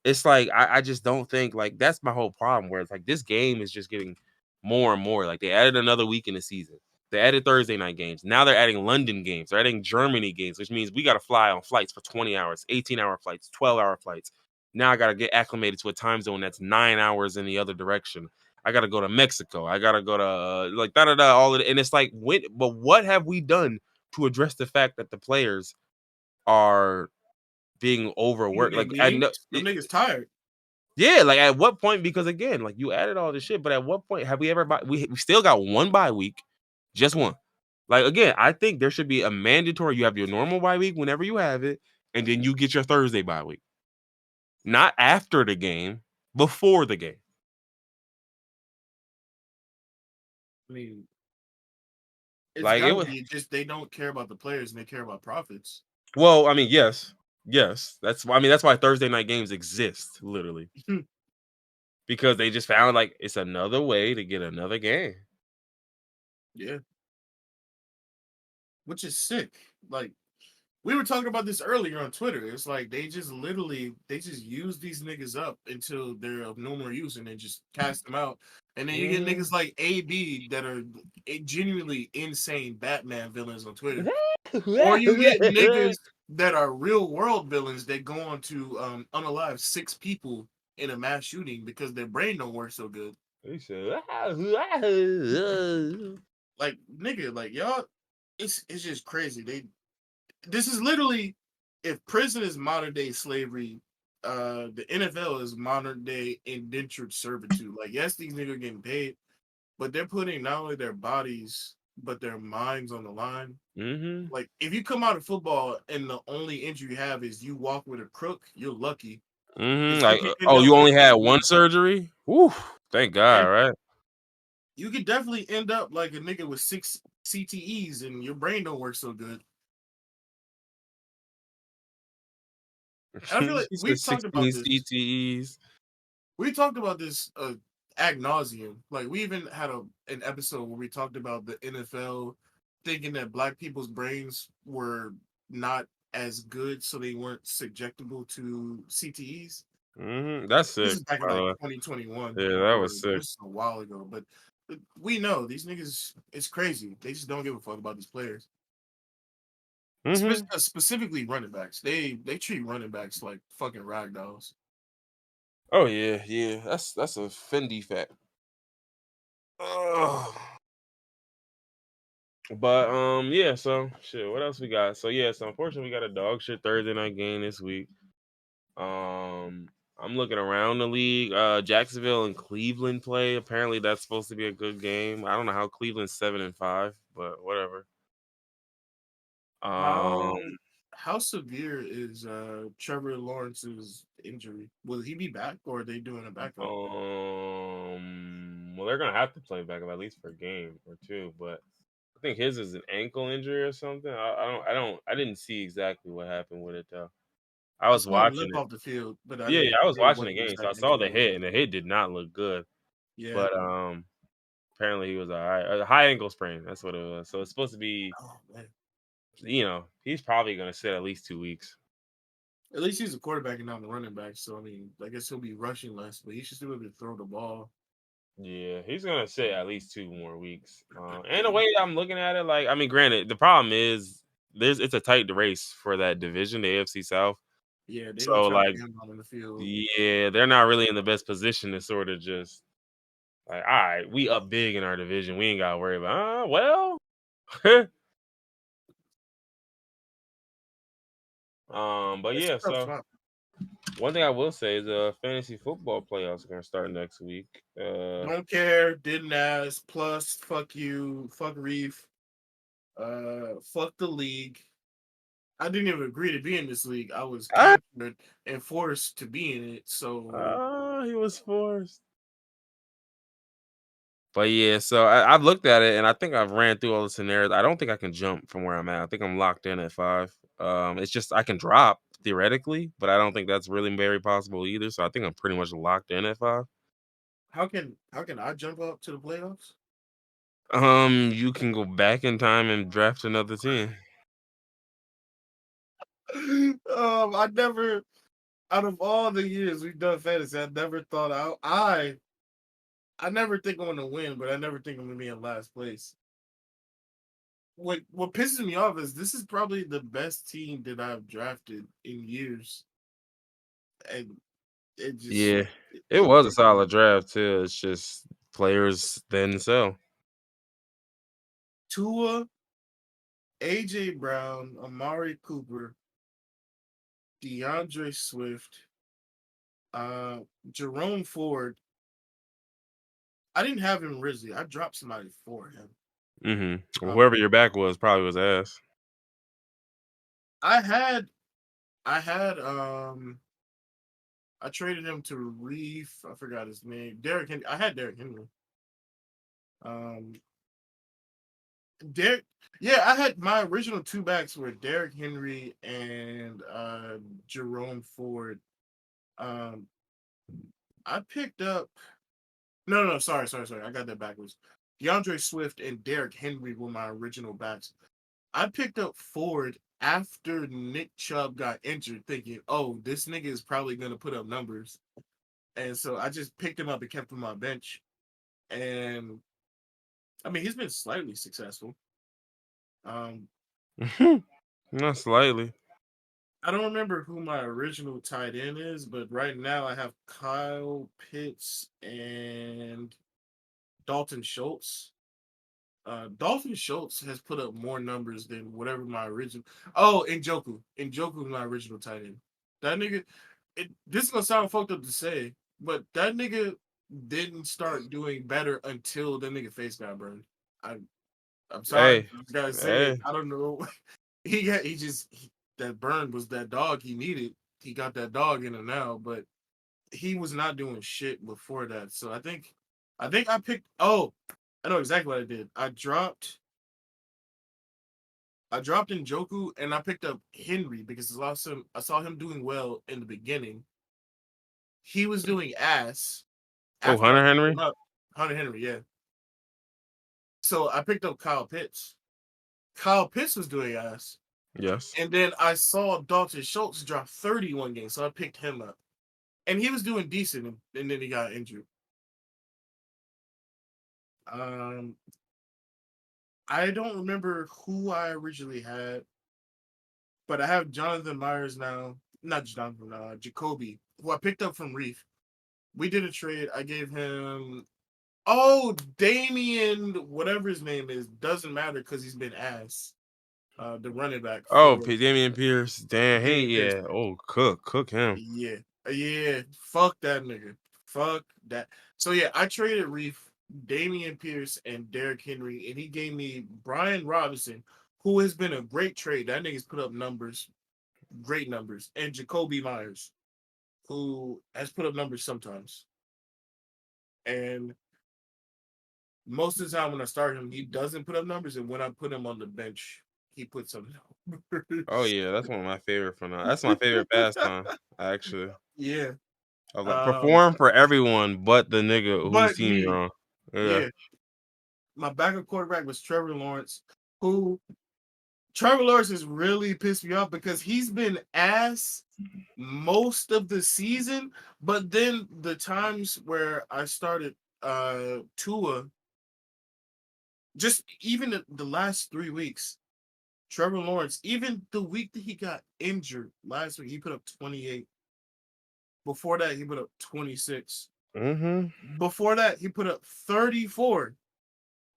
it's like I just don't think like that's my whole problem. Where it's like this game is just getting more and more. Like they added another week in the season. They added Thursday night games. Now they're adding London games. They're adding Germany games, which means we got to fly on flights for 20 hours, 18-hour flights, 12-hour flights. Now I got to get acclimated to a time zone that's 9 hours in the other direction. I got to go to Mexico. I got to go to all of it. And it's like, but what have we done to address the fact that the players are being overworked? Like I know the niggas tired. Yeah, like at what point? Because again, like you added all this shit, but at what point have we ever? We still got one bye week, just one. Like again, I think there should be a mandatory. You have your normal bye week whenever you have it, and then you get your Thursday bye week. Not after the game, before the game. I mean, it's Like, it gotta was be just they don't care about the players and they care about profits. well, I mean, yes. Yes. That's why Thursday night games exist, literally. Because they just found like it's another way to get another game. Yeah, which is sick. Like we were talking about this earlier on Twitter. It's like they just use these niggas up until they're of no more use, and then just cast them out. And then you get Mhm. niggas like AB that are genuinely insane Batman villains on Twitter, or you get niggas that are real world villains that go on to unalive 6 people in a mass shooting because their brain don't work so good. He said, Like nigga, like y'all, it's just crazy. This is literally if prison is modern day slavery, the NFL is modern day indentured servitude. Like, yes, these niggas are getting paid, but they're putting not only their bodies but their minds on the line. mm-hmm. Like, if you come out of football and the only injury you have is you walk with a crook, you're lucky. Mm-hmm. Because you Like, can end oh, up you with only had one surgery? Woo, thank God, yeah, right? you could definitely end up like a nigga with 6 CTEs and your brain don't work so good. And I feel like He said we've talked about 16 this. CTEs. We talked about this ad nauseum. Like we even had an episode where we talked about the NFL thinking that black people's brains were not as good, so they weren't subjectable to CTEs. Mm-hmm. That's This sick, is back in by the like way. 2021, Yeah, that or was sick. this is a while ago. But we know these niggas. It's crazy. They just don't give a fuck about these players. Mm-hmm. Specifically running backs. They treat running backs like fucking rag dolls. Oh yeah, yeah. That's a Fendi fact. Ugh. But yeah, so shit, what else we got? So yeah, so unfortunately we got a dog shit Thursday night game this week. I'm looking around the league. Jacksonville and Cleveland play. Apparently that's supposed to be a good game. I don't know how Cleveland's 7-5, but whatever. How Um how severe is Trevor Lawrence's injury? Will he be back or are they doing a backup? well they're gonna have to play back at least for a game or two, but I think his is an ankle injury or something. I didn't see exactly what happened with it though. I I was saw him watching limp it. off the field, but I Yeah, didn't yeah, I was hear watching what the the game, so I exact saw the injury was. hit, and the hit did not look good. Yeah. But apparently he was all right. A high ankle sprain, that's what it was. So it's supposed to be, Oh man. he's probably gonna sit at least 2 weeks. At least he's a quarterback and not a running back. So I mean, I guess he'll be rushing less, but he should still be able to throw the ball. Yeah, he's gonna sit at least 2 more weeks. And the way I'm looking at it, like, I mean, granted, the problem is it's a tight race for that division, the AFC South. Yeah, they're gonna So try to like, get him out on the field. yeah, they're not really in the best position to sort of just like, all right, we up big in our division. We ain't gotta worry about well. But It's a yeah, tough so spot. one thing I will say is fantasy football playoffs are gonna start next week. Don't care, didn't ask, plus, fuck you, fuck Reef, fuck the league. I didn't even agree to be in this league. I was Ah, captured and forced to be in it. So he was forced. But yeah, so I've looked at it and I think I've ran through all the scenarios. I don't think I can jump from where I'm at. I think I'm locked in at 5. It's just I can drop theoretically, but I don't think that's really very possible either. So I think I'm pretty much locked in at 5. how can I jump up to the playoffs? You can go back in time and draft another team. I never, out of all the years we've done fantasy, I never thought I never think I'm gonna win, but I never think I'm gonna be in last place. What pisses me off is this is probably the best team that I've drafted in years, and it just Yeah, it it was a pisses me solid off. draft too. It's just players then sell. Tua, AJ Brown, Amari Cooper, DeAndre Swift, uh, Jerome Ford. I didn't have him Rizzy. I dropped somebody for him. Mm-hmm. Uh, Whoever your back was probably was ass. I had I had I traded him to Reef. I forgot his name. Derrick Henry. I had Derrick Henry. Um, Derrick. Yeah, I had my original two backs were Derrick Henry and Jerome Ford. Um, I picked up. No, sorry. I got that backwards. DeAndre Swift and Derrick Henry were my original backs. I picked up Ford after Nick Chubb got injured, thinking, "Oh, this nigga is probably gonna put up numbers," and so I just picked him up and kept him on my bench. And I mean, he's been slightly successful. Um, Not slightly. I don't remember who my original tight end is, but right now I have Kyle Pitts and Dalton Schultz. Dalton Schultz has put up more numbers than whatever my original. Oh, Njoku. Njoku is my original tight end. That nigga. This is gonna sound fucked up to say, but that nigga didn't start doing better until that nigga face got burned. I I'm sorry, Hey, I just gotta say it. hey. I don't know. That burn was that dog he needed. He got that dog in him now, but he was not doing shit before that. So I think I picked. Oh, I know exactly what I did. I dropped in Joku and I picked up Henry because I saw him doing well in the beginning. He was doing ass Oh, after I Hunter picked Henry. him up. Hunter Henry, yeah. So I picked up Kyle Pitts. Kyle Pitts was doing ass. Yes. And then I saw Dalton Schultz drop 31 games, so I picked him up. And he was doing decent, and then he got injured. Um, I don't remember who I originally had, but I have Jonathan Myers now. Not Jonathan, Jacoby, who I picked up from Reef. We did a trade. I gave him, Damian, whatever his name is, doesn't matter because he's been ass. The running back Oh, for Damian Pierce. Damn. Hey, Damian Pierce. yeah. Oh, cook him. Yeah. Yeah. Fuck that nigga. Fuck that. So yeah, I traded Reef, Damian Pierce, and Derrick Henry, and he gave me Brian Robinson, who has been a great trade. That nigga's put up numbers, great numbers, and Jacoby Myers, who has put up numbers sometimes. And most of the time when I start him, he doesn't put up numbers, and when I put him on the bench, he puts up Oh numbers. yeah, that's one of my favorite for now. That's my favorite pastime, actually. Yeah. I was like, Um, perform for everyone but the nigga whose but team you're me, on. Yeah. yeah. My backup quarterback was Trevor Lawrence, who Trevor Lawrence has really pissed me off because he's been ass most of the season, but then the times where I started Tua, just even the last 3 weeks, Trevor Lawrence, even the week that he got injured last week, he put up 28. Before that, he put up 26. Mm-hmm. Before that, he put up 34.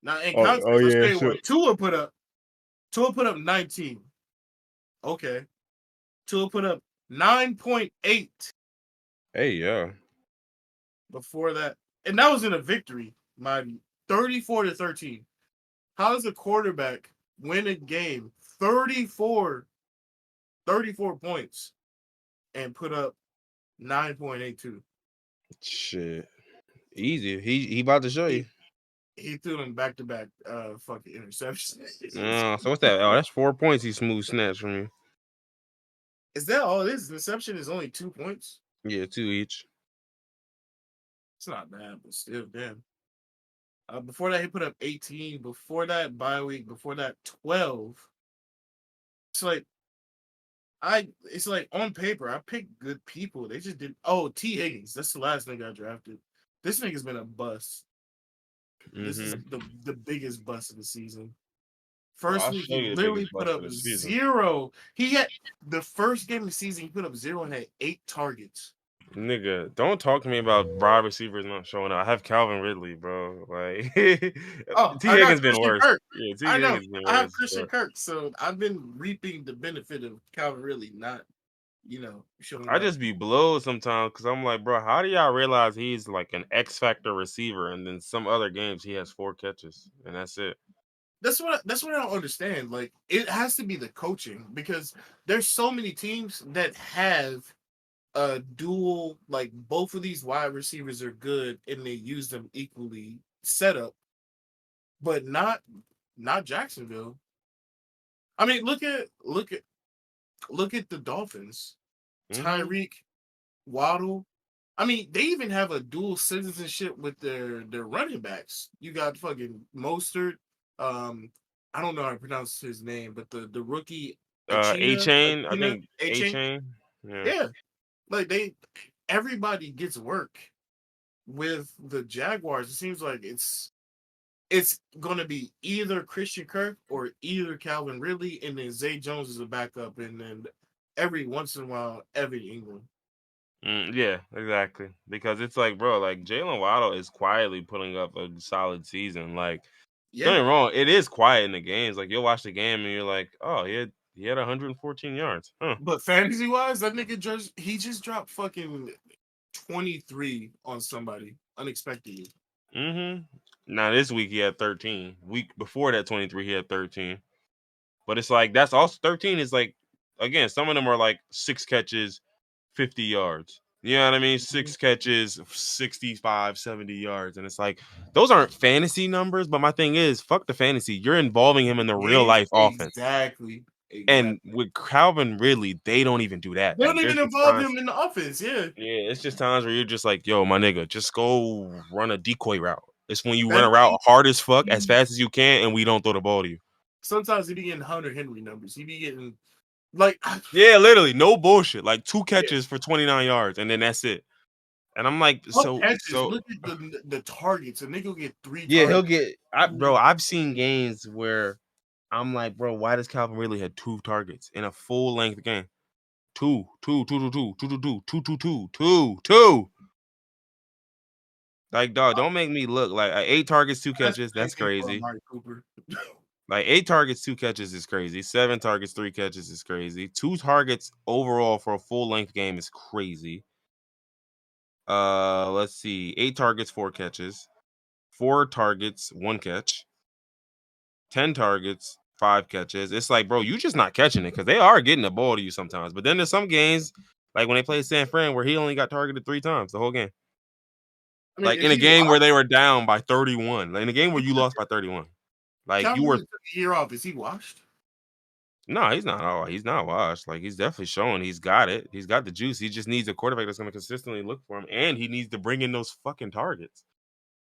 Now, in Oh context, let's yeah, tell you sure. what Tua put up 19. Okay. Tua put up 9.8 Hey, yeah. before that. And that was in a victory, mind you. 34-13. How does a quarterback win a game 34 points and put up 9.82? Shit. Easy. He about to show you. He threw them back to back fucking interceptions. So what's that? Oh, that's 4 points he smooth snatched from you. Is that all it is? Interception is only 2 points. Yeah, 2 each. It's not bad, but still, damn. Before that, he put up 18. Before that, bye week. Before that, 12. It's like it's like on paper, I picked good people. They just didn't. Oh, T. Higgins. That's the last nigga I drafted. This nigga's been a bust. This is Mm-hmm. the biggest bust of the season. Well, First I'll week, show he you the literally biggest put bust up of the season. 0. He had the first game of the season, he put up 0 and had 8 targets. Nigga, don't talk to me about wide receivers not showing up. I have Calvin Ridley, bro. Like Oh, T I got Higgins been Christian worse. Kirk. Yeah, T I know. Higgins been I have worse. Christian But Kirk, so I've been reaping the benefit of Calvin really not, showing I up. just be blowed sometimes because I'm like, bro, how do y'all realize he's like an X factor receiver, and then some other games he has 4 catches and that's it. That's what I don't understand. Like, it has to be the coaching because there's so many teams that have a dual, like both of these wide receivers are good and they use them equally setup, but not Jacksonville. I mean, look at the Dolphins. Mm-hmm. Tyreek, Waddle. I mean, they even have a dual citizenship with their running backs. You got fucking Mostert. Um, I don't know how to pronounce his name, but the rookie A Achina, Chain, I Achina, think A A-Chain. Chain. Yeah. Yeah, like everybody gets work with the Jaguars. It seems like it's going to be either Christian Kirk or either Calvin Ridley, and then Zay Jones is a backup, and then every once in a while, Evan Ingram. Yeah, exactly. Because it's like, bro, like Jalen Waddle is quietly putting up a solid season. Like, don't Yeah, get me wrong, it is quiet in the games. Like, you'll watch the game and you're like, oh, he had 114 yards. Huh. but fantasy wise, that nigga just dropped fucking 23 on somebody unexpectedly. Mm-hmm. Now this week he had 13. Week before that 23, he had 13. But it's like that's also 13 is like again, some of them are like 6 catches, 50 yards. You know what I mean? Mhm. 6 catches, 65, 70 yards. And it's like those aren't fantasy numbers, but my thing is, fuck the fantasy. You're involving him in the real Games, life offense. exactly, And exactly. with Calvin Ridley, they don't even do that. They don't Like even there's just involve times, him in the offense. Yeah, yeah, it's just times where you're just like, yo, my nigga, just go run a decoy route. It's when you run that a route hard as fuck, as nigga. fast as you can, and we don't throw the ball to you. Sometimes he be getting Hunter Henry numbers. He be getting like Yeah, literally, no bullshit. Like two yeah, catches for 29 yards, and then that's it. And I'm like, up so, catches. so Look at the targets. A nigga will get three yeah, he'll targets. get. Bro, I've seen games where I'm like, bro, why does Calvin really had 2 targets in a full length game? Two, two, two, two, two, two, two, two, two, two, two, two, two. Like, dog, don't make me look like 8 targets, two That's catches. the same That's thing for crazy. Amari Cooper. Like 8 targets, 2 catches is crazy. 7 targets, 3 catches is crazy. 2 targets overall for a full length game is crazy. Let's see. 8 targets, 4 catches. 4 targets, 1 catch. 10 targets, 5 catches. It's like, bro, you just not catching it because they are getting the ball to you sometimes. But then there's some games, like when they played San Fran, where he only got targeted 3 times the whole game. I mean, Like is in a he game where washed? they were down by 31. Like in a game where you lost by 31. Like you Calvin were Ridley took a year off. Is he washed? no, he's not. Oh, he's not washed. Like he's definitely showing he's got it. He's got the juice. He just needs a quarterback that's going to consistently look for him, and he needs to bring in those fucking targets.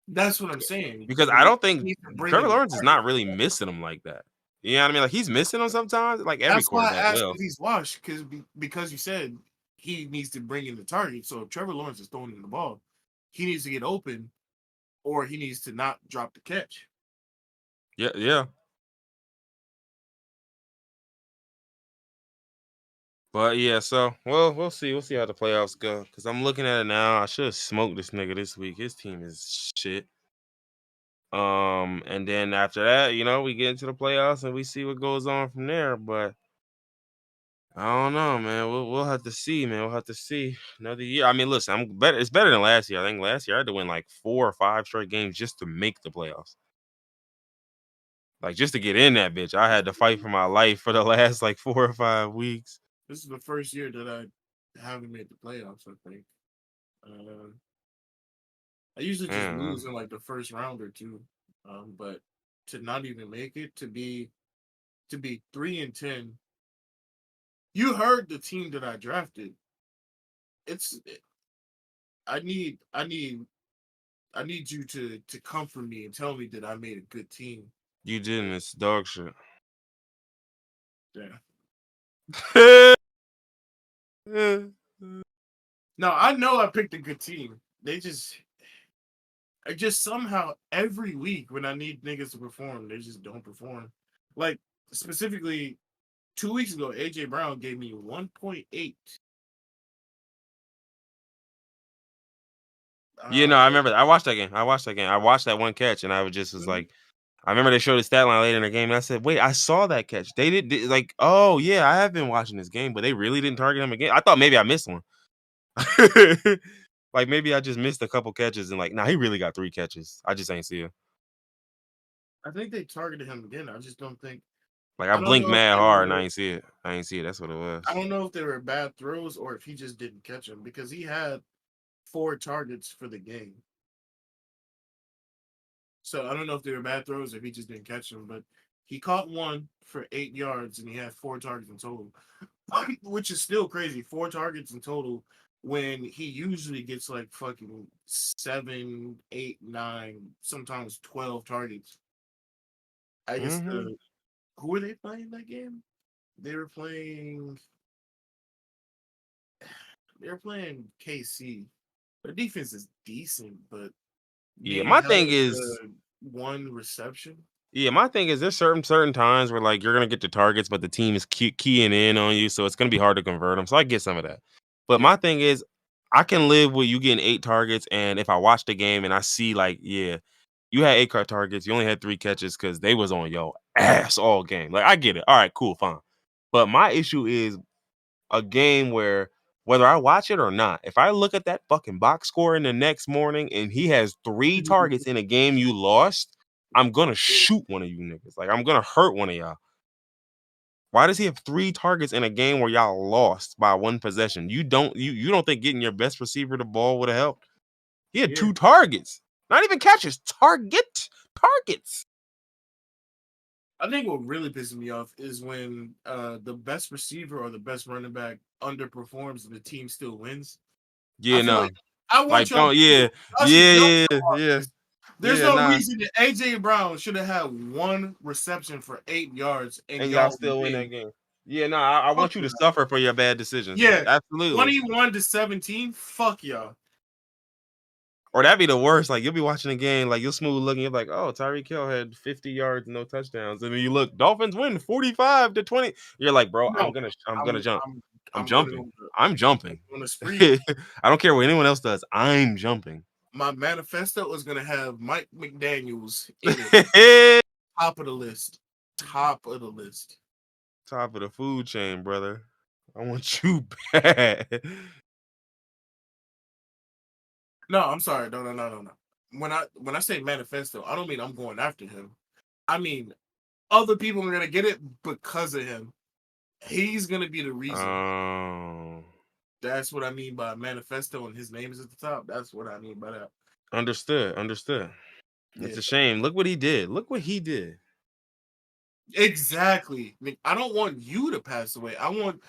That's what I'm saying. Because I He don't think needs to bring Trevor in the Lawrence is target. not really missing him like that. You know what I mean? Like he's missing him sometimes, like every That's why quarterback I asked will. if he's washed because you said he needs to bring in the target. So if Trevor Lawrence is throwing in the ball, he needs to get open or he needs to not drop the catch. Yeah, yeah. But yeah, so well, we'll see. We'll see how the playoffs go. Cause I'm looking at it now. I should have smoked this nigga this week. His team is shit. And then after that, we get into the playoffs and we see what goes on from there. But I don't know, man. We'll have to see, man. We'll have to see another year. I mean, listen, I'm better. It's better than last year. I think last year I had to win like 4 or 5 straight games just to make the playoffs. Like just to get in that bitch, I had to fight for my life for the last like 4 or 5 weeks. This is the first year that I haven't made the playoffs, I think. Uh, I usually just Yeah. lose in like the first round or two. But to not even make it, to be 3-10, you heard the team that I drafted. It's I need you to comfort me and tell me that I made a good team. You didn't. It's dog shit. Yeah. Yeah. No, I know I picked a good team. I just somehow every week when I need niggas to perform, they just don't perform. Like specifically 2 weeks ago, AJ Brown gave me 1.8. Yeah, no, I remember that. I watched that game. I watched that game. I watched that one catch, and I was Mhm. like, I remember they showed the stat line later in the game, and I said, wait, I saw that catch. Like, oh yeah, I have been watching this game, but they really didn't target him again. I thought maybe I missed one. Like maybe I just missed a couple catches, and like, nah, he really got 3 catches. I just ain't see it. I think they targeted him again. I just don't think. Like I I don't blinked know if mad they hard and were. I ain't see it. I ain't see it. That's what it I was. don't know if they were bad throws or if he just didn't catch them because he had 4 targets for the game. So I don't know if they were bad throws or if he just didn't catch them, but he caught one for 8 yards and he had 4 targets in total, which is still crazy. 4 targets in total when he usually gets like fucking 7, 8, 9, sometimes 12 targets. I guess Mm-hmm. the who were they playing that game? They were playing. They were playing KC. Their defense is decent, but Yeah, being my held thing is to 1 reception. my thing is there's certain times where like you're gonna get the targets, but the team is keying in on you, so it's gonna be hard to convert them. So I get some of that. But Yeah, my thing is, I can live with you getting 8 targets, and if I watch the game and I see like, yeah, you had 8 targets, you only had 3 catches because they was on your ass all game. Like I get it. All right, cool, fine. But my issue is a game where whether I watch it or not, if I look at that fucking box score in the next morning and he has 3 targets in a game you lost, I'm gonna shoot one of you niggas. Like I'm gonna hurt one of y'all. Why does he have 3 targets in a game where y'all lost by 1 possession? You don't think getting your best receiver the ball would have helped? He had yeah. 2 targets. Not even catches. Targets. I think what really pisses me off is when the best receiver or the best running back underperforms and the team still wins. I Yeah, feel no. like I want Like y'all don't to know, yeah. Yeah, y'all yeah, should watch yeah. this. There's Yeah, no nah. reason that AJ Brown should have had 1 reception for 8 yards and And y'all y'all still win that win. game. Yeah, no, I Fuck want you to that. suffer for your bad decisions. Yeah, Absolutely. 21-17. Fuck y'all. Or that'd be the worst. Like you'll be watching the game, like you're smooth looking. You're like, oh, Tyreek Hill had 50 yards, no touchdowns, and then you look, Dolphins win 45-20. You're like, bro, No, I'm gonna I'm jump. I'm I'm I'm going jumping. on the I'm jumping. on a spree. I don't care what anyone else does. I'm jumping. My manifesto is gonna have Mike McDaniels in it. Top of the list. Top of the list. Top of the food chain, brother. I want you bad. No, I'm sorry. No. When I say manifesto, I don't mean I'm going after him. I mean other people are gonna get it because of him. He's gonna be the reason. Um, That's what I mean by manifesto, and his name is at the top. That's what I mean by that. understood. It's Yeah, a shame. Look what he did. Look what he did. exactly. I mean, I don't want you to pass away. I want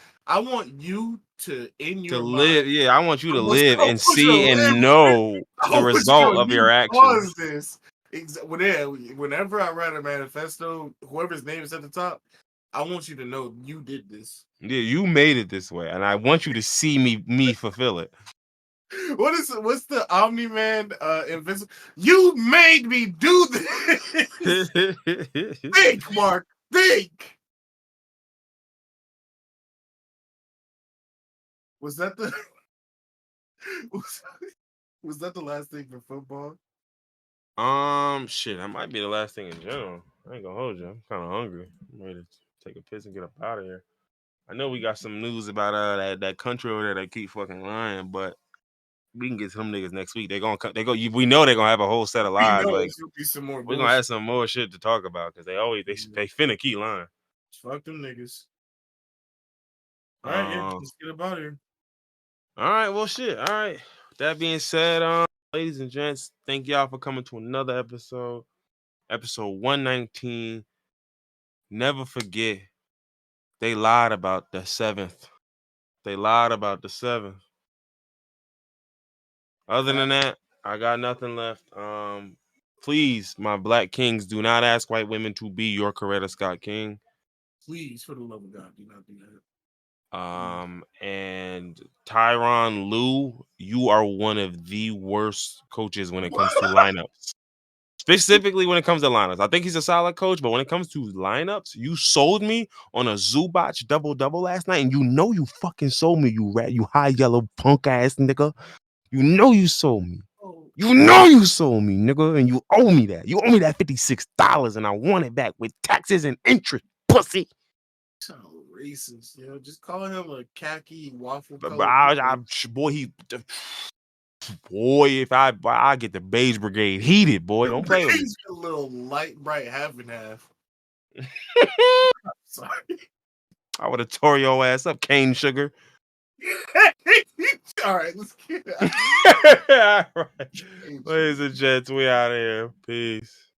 you to in To your mind. live, yeah, I want you I to want, live I and want you to see live and with it. know I the want you result to of your you actions. caused this. Whenever I write a manifesto, whoever's name is at the top, I want you to know you did this. Yeah, you made it this way, and I want you to see me fulfill it. What's the Omni Man invincible? You made me do this. Think, Mark. Think. Was that the was, was that the last thing for football? Shit, that might be the last thing in general. I ain't gonna hold you. I'm kind of hungry. I'm ready to take a piss and get up out of here. I know we got some news about that country over there that keep fucking lying, but we can get to them niggas next week. They gonna come. They go. We know they're gonna have a whole set of We lies. know Like it's gonna be some more we're gonna have bullshit. some more shit to talk about because they always they finna keep lying. Fuck them niggas. All right, yeah, Um. let's get up out of here. All right. Well, shit. All right. That being said, ladies and gents, thank y'all for coming to another episode 119. Never forget, they lied about the seventh. They lied about the seventh. Other than that, I got nothing left. Please, my black kings, do not ask white women to be your Coretta Scott King. Please, for the love of God, do not do that. And Tyronn Lue, you are one of the worst coaches when it comes to lineups. Specifically when it comes to lineups. I think he's a solid coach, but when it comes to lineups, you sold me on a Zubac double last night, and you know you fucking sold me, you rat, you high yellow punk ass nigga. You know you sold me. Oh, You know you sold me, nigga, and you owe me that. You owe me that $56, and I want it back with taxes and interest, pussy. so racist, yo. Just call him a khaki waffle But colored. boy, he boy, if I get the beige brigade heated, boy, don't play with me. He's a little light, bright, half and half. Sorry. I would have tore your ass up, cane sugar. All right, let's get it. All right. Ladies and gents, we out of here. Peace.